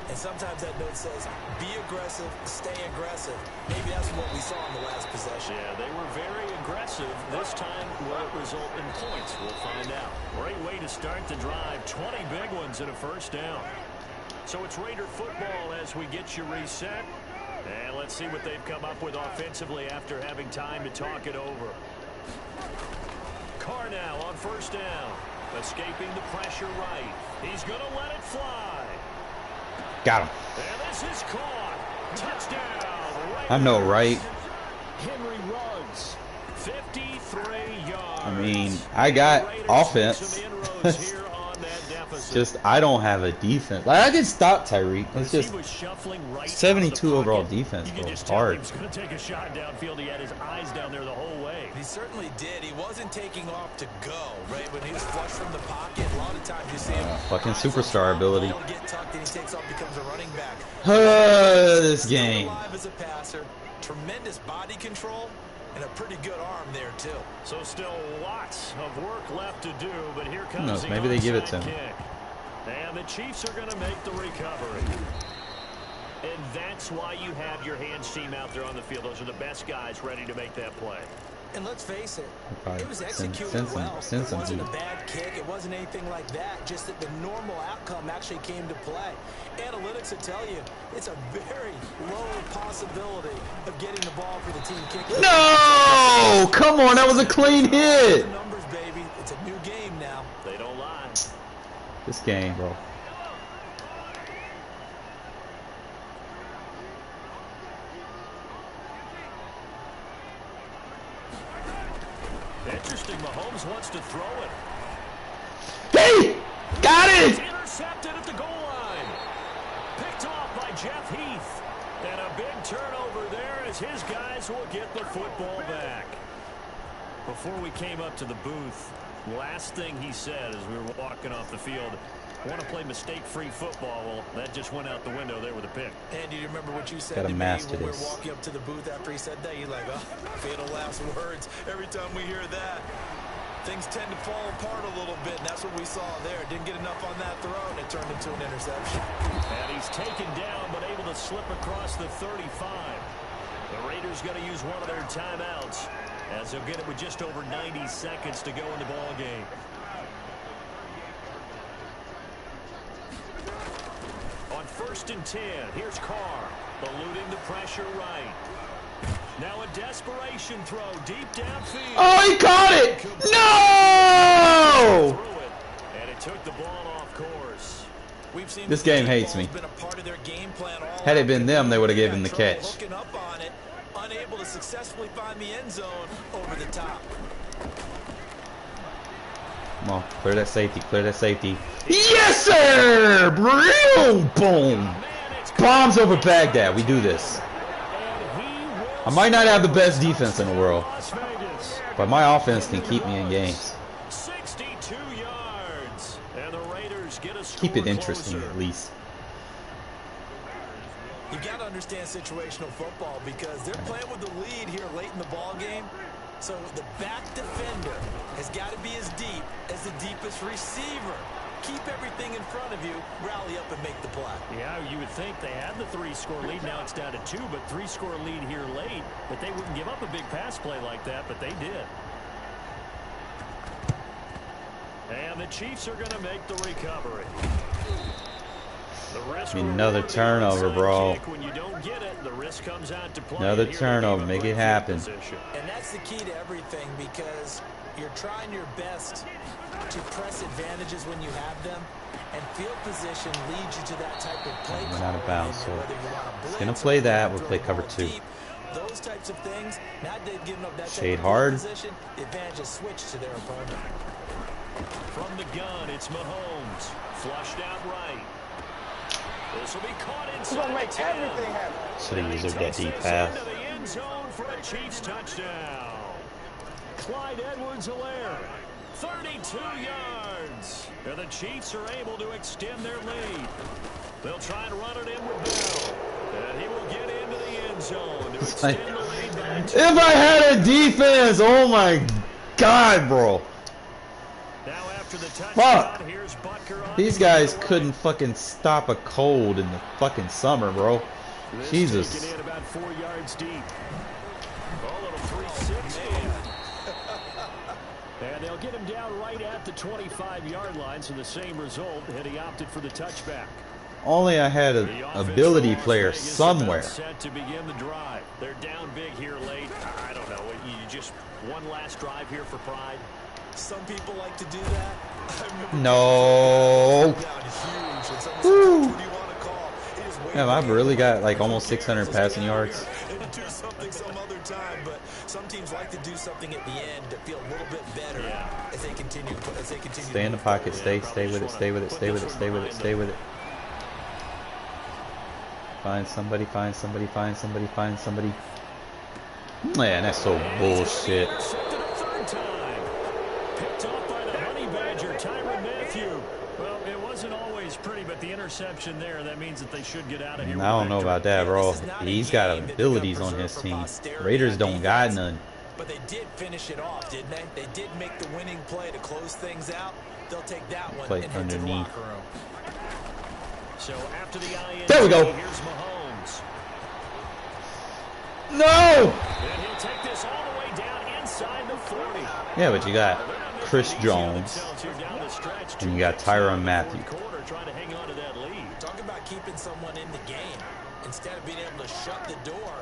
And sometimes that note says, be aggressive, stay aggressive. Maybe that's what we saw in the last possession. Yeah, they were very aggressive. This time, will it result in points? We'll find out. Great way to start the drive. 20 big ones and a 1st down. So it's Raider football as we get you reset. And let's see what they've come up with offensively after having time to talk it over. Carr now on 1st down. Escaping the pressure right. He's going to let it fly. Got him. And this is caught. Touchdown. Raiders. I know, right? Henry Ruggs. 53 yards. I mean, I got offense. Just I don't have a defense. Like I can stop Tyreek. It's just 72 overall defense. Bro. It's hard. He was going to take a shot downfield. He had his eyes down there the whole way. He certainly did. He wasn't taking off to go, right? When he was flush from the pocket, a lot of times you see him. Fucking superstar ability. Get tucked and he takes off, becomes a running back. This game. Alive as a passer, tremendous body control. And a pretty good arm there, too. So still lots of work left to do, but here comes Who knows? the Maybe they give it to him. kick. And the Chiefs are going to make the recovery. And that's why you have your hands team out there on the field. Those are the best guys ready to make that play. And let's face it, it was Send executed some- well. send It some wasn't a heat. bad kick. It wasn't anything like that. Just that the normal outcome actually came to play. Analytics will tell you it's a very low possibility of getting the ball for the team kicking. No! Come on, that was a clean hit. Numbers, baby. It's a new game now. They don't lie. This game, bro. Interesting. Mahomes wants to throw it. Hey! Got It's it! intercepted at the goal line. Picked off by Jeff Heath. And a big turnover there as his guys will get the football back. Before we came up to the booth, last thing he said as we were walking off the field, I want to play mistake-free football. Well, that just went out the window there with a pick. And do you remember what you said Gotta to me master when we were this. walking up to the booth after he said that? You're like, oh, fatal last words. Every time we hear that, things tend to fall apart a little bit, and that's what we saw there. Didn't get enough on that throw, and it turned into an interception. And he's taken down, but able to slip across the 35. The Raiders going to use one of their timeouts as they'll get it with just over 90 seconds to go in the ball game. 1st and 10. Here's Carr, eluding the pressure right. Now a desperation throw deep downfield. Oh, he caught it! No! And it took the ball off course. We've seen this game hates me. Been a part of their game plan all Had it been them, they would have given the catch. Hooking up on it, unable to successfully find the end zone over the top. Come on, clear that safety, clear that safety. Yes, sir! Real boom! Bombs over Baghdad. We do this. I might not have the best defense in the world, but my offense can keep me in games. 62 yards. And the Raiders get a score Keep it interesting closer. at least. You've got to understand situational football because they're playing with the lead here late in the ball game. So the back defender has got to be as deep as the deepest receiver. Keep everything in front of you, rally up and make the play. Yeah, you would think they had the 3-score lead. Now it's down to 2, but 3-score lead here late. But they wouldn't give up a big pass play like that, but they did. And the Chiefs are going to make the recovery. Another turnover, bro. When you don't get it, the risk comes out to play. Another turnover, make it happen. And that's the key to everything because you're trying your best to press advantages when you have them, and field position leads you to that type of play. Went out of bounds, so it's gonna play that. We'll play cover 2. Those types of things. Now they've given up that Shade type of hard. position. The advantage is switched to their opponent. From the gun, it's Mahomes, flushed out right. This will be caught inside. We're gonna make everything happen. Should have used that deep pass. Into the end zone for a Chiefs touchdown. Clyde Edwards-Helaire, 32 yards. And the Chiefs are able to extend their lead. They'll try and run it in with Bell. And he will get into the end zone to extend the lead by 2. If I had a defense, oh my God, bro. Now after the Fuck. touchdown, here's Butker on These guys couldn't fucking stop a cold in the fucking summer, bro. This Jesus. taken in about 4 yards deep. A little 360. And they'll get him down right at the 25-yard line, so the same result, and he opted for the touchback. Only I had an ability player somewhere. Set to begin the drive. They're down big here late. I don't know. You just one last drive here for pride. Some people like to do that. No. Woo. What do you want to call? Yeah, I've really got like almost 600 passing yards. Do something some other time, but some teams like to do something at the end to feel a little bit better as they continue. Stay in the pocket. Stay with it. Stay with it. Stay with it. Stay with it. Stay with it. Find somebody. Find somebody. Find somebody. Find somebody. Man, that's so bullshit. Intercepted a third time. Picked off by the Honey Badger, Tyrann Mathieu. Well, it wasn't always pretty, but the interception there, that means that they should get out of here. I don't know about that, bro. He's got abilities on his team. Raiders don't got none. But they did finish it off, didn't they? They did make the winning play to close things out. They'll take that one Play and head to the underneath. locker room. So after the INT, There we go. Here's Mahomes. No! And he'll take this all the way down inside the 40. Yeah, but you got Chris Jones and you got Tyrann Mathieu. Trying to hang on to that lead. Talk about keeping someone in the game. Instead of being able to shut the door,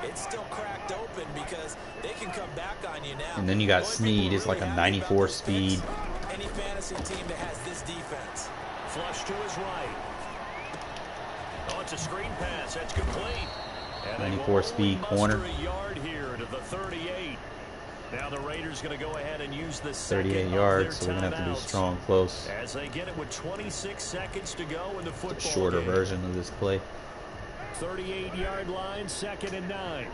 it's still cracked open because they can come back on you now. And then you got Snead. It's like a 94 speed. Any fantasy team that has this defense. Flush to his right. Oh, it's a screen pass. That's complete. And 94 speed corner. A yard here to the 38. Now the Raiders going to go ahead and use the 38 yards, so we're going to have to do strong close. As they get it with 26 seconds to go in the football Shorter game. version of this play. 38-yard line, 2nd and 9.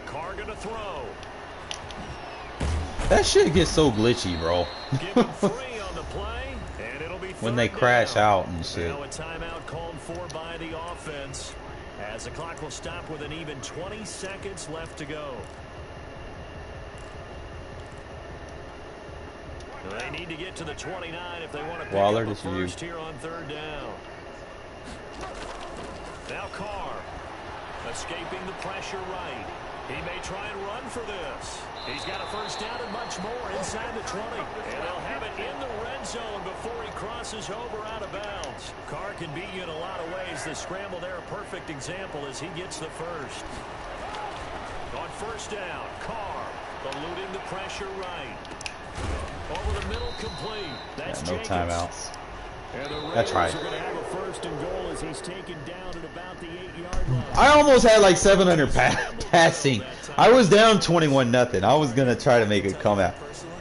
Carr going to throw. That shit gets so glitchy, bro. Give him 3 on the play, and it'll be When they 3rd crash down. out and shit. Now a timeout called for by the offense as the clock will stop with an even 20 seconds left to go. They need to get to the 29 if they want to pick Waller, up a this is you. first here on 3rd down. Now Carr escaping the pressure right. He may try and run for this. He's got a first down and much more inside the 20. And they'll have it in the red zone before he crosses over out of bounds. Carr can beat you in a lot of ways. The scramble there, a perfect example as he gets the first. On first down, Carr eluding the pressure right. Over the middle, complete. That's no Jacobs. timeouts. That's right. Are going to have a first and goal as he's taken down at about the 8-yard line. I almost had like 700 passing. I was down 21-0. I was gonna try to make a comeback.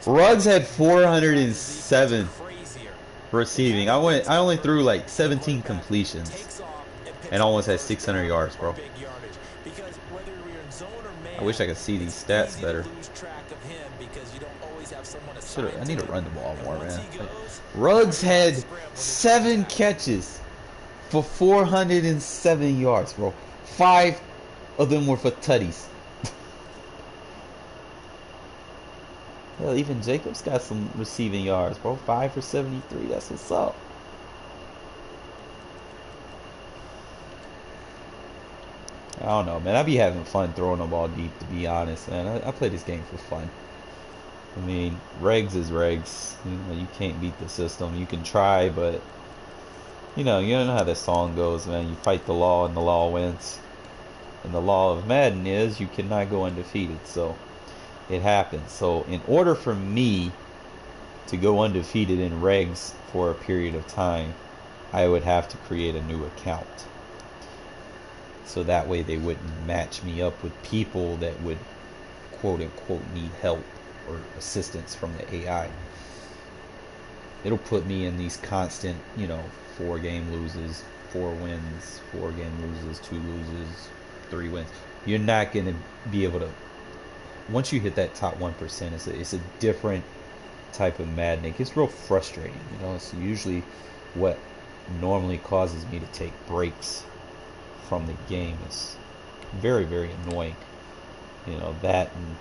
Ruggs had 407 receiving. I only threw like 17 completions and almost had 600 yards, bro. I wish I could see these stats better. I need to run the ball more, man. Ruggs had 7 catches for 407 yards, bro. 5 of them were for tutties. Hell, even Jacobs got some receiving yards, bro. 5 for 73. That's what's up. I don't know, man. I be having fun throwing the ball deep, to be honest, man. I play this game for fun. I mean, regs is regs. You know, you can't beat the system. You can try, but you know how that song goes, man. You fight the law and the law wins. And the law of Madden is you cannot go undefeated. So it happens. So in order for me to go undefeated in regs for a period of time, I would have to create a new account. So that way they wouldn't match me up with people that would quote unquote need help or assistance from the AI. It'll put me in these constant, 4 game loses, 4 wins, 4 game loses, 2 loses, 3 wins. You're not going to be able to, once you hit that top 1%, it's a different type of Madden. It gets real frustrating, It's usually what normally causes me to take breaks from the game. Is very, very annoying. That and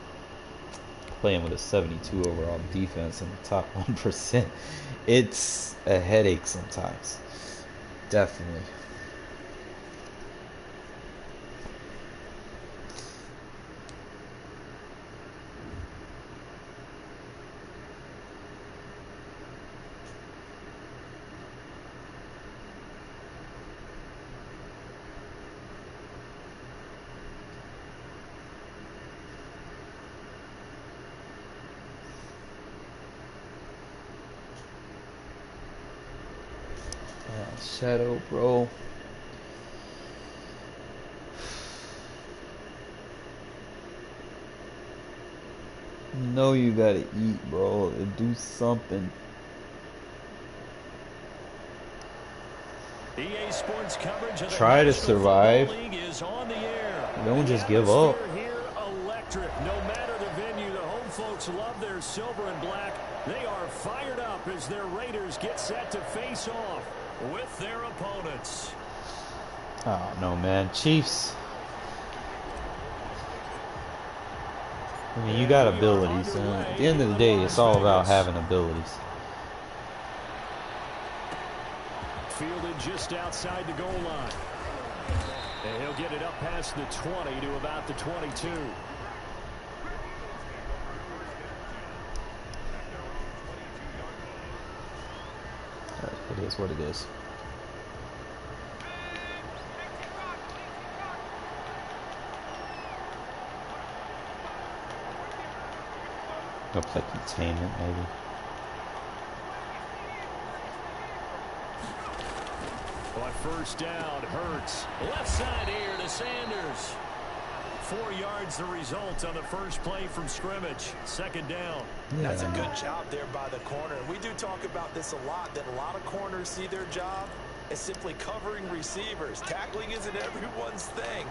playing with a 72 overall defense in the top 1%. It's a headache sometimes. Definitely. Shadow, bro. You gotta eat, bro. Do something. EA Sports coverage of Try to survive. Is on the air. Don't just give up. Here, electric. No matter the venue, the home folks love their silver and black. They are fired up as their Raiders get set to face off with their opponents. Oh no, man. Chiefs. I mean, you got abilities, and at the end of the day, it's all about having abilities. Fielded just outside the goal line. And he'll get it up past the 20 to about the 22. It is what it is. Go play containment, maybe. On first down, Hurts. Left side here to Sanders. 4 yards the result on the first play from scrimmage. Second down. Yeah. That's a good job there by the corner. We do talk about this a lot, that a lot of corners see their job as simply covering receivers. Tackling isn't everyone's thing.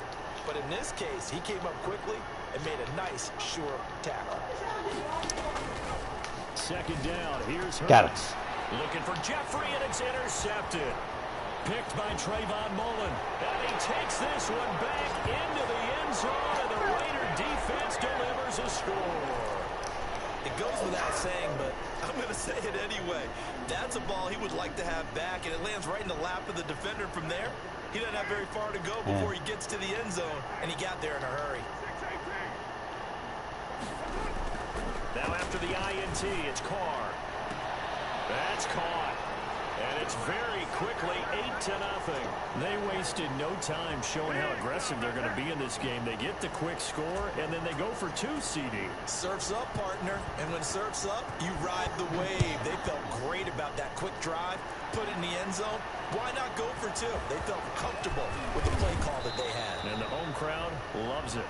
But in this case, he came up quickly and made a nice, sure tackle. Second down, here's Hurts. Got it. Looking for Jeffrey, and it's intercepted. Picked by Trayvon Mullen. And he takes this one back into the end zone, and the Raider defense delivers a score. It goes without saying, but I'm going to say it anyway. That's a ball he would like to have back, and it lands right in the lap of the defender from there. He doesn't have very far to go before he gets to the end zone, and he got there in a hurry. the INT. It's Carr. That's caught. And it's very quickly 8-0. They wasted no time showing how aggressive they're going to be in this game. They get the quick score, and then they go for 2, CD. Surf's up, partner. And when surf's up, you ride the wave. They felt great about that quick drive, put it in the end zone. Why not go for 2? They felt comfortable with the play call that they had. And the home crowd loves it.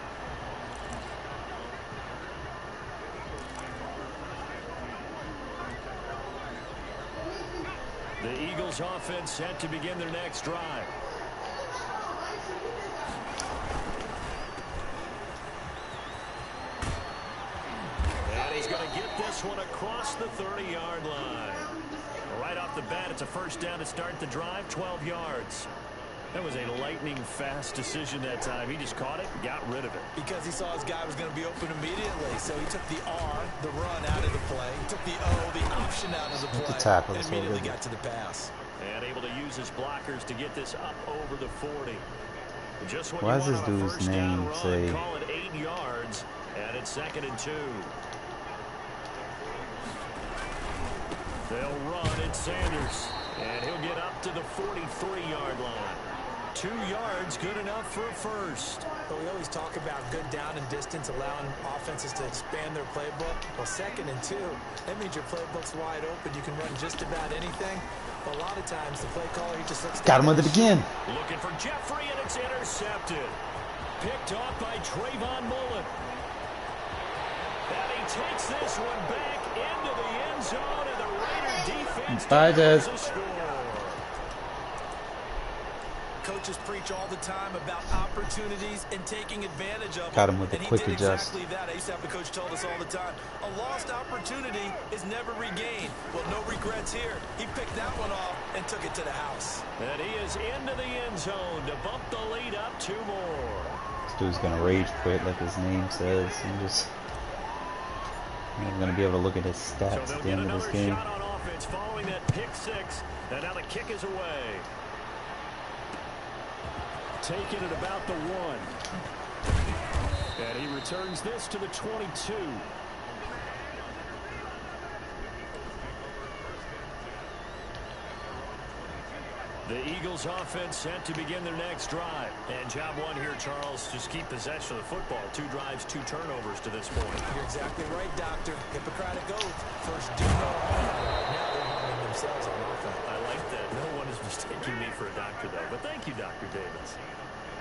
The Eagles offense set to begin their next drive. And he's going to get this one across the 30-yard line. Right off the bat, it's a first down to start the drive, 12 yards. That was a lightning-fast decision that time. He just caught it and got rid of it. Because he saw his guy was going to be open immediately. So he took the R, the run, out of the play. He took the O, the option out of the play. Tackle, and immediately got to the pass. And able to use his blockers to get this up over the 40. Just when why you does this want on a dude's first down name run, say... call it 8 yards, and it's 2nd and 2. They'll run at Sanders, and he'll get up to the 43-yard line. 2 yards, good enough for a first. But we always talk about good down and distance, allowing offenses to expand their playbook. Well, 2nd and 2, that means your playbook's wide open. You can run just about anything. But a lot of times, the play caller, he just looks... Got him at the beginning. Looking for Jeffrey, and it's intercepted. Picked off by Trayvon Mullen. And he takes this one back into the end zone, and the Raider defense delivers a score. Coaches preach all the time about opportunities and taking advantage of them. Got him with a quick did adjust. exactly that. I used to have a coach told us all the time, a lost opportunity is never regained. Well, no regrets here. He picked that one off and took it to the house. And he is into the end zone to bump the lead up 2 more. This dude's gonna rage quit like his name says. I'm gonna be able to look at his stats at the end of this game. Shot on offense following that pick 6, and now the kick is away. Taken at about the 1. And he returns this to the 22. The Eagles offense set to begin their next drive. And job 1 here, Charles, just keep possession of the football. 2 drives, 2 turnovers to this point. You're exactly right, Doctor. Hippocratic oath. First, do no harm. Now they're harming themselves on offense. I like that. No one is mistaking me for a doctor, though. But thank you, Dr. Davis.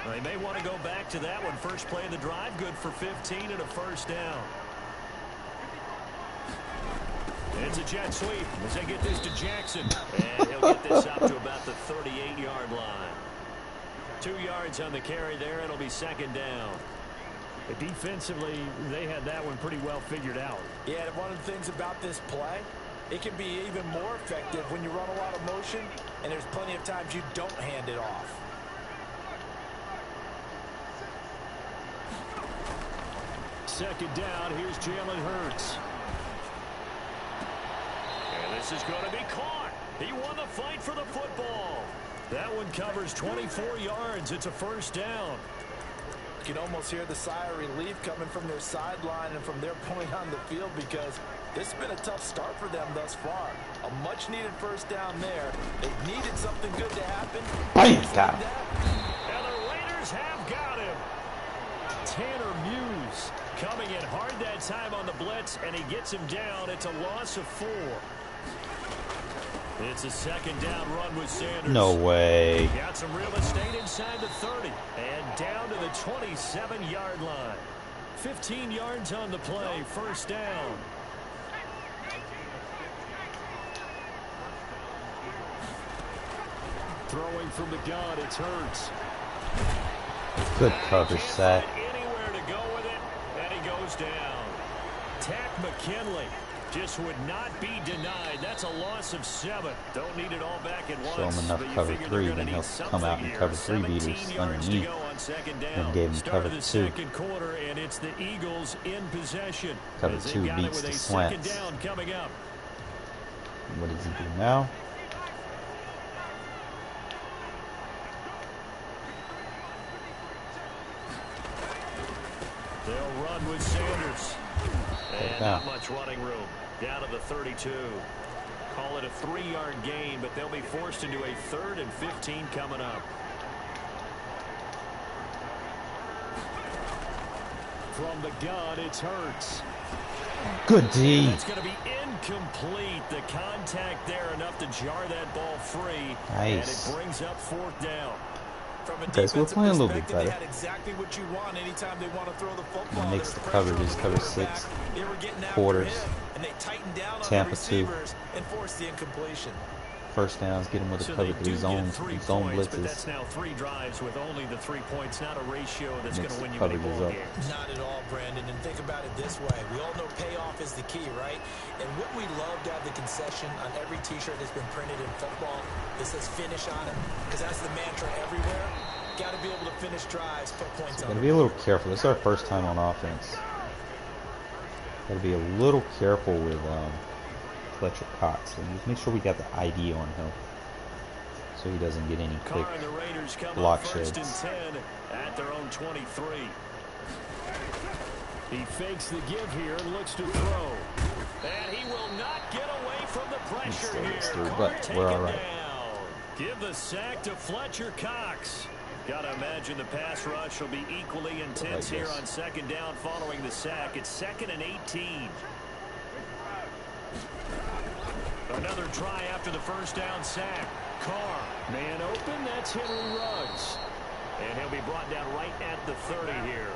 Well, they may want to go back to that one. First play of the drive, good for 15 and a first down. It's a jet sweep as they get this to Jackson. And he'll get this up to about the 38-yard line. 2 yards on the carry there. It'll be 2nd down. Defensively, they had that one pretty well figured out. Yeah, and one of the things about this play, it can be even more effective when you run a lot of motion, and there's plenty of times you don't hand it off. Second down, here's Jalen Hurts. And this is going to be caught. He won the fight for the football. That one covers 24 yards. It's a first down. You can almost hear the sigh of relief coming from their sideline and from their point on the field, because this has been a tough start for them thus far. A much-needed first down there. They needed something good to happen. Bam! Got him. And the Raiders have got him. Tanner Muse coming in hard that time on the blitz, and he gets him down. It's a loss of 4. It's a second down run with Sanders. No way. Got some real estate inside the 30 and down to the 27-yard line. 15 yards on the play, first down. Throwing from the gun, it's Hurts. Good coverage, Sack. Anywhere to go with it, and he goes down. Takk McKinley just would not be denied. That's a loss of 7. Don't need it all back at once. Show him enough cover 3, then he'll come out and cover 3 beaters underneath. And gave him cover 2. Second quarter, and it's the Eagles in possession. Cover 2 beats the slants. Coming up. What does he do now? They'll run with Sanders. And not much running room. Down to the 32. Call it a 3-yard gain, but they'll be forced into a 3rd and 15 coming up. From the gun, it's Hurts. Good D. It's going to be incomplete. The contact there enough to jar that ball free. Nice. And it brings up 4th down. From a Okay, so we're playing a little bit better. They had exactly what you want anytime they want to throw the football. Mix the coverages, cover 6, quarters, and they tightened down Tampa on the 2. receivers and forced the incompletion. First downs, get them with the cover 3 zones, zone But blitzes. that's now 3 drives with only the 3 points, not a ratio that's going Mix to the win you any coverages ball up. games. Not at all, Brandon. And think about it this way. We all know payoff is the key, right? And wouldn't we love to have the concession on every T-shirt that's been printed in football that says finish on it? Because that's the mantra everywhere. Got to be able to finish drives, put points on. Got to be a little careful. This is our first time on offense. Got to be a little careful with Fletcher Cox. And just make sure we got the ID on him, so he doesn't get any quick block sheds. At their own 23. He fakes the give here and looks to throw. And he will not get away from the pressure here. But we're all right. Give the sack to Fletcher Cox. Got to imagine the pass rush will be equally intense here on 2nd down following the sack. It's 2nd and 18. Another try after the 1st down sack. Carr, man open, that's Henry Ruggs. And he'll be brought down right at the 30 here.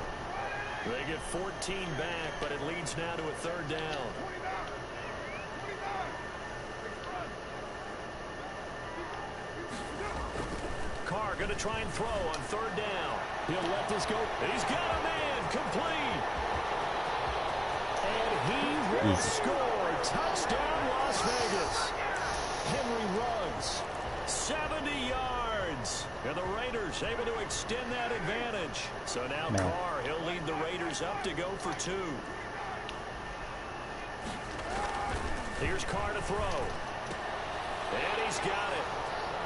They get 14 back, but it leads now to a 3rd down. Carr going to try and throw on 3rd down. He'll let this go. He's got a man complete. And he will score. Touchdown, Las Vegas. Henry Ruggs, 70 yards. And the Raiders able to extend that advantage. So now Carr, he'll lead the Raiders up to go for 2. Here's Carr to throw. And he's got it.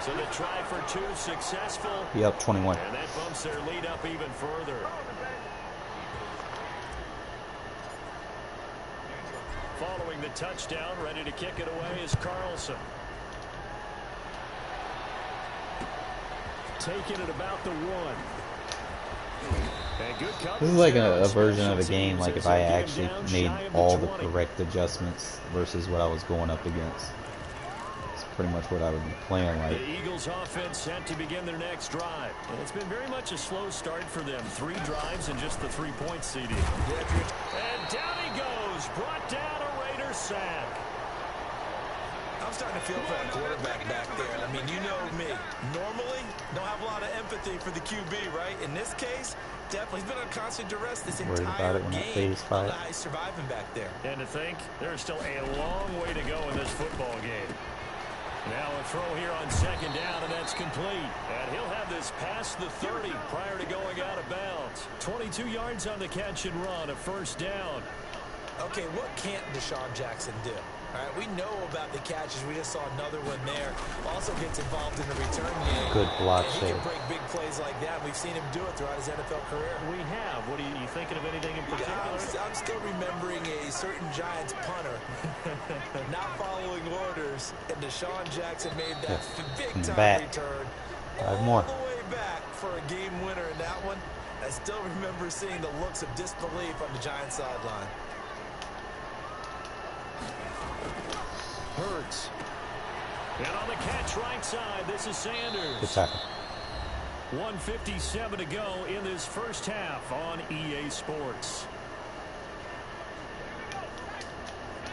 So the try for 2 successful. He up 21. And that bumps their lead up even further. Following the touchdown, ready to kick it away is Carlson. Taking it about the 1. This is like a version of a game, like if I actually made all the correct adjustments versus what I was going up against. It's pretty much what I would be playing like. The Eagles offense set to begin their next drive. And it's been very much a slow start for them. 3 drives and just the 3-point seeding. And down he goes. Brought down a Raider sack. I'm starting to feel for that quarterback back there. I mean, you know me. Normally, don't have a lot of empathy for the QB, right? In this case, definitely. He's been on constant duress this entire game. How he's surviving back there. And to think, there's still a long way to go in this football game. Now a throw here on 2nd down, and that's complete. And he'll have this past the 30 prior to going out of bounds. 22 yards on the catch and run, a 1st down. Okay, what can't Deshaun Jackson do? All right, we know about the catches. We just saw another one there. Also gets involved in the return game. Good block He can break big plays like that. We've seen him do it throughout his NFL career. We have. What are you thinking of anything in particular? I'm still remembering a certain Giants punter not following orders, and Deshaun Jackson made that big-time return all the way back for a game winner in that one. I still remember seeing the looks of disbelief on the Giants sideline. Hurts. And on the catch right side, this is Sanders. Good tackle. 1:57 to go in this 1st half on EA Sports.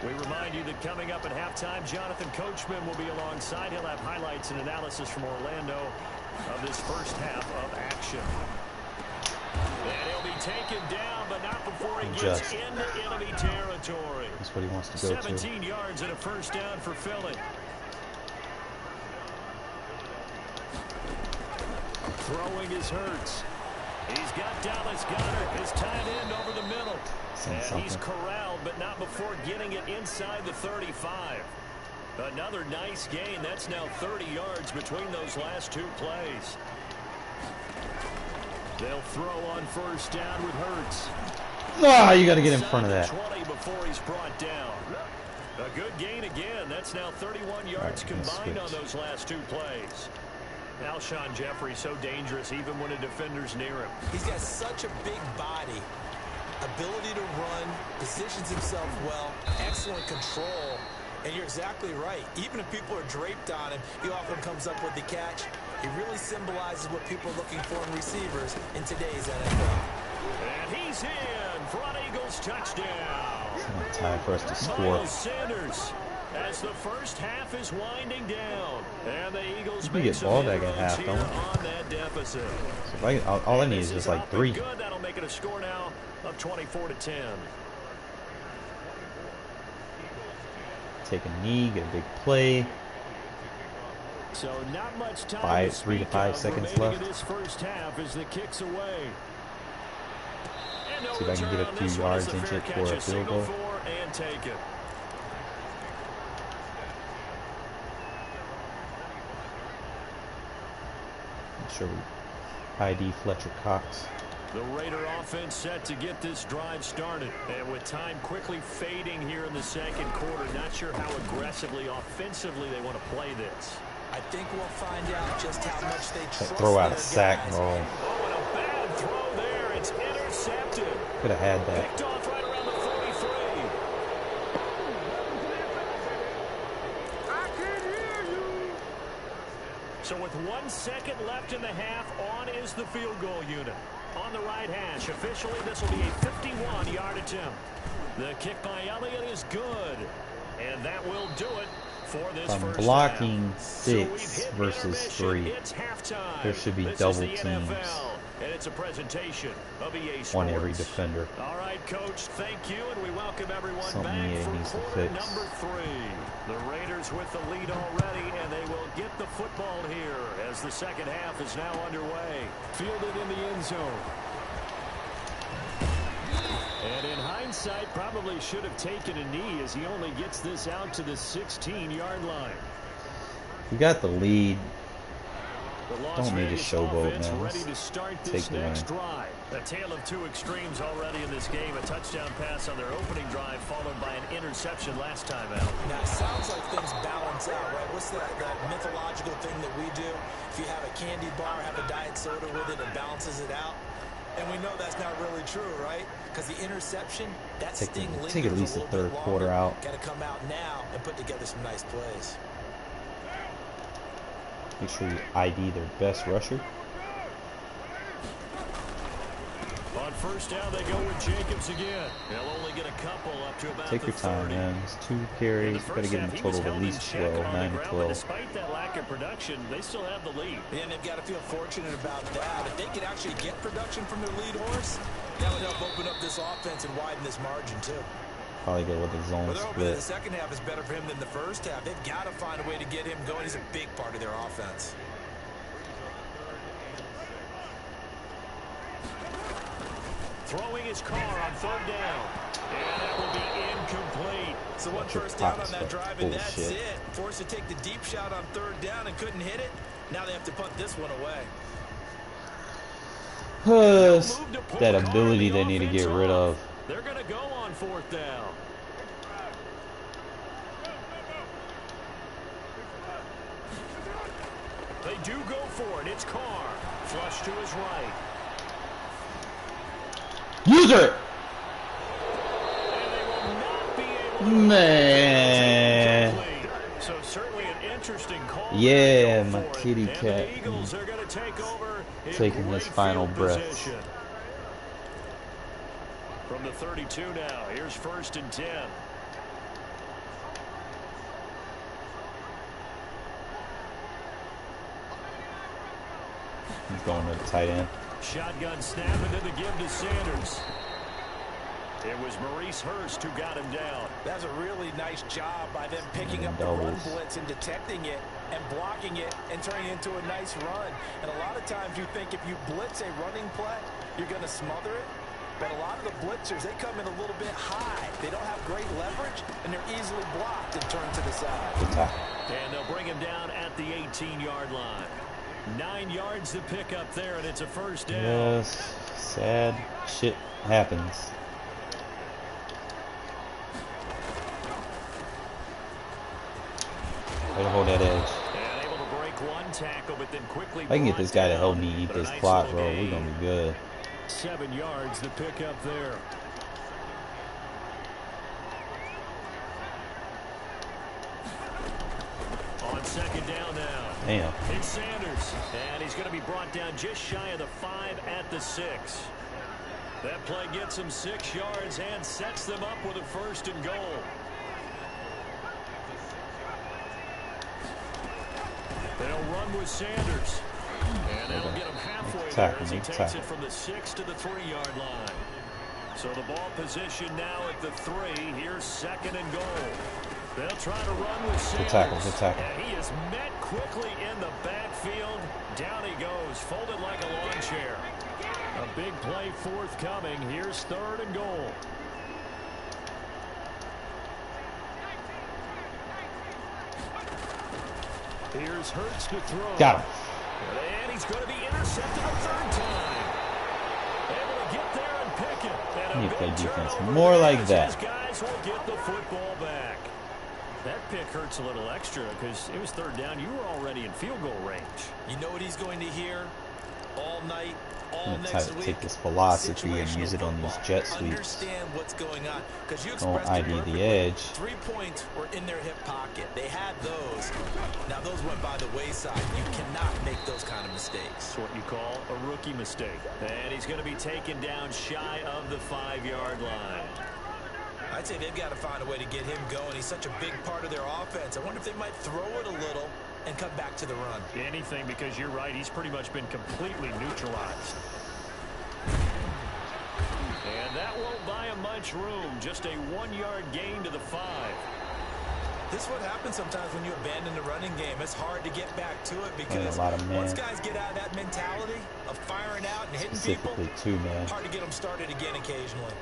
We remind you that coming up at halftime, Jonathan Coachman will be alongside. He'll have highlights and analysis from Orlando of this 1st half of action. And he'll be taken down, but not before he gets into enemy territory. That's what he wants to go 17 yards and a 1st down for Philly. Throwing is Hurts. He's got Dallas Goedert, his tight end over the middle. And he's corralled, but not before getting it inside the 35. Another nice gain. That's now 30 yards between those last 2 plays. They'll throw on 1st down with Hurts. Ah, you got to get in front of that. 20 before he's brought down. A good gain again. That's now 31 yards combined on those last 2 plays. Alshon Jeffrey so dangerous even when a defender's near him. He's got such a big body, ability to run, positions himself well, excellent control. And you're exactly right. Even if people are draped on him, he often comes up with the catch. He really symbolizes what people are looking for in receivers in today's NFL. And he's in for an Eagles touchdown. It's time for us to score. Miles Sanders, as the first half is winding down, and the Eagles We get ball back at half, don't we? on that deficit. So if all I need is just like 3. Good. That'll make it a score now of 24-10. Take a knee, get a big play. So not much time. 3 to 5 seconds left. This first half as the kicks away. See if I can get a few yards into it for a field goal. And take it. Make sure we ID Fletcher Cox. The Raider offense set to get this drive started. And with time quickly fading here in the second quarter, not sure how aggressively, offensively they want to play this. I think we'll find out just how much they trust throw out their a sack. guys. Oh, Oh, and a bad throw there. It's intercepted. could have had that. Picked off right around the 43. I can hear you. So with 1 second left in the half, on is the field goal unit. On the right hash, officially this will be a 51-yard attempt. The kick by Elliott is good. And that will do it for this I'm first blocking half. 6 versus 3. It's halftime. There should be This double is the teams. NFL, and it's a presentation of EA Sports. On every defender. All right, Coach, thank you, and we welcome everyone Something back EA for needs to quarter fix. number 3. The Raiders with the lead already, and they will get the football here as the second half is now underway. Fielded in the end zone. And in hindsight, probably should have taken a knee as he only gets this out to the 16-yard line. We got the lead. The Las Don't need to Vegas showboat, offense man. ready Let's to start take this the next win. drive. A tale of 2 extremes already in this game. A touchdown pass on their opening drive followed by an interception last time out. Now, it sounds like things balance out, right? What's that mythological thing that we do? If you have a candy bar, have a diet soda with it, it balances it out. And we know that's not really true, right? Because the interception, that sting lingers Take at least a the little third bit quarter longer. out. Got to come out now and put together some nice plays. Make sure you ID their best rusher. On first down, they go with Jacobs again. They'll only get a couple up to about Take the your time, 30. man. It's 2 carries. You gotta give them a total of at least 12, 9 to 12. Despite that lack of production, they still have the lead. And they've got to feel fortunate about that. If they could actually get production from their lead horse, that would help open up this offense and widen this margin, too. Probably go with the zone But they're hoping that the split. second half is better for him than the first half. They've got to find a way to get him going. He's a big part of their offense. Throwing his car on third down. And that will be incomplete. So one Your first down on pocket's that full drive, and of that's shit. it. Forced to take the deep shot on third down and couldn't hit it. Now they have to punt this one away. That ability they need to get rid of. They're going to go on fourth down. They do go for it. It's Carr. Flush to his right. User! And they will not be able to Man. So certainly an interesting call. Yeah, Go my for it. kitty And cat. the Eagles are going to take over in Taking his great final field breath. position. From the 32 now, here's 1st and 10. He's going to the tight end. Shotgun snap into the give to Sanders. It was Maurice Hurst who got him down. That's a really nice job by them picking up the Doubles. run blitz and detecting it and blocking it and turning it into a nice run. And a lot of times you think if you blitz a running play, you're going to smother it. But a lot of the blitzers, they come in a little bit high. They don't have great leverage, and they're easily blocked and turned to the side. Good tackle. And they'll bring him down at the 18-yard line. 9 yards to pick up there, and it's a first down. Yes, sad shit happens. Way to hold that edge. And able to break one tackle, but then quickly If I can get this guy to help me eat this clock, bro, we're gonna be good. 7 yards to pick up there. On second down now. Damn. It's Sanders, and he's going to be brought down just shy of the 5 at the 6. That play gets him 6 yards and sets them up with a 1st and goal. They'll run with Sanders. And that'll get him halfway there as he takes it from the 6 to the 3-yard line. So the ball position now at the 3. Here's 2nd and goal. They'll try to run with Sanders. Good tackle, good tackle. And he is met quickly in the backfield. Down he goes, folded like a lawn chair. A big play forthcoming. Here's 3rd and goal. Here's Hurts to throw. Got him. And he's going to be intercepted a 3rd time. Able to get there and pick it. And You play defense more like that. His guys will get the football back. That pick hurts a little extra because it was 3rd down. You were already in field goal range. You know what he's going to hear all night, all I'm gonna next try to week? take this philosophy and use it on these jet sweeps. Understand what's going on because you Don't expressed it ID the perfectly. edge. 3 points were in their hip pocket. They had those. Now those went by the wayside. You cannot make those kind of mistakes. It's what you call a rookie mistake. And he's going to be taken down shy of the 5-yard line. I'd say they've got to find a way to get him going. He's such a big part of their offense. I wonder if they might throw it a little and come back to the run. Anything, because you're right. He's pretty much been completely neutralized. And that won't buy him much room. Just a 1-yard gain to the 5. This is what happens sometimes when you abandon the running game. It's hard to get back to it because a lot of men. once guys get out of that mentality of firing out and hitting people, Specifically, too, man. hard to get them started again occasionally.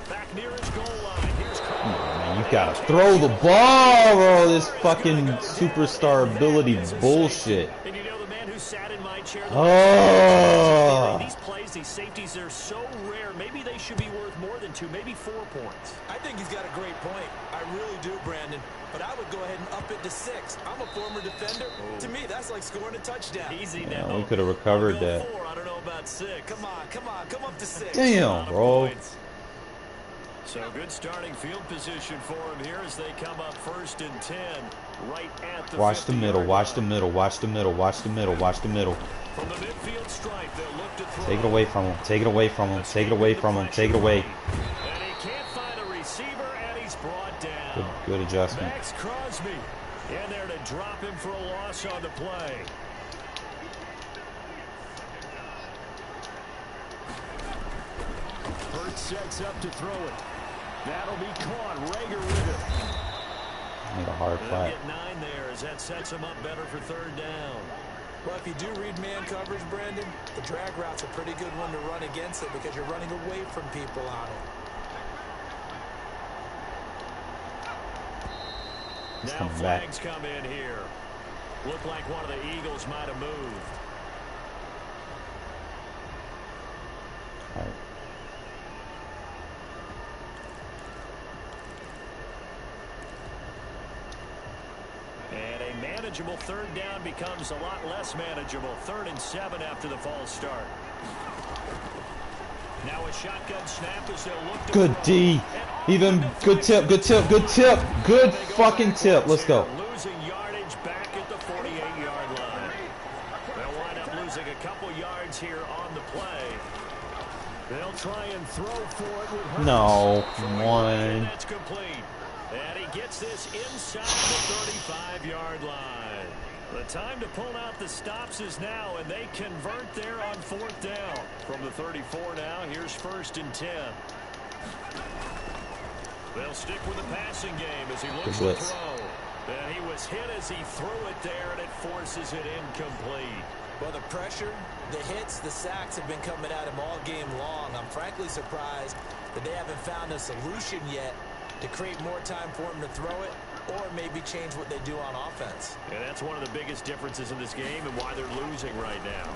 Back near his goal line. Here's Man, you gotta throw the ball, bro. This fucking superstar ability bullshit. And you know the man who sat in my chair. Oh. These plays, these safeties, they're so rare. Maybe they should be worth more than 2, maybe 4 points. I think he's got a great point. I really do, Brandon. But I would go ahead and up it to 6. I'm a former defender. Oh. To me, that's like scoring a touchdown. Easy Yeah, now. we could have recovered that. 4. I don't know about 6. Come on, come on, come up to 6. Damn, bro. So good starting field position for him here as they come up 1st and 10 right at the Watch the middle, 50-yard watch line. the middle, watch the middle, watch the middle, watch the middle. From the midfield stripe, they'll look to throw. Take it away from him, take it away from him, take it away from him, take it away. And he can't find a receiver, and he's brought down. Good adjustment. Max Crosby in there to drop him for a loss on the play. Hurts sets up to throw it. That'll be caught. Rager with it. Made a hard They'll play. get 9 there as that sets him up better for 3rd down. Well, if you do read man coverage, Brandon, the drag route's a pretty good one to run against it because you're running away from people on it. He's Now coming back. flags come in here. Looked like one of the Eagles might have moved. All right. And a manageable 3rd down becomes a lot less manageable. 3rd and 7 after the false start. Now a shotgun snap as they'll look to Good throw. D. Even good tip, good tip, good tip. Good fucking tip. Let's go. Losing yardage back at the 48-yard line. They'll wind up losing a couple yards here on the play. They'll try and throw for it with Hurts. No, one. And that's complete. And he gets this inside the 35-yard line. The time to pull out the stops is now, and they convert there on 4th down. From the 34 now, here's 1st and 10. They'll stick with the passing game as he looks to throw. And he was hit as he threw it there, and it forces it incomplete. Well, the pressure, the hits, the sacks have been coming at him all game long. I'm frankly surprised that they haven't found a solution yet to create more time for him to throw it or maybe change what they do on offense. And that's one of the biggest differences in this game and why they're losing right now.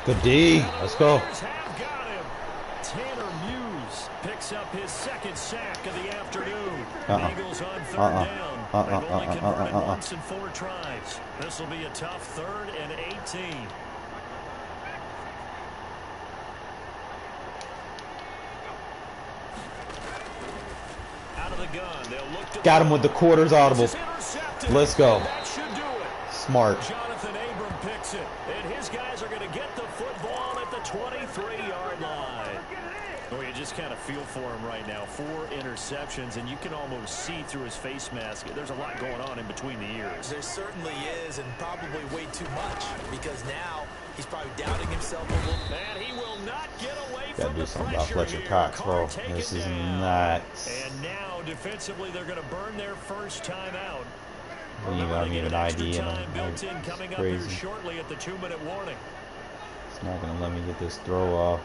Good D. Let's go. Have got him. Tanner Muse picks up his second sack of the afternoon. The Eagles on third down. They've only converted once in 4 tries. This will be a tough 3rd and 18. Out of the gun. They'll look to Got him with the quarters audible. Let's go. That should do it. Smart. Jonathan Abram picks it, and his guys are going to get the football at the 23-yard line. Well, you just kind of feel for him right now. 4 interceptions, and you can almost see through his face mask. There's a lot going on in between the ears. There certainly is, and probably way too much, because now he's probably doubting himself a little. And he will not get away Gotta from do the something about pressure Fletcher here. Cox, bro. Carr This taken is down. nuts. And now, defensively, they're going to burn their first time out. You got me an ID and Time built in I'm coming up here crazy. shortly at the 2-minute warning. It's not gonna let me get this throw off.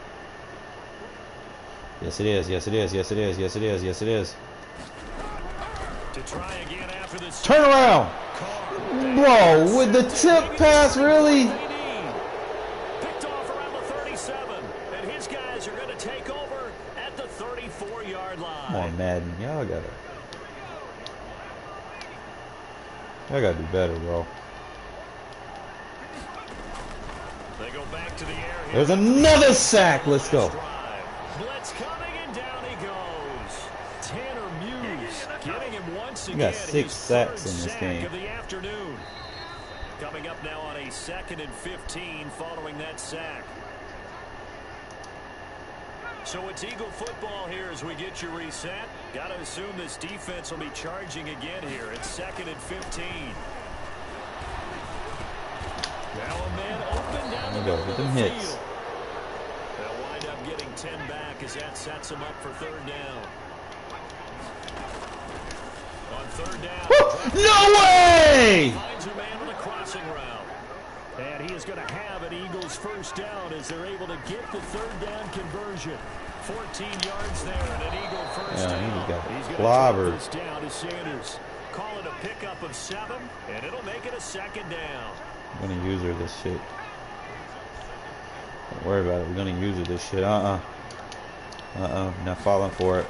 Yes, it is. Yes, it is. Yes, it is. Yes, it is. Yes, it is. To try again after this. Turn around, bro. With the tip pass, really? Picked off around the 37, and his guys are going to take over at the 34-yard line. Come on, Madden. Y'all gotta do better, bro. They go back to the air here. There's another sack. Let's go. Blitz coming, and down he goes. Tanner Muse getting him once He again. got 6 his sacks third in this sack game. of the afternoon. Coming up now on a 2nd and 15 following that sack. So it's Eagle football here as we get you reset. Got to assume this defense will be charging again here. It's 2nd and 15. Now a man open down the middle of the hits. field. They'll wind up getting 10 back as that sets them up for 3rd down. On 3rd down. No way! Finds a man on a crossing route. And he is going to have an Eagles first down as they're able to get the 3rd down conversion. 14 yards there and an Eagle first down. He just got He's going to clobbered. this down to Sanders. Call it a pickup of 7, and it'll make it a 2nd down. I'm gonna use her this shit. Don't worry about it. We're gonna use her this shit. Not falling for it.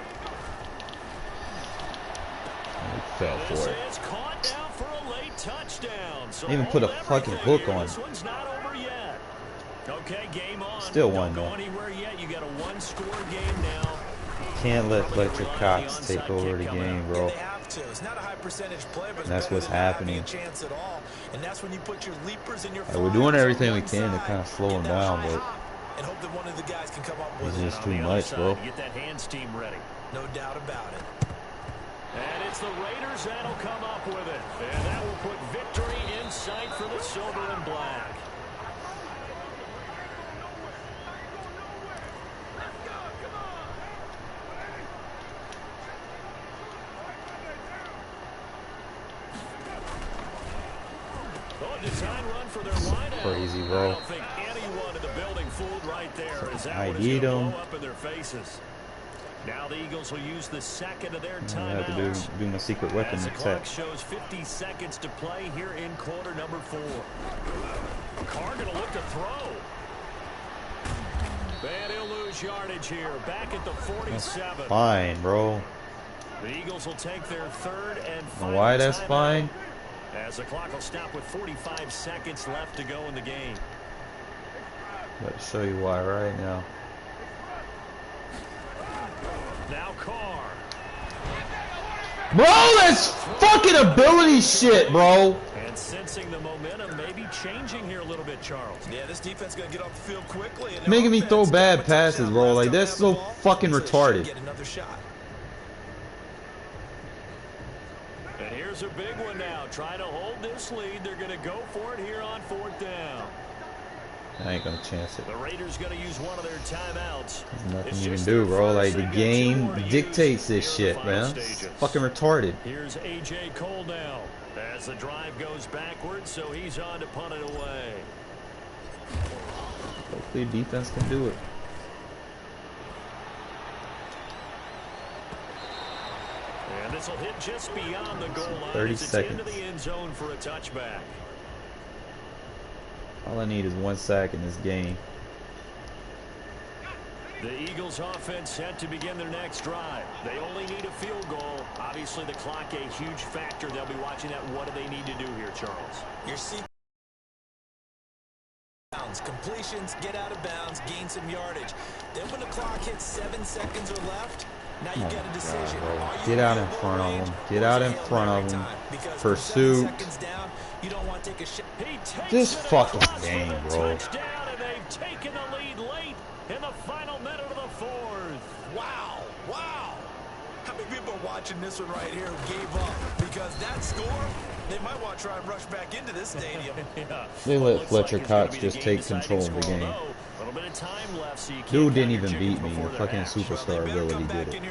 We fell for it. This is caught down for a late touchdown. So They even put a hold fucking everything hook here. on. This one's not over yet. Okay, game on. Still Don't won, go though. anywhere yet. You got a 1-score game now. Can't let Fletcher Cox take over the game, bro. They have to. It's not a high percentage play, but it's That's better what's than not having happening. a chance at all. And that's when you put your leapers and your We're doing flyers everything on we one can to side, kind of slow get him that down, high but hop, and hope that one of the guys can come up with it's it. just On too the other much, side, bro. Get that hands team ready. No doubt about it. And it's the Raiders that'll come up with it. And that will put victory in sight for the silver and black. Design run for their lineup. Crazy, I bro. don't think anyone in the building fooled right there. As that I one is need gonna 'em. blow up in their faces. Now the Eagles will use the 2nd of their I have to timeouts. do my secret weapon As the clock attack. shows 50 seconds to play here in quarter number 4. Carr going to look to throw. And he'll lose yardage here. Back at the 47. Fine, bro. The Eagles will take their 3rd and Know final why that's timeout. fine? As the clock will stop with 45 seconds left to go in the game. Let show you why right now. Now Carr. Bro, that's fucking ability shit, bro. And sensing the momentum maybe changing here a little bit, Charles. Yeah, this defense going to get off the field quickly. And Making me offense throw got bad a passes, touchdown bro. last Like, time that's they have so the ball, fucking so they should retarded. get another shot. And here's a big one now. Trying to hold this lead. They're going to go for it here on 4th down. I ain't gonna chance it. The Raiders going to use one of their timeouts. There's nothing It's you just can do, their bro. first. Like, the They've got 2 game more to dictates use this here in shit, the final man. It's stages. fucking retarded. Here's A.J. Cole now as the drive goes backwards, so he's on to punt it away. Hopefully defense can do it. And this will hit just beyond the goal line. 30 as it's seconds. into the end zone for a touchback. All I need is 1 sack in this game. The Eagles offense set to begin their next drive. They only need a field goal. Obviously, the clock a huge factor. They'll be watching that. What do they need to do here, Charles? Your sequence. Completions, get out of bounds, gain some yardage. Then when the clock hits 7 seconds or left, now you get a decision. Get out in front of them. Get out in front of them. Pursuit. You don't want to take a shot. This fucking game, bro. They've taken the lead late in the final minute of the fourth. Wow. Wow. How many people are watching this one right here who gave up? Because that score, they might want to try and rush back into this stadium. Yeah. They let Fletcher Cox just take control of the game. A little bit of time left, so you can't Dude didn't even beat me. The fucking superstar ability did it.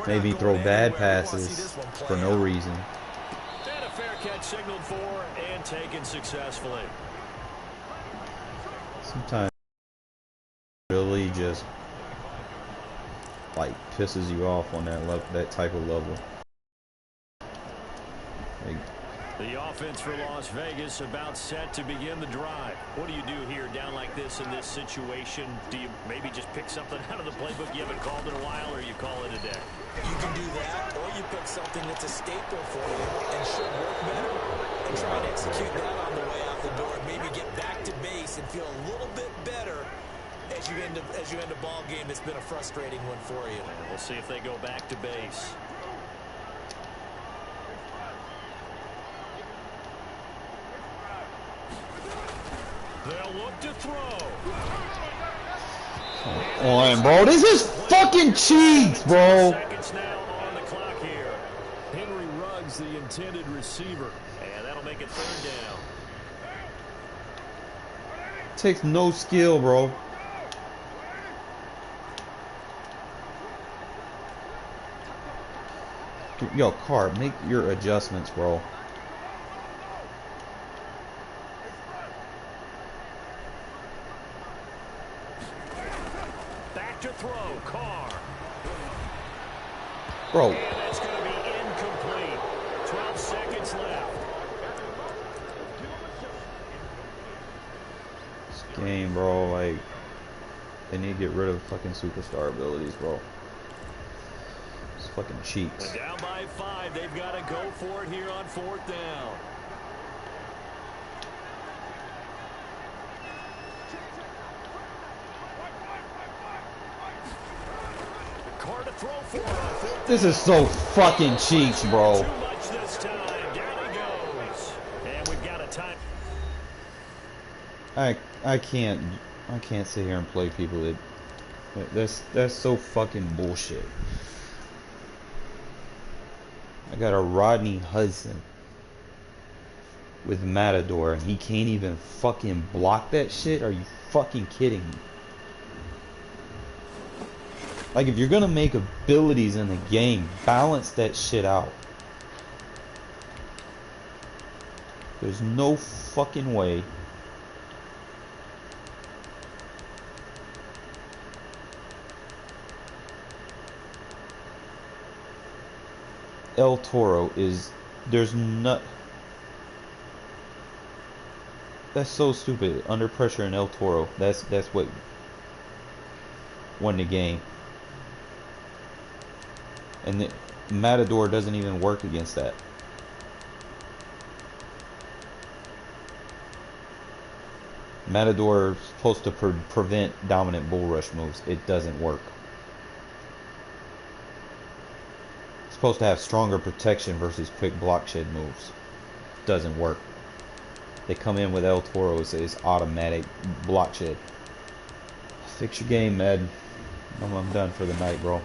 Made me throw bad passes for no reason. And a fair catch signaled for and taken successfully. Sometimes it really just like pisses you off on that type of level. Like, the offense for Las Vegas about set to begin the drive. What do you do here down like this in this situation? Do you maybe just pick something out of the playbook you haven't called in a while, or you call it a day? You can do that, or you pick something that's a staple for you and should work better and try and execute that on the way out the door. Maybe get back to base and feel a little bit better as you end a ball game that's been a frustrating one for you. And we'll see if they go back to base. They'll look to throw. come on, bro. This is fucking cheats, bro. Seconds now on the clock here. Henry Ruggs, the intended receiver. And that'll make it third down. Takes no skill, bro. Dude, yo, Carr, make your adjustments, bro. Back to throw, Carr. Bro. And that's going to be incomplete. 12 seconds left. This game, bro, like, they need to get rid of fucking superstar abilities, bro. It's fucking cheats. They're down by 5. They've got to go for it here on fourth down. Carr to throw for it on fourth down. This is so fucking cheats, bro. Too much this time. Down he goes. And we've got a time. I can't sit here and play people that's so fucking bullshit. I got a Rodney Hudson with Matador and he can't even fucking block that shit? Are you fucking kidding me? Like, if you're gonna make abilities in the game, balance that shit out. There's no fucking way. El Toro is, there's not, that's so stupid. Under pressure in El Toro, that's what won the game. And the Matador doesn't even work against that. Matador is supposed to prevent dominant bull rush moves. It doesn't work. It's supposed to have stronger protection versus quick block shed moves. Doesn't work. They come in with El Toro, it's automatic block shed. Fix your game, Madden. I'm done for the night, bro.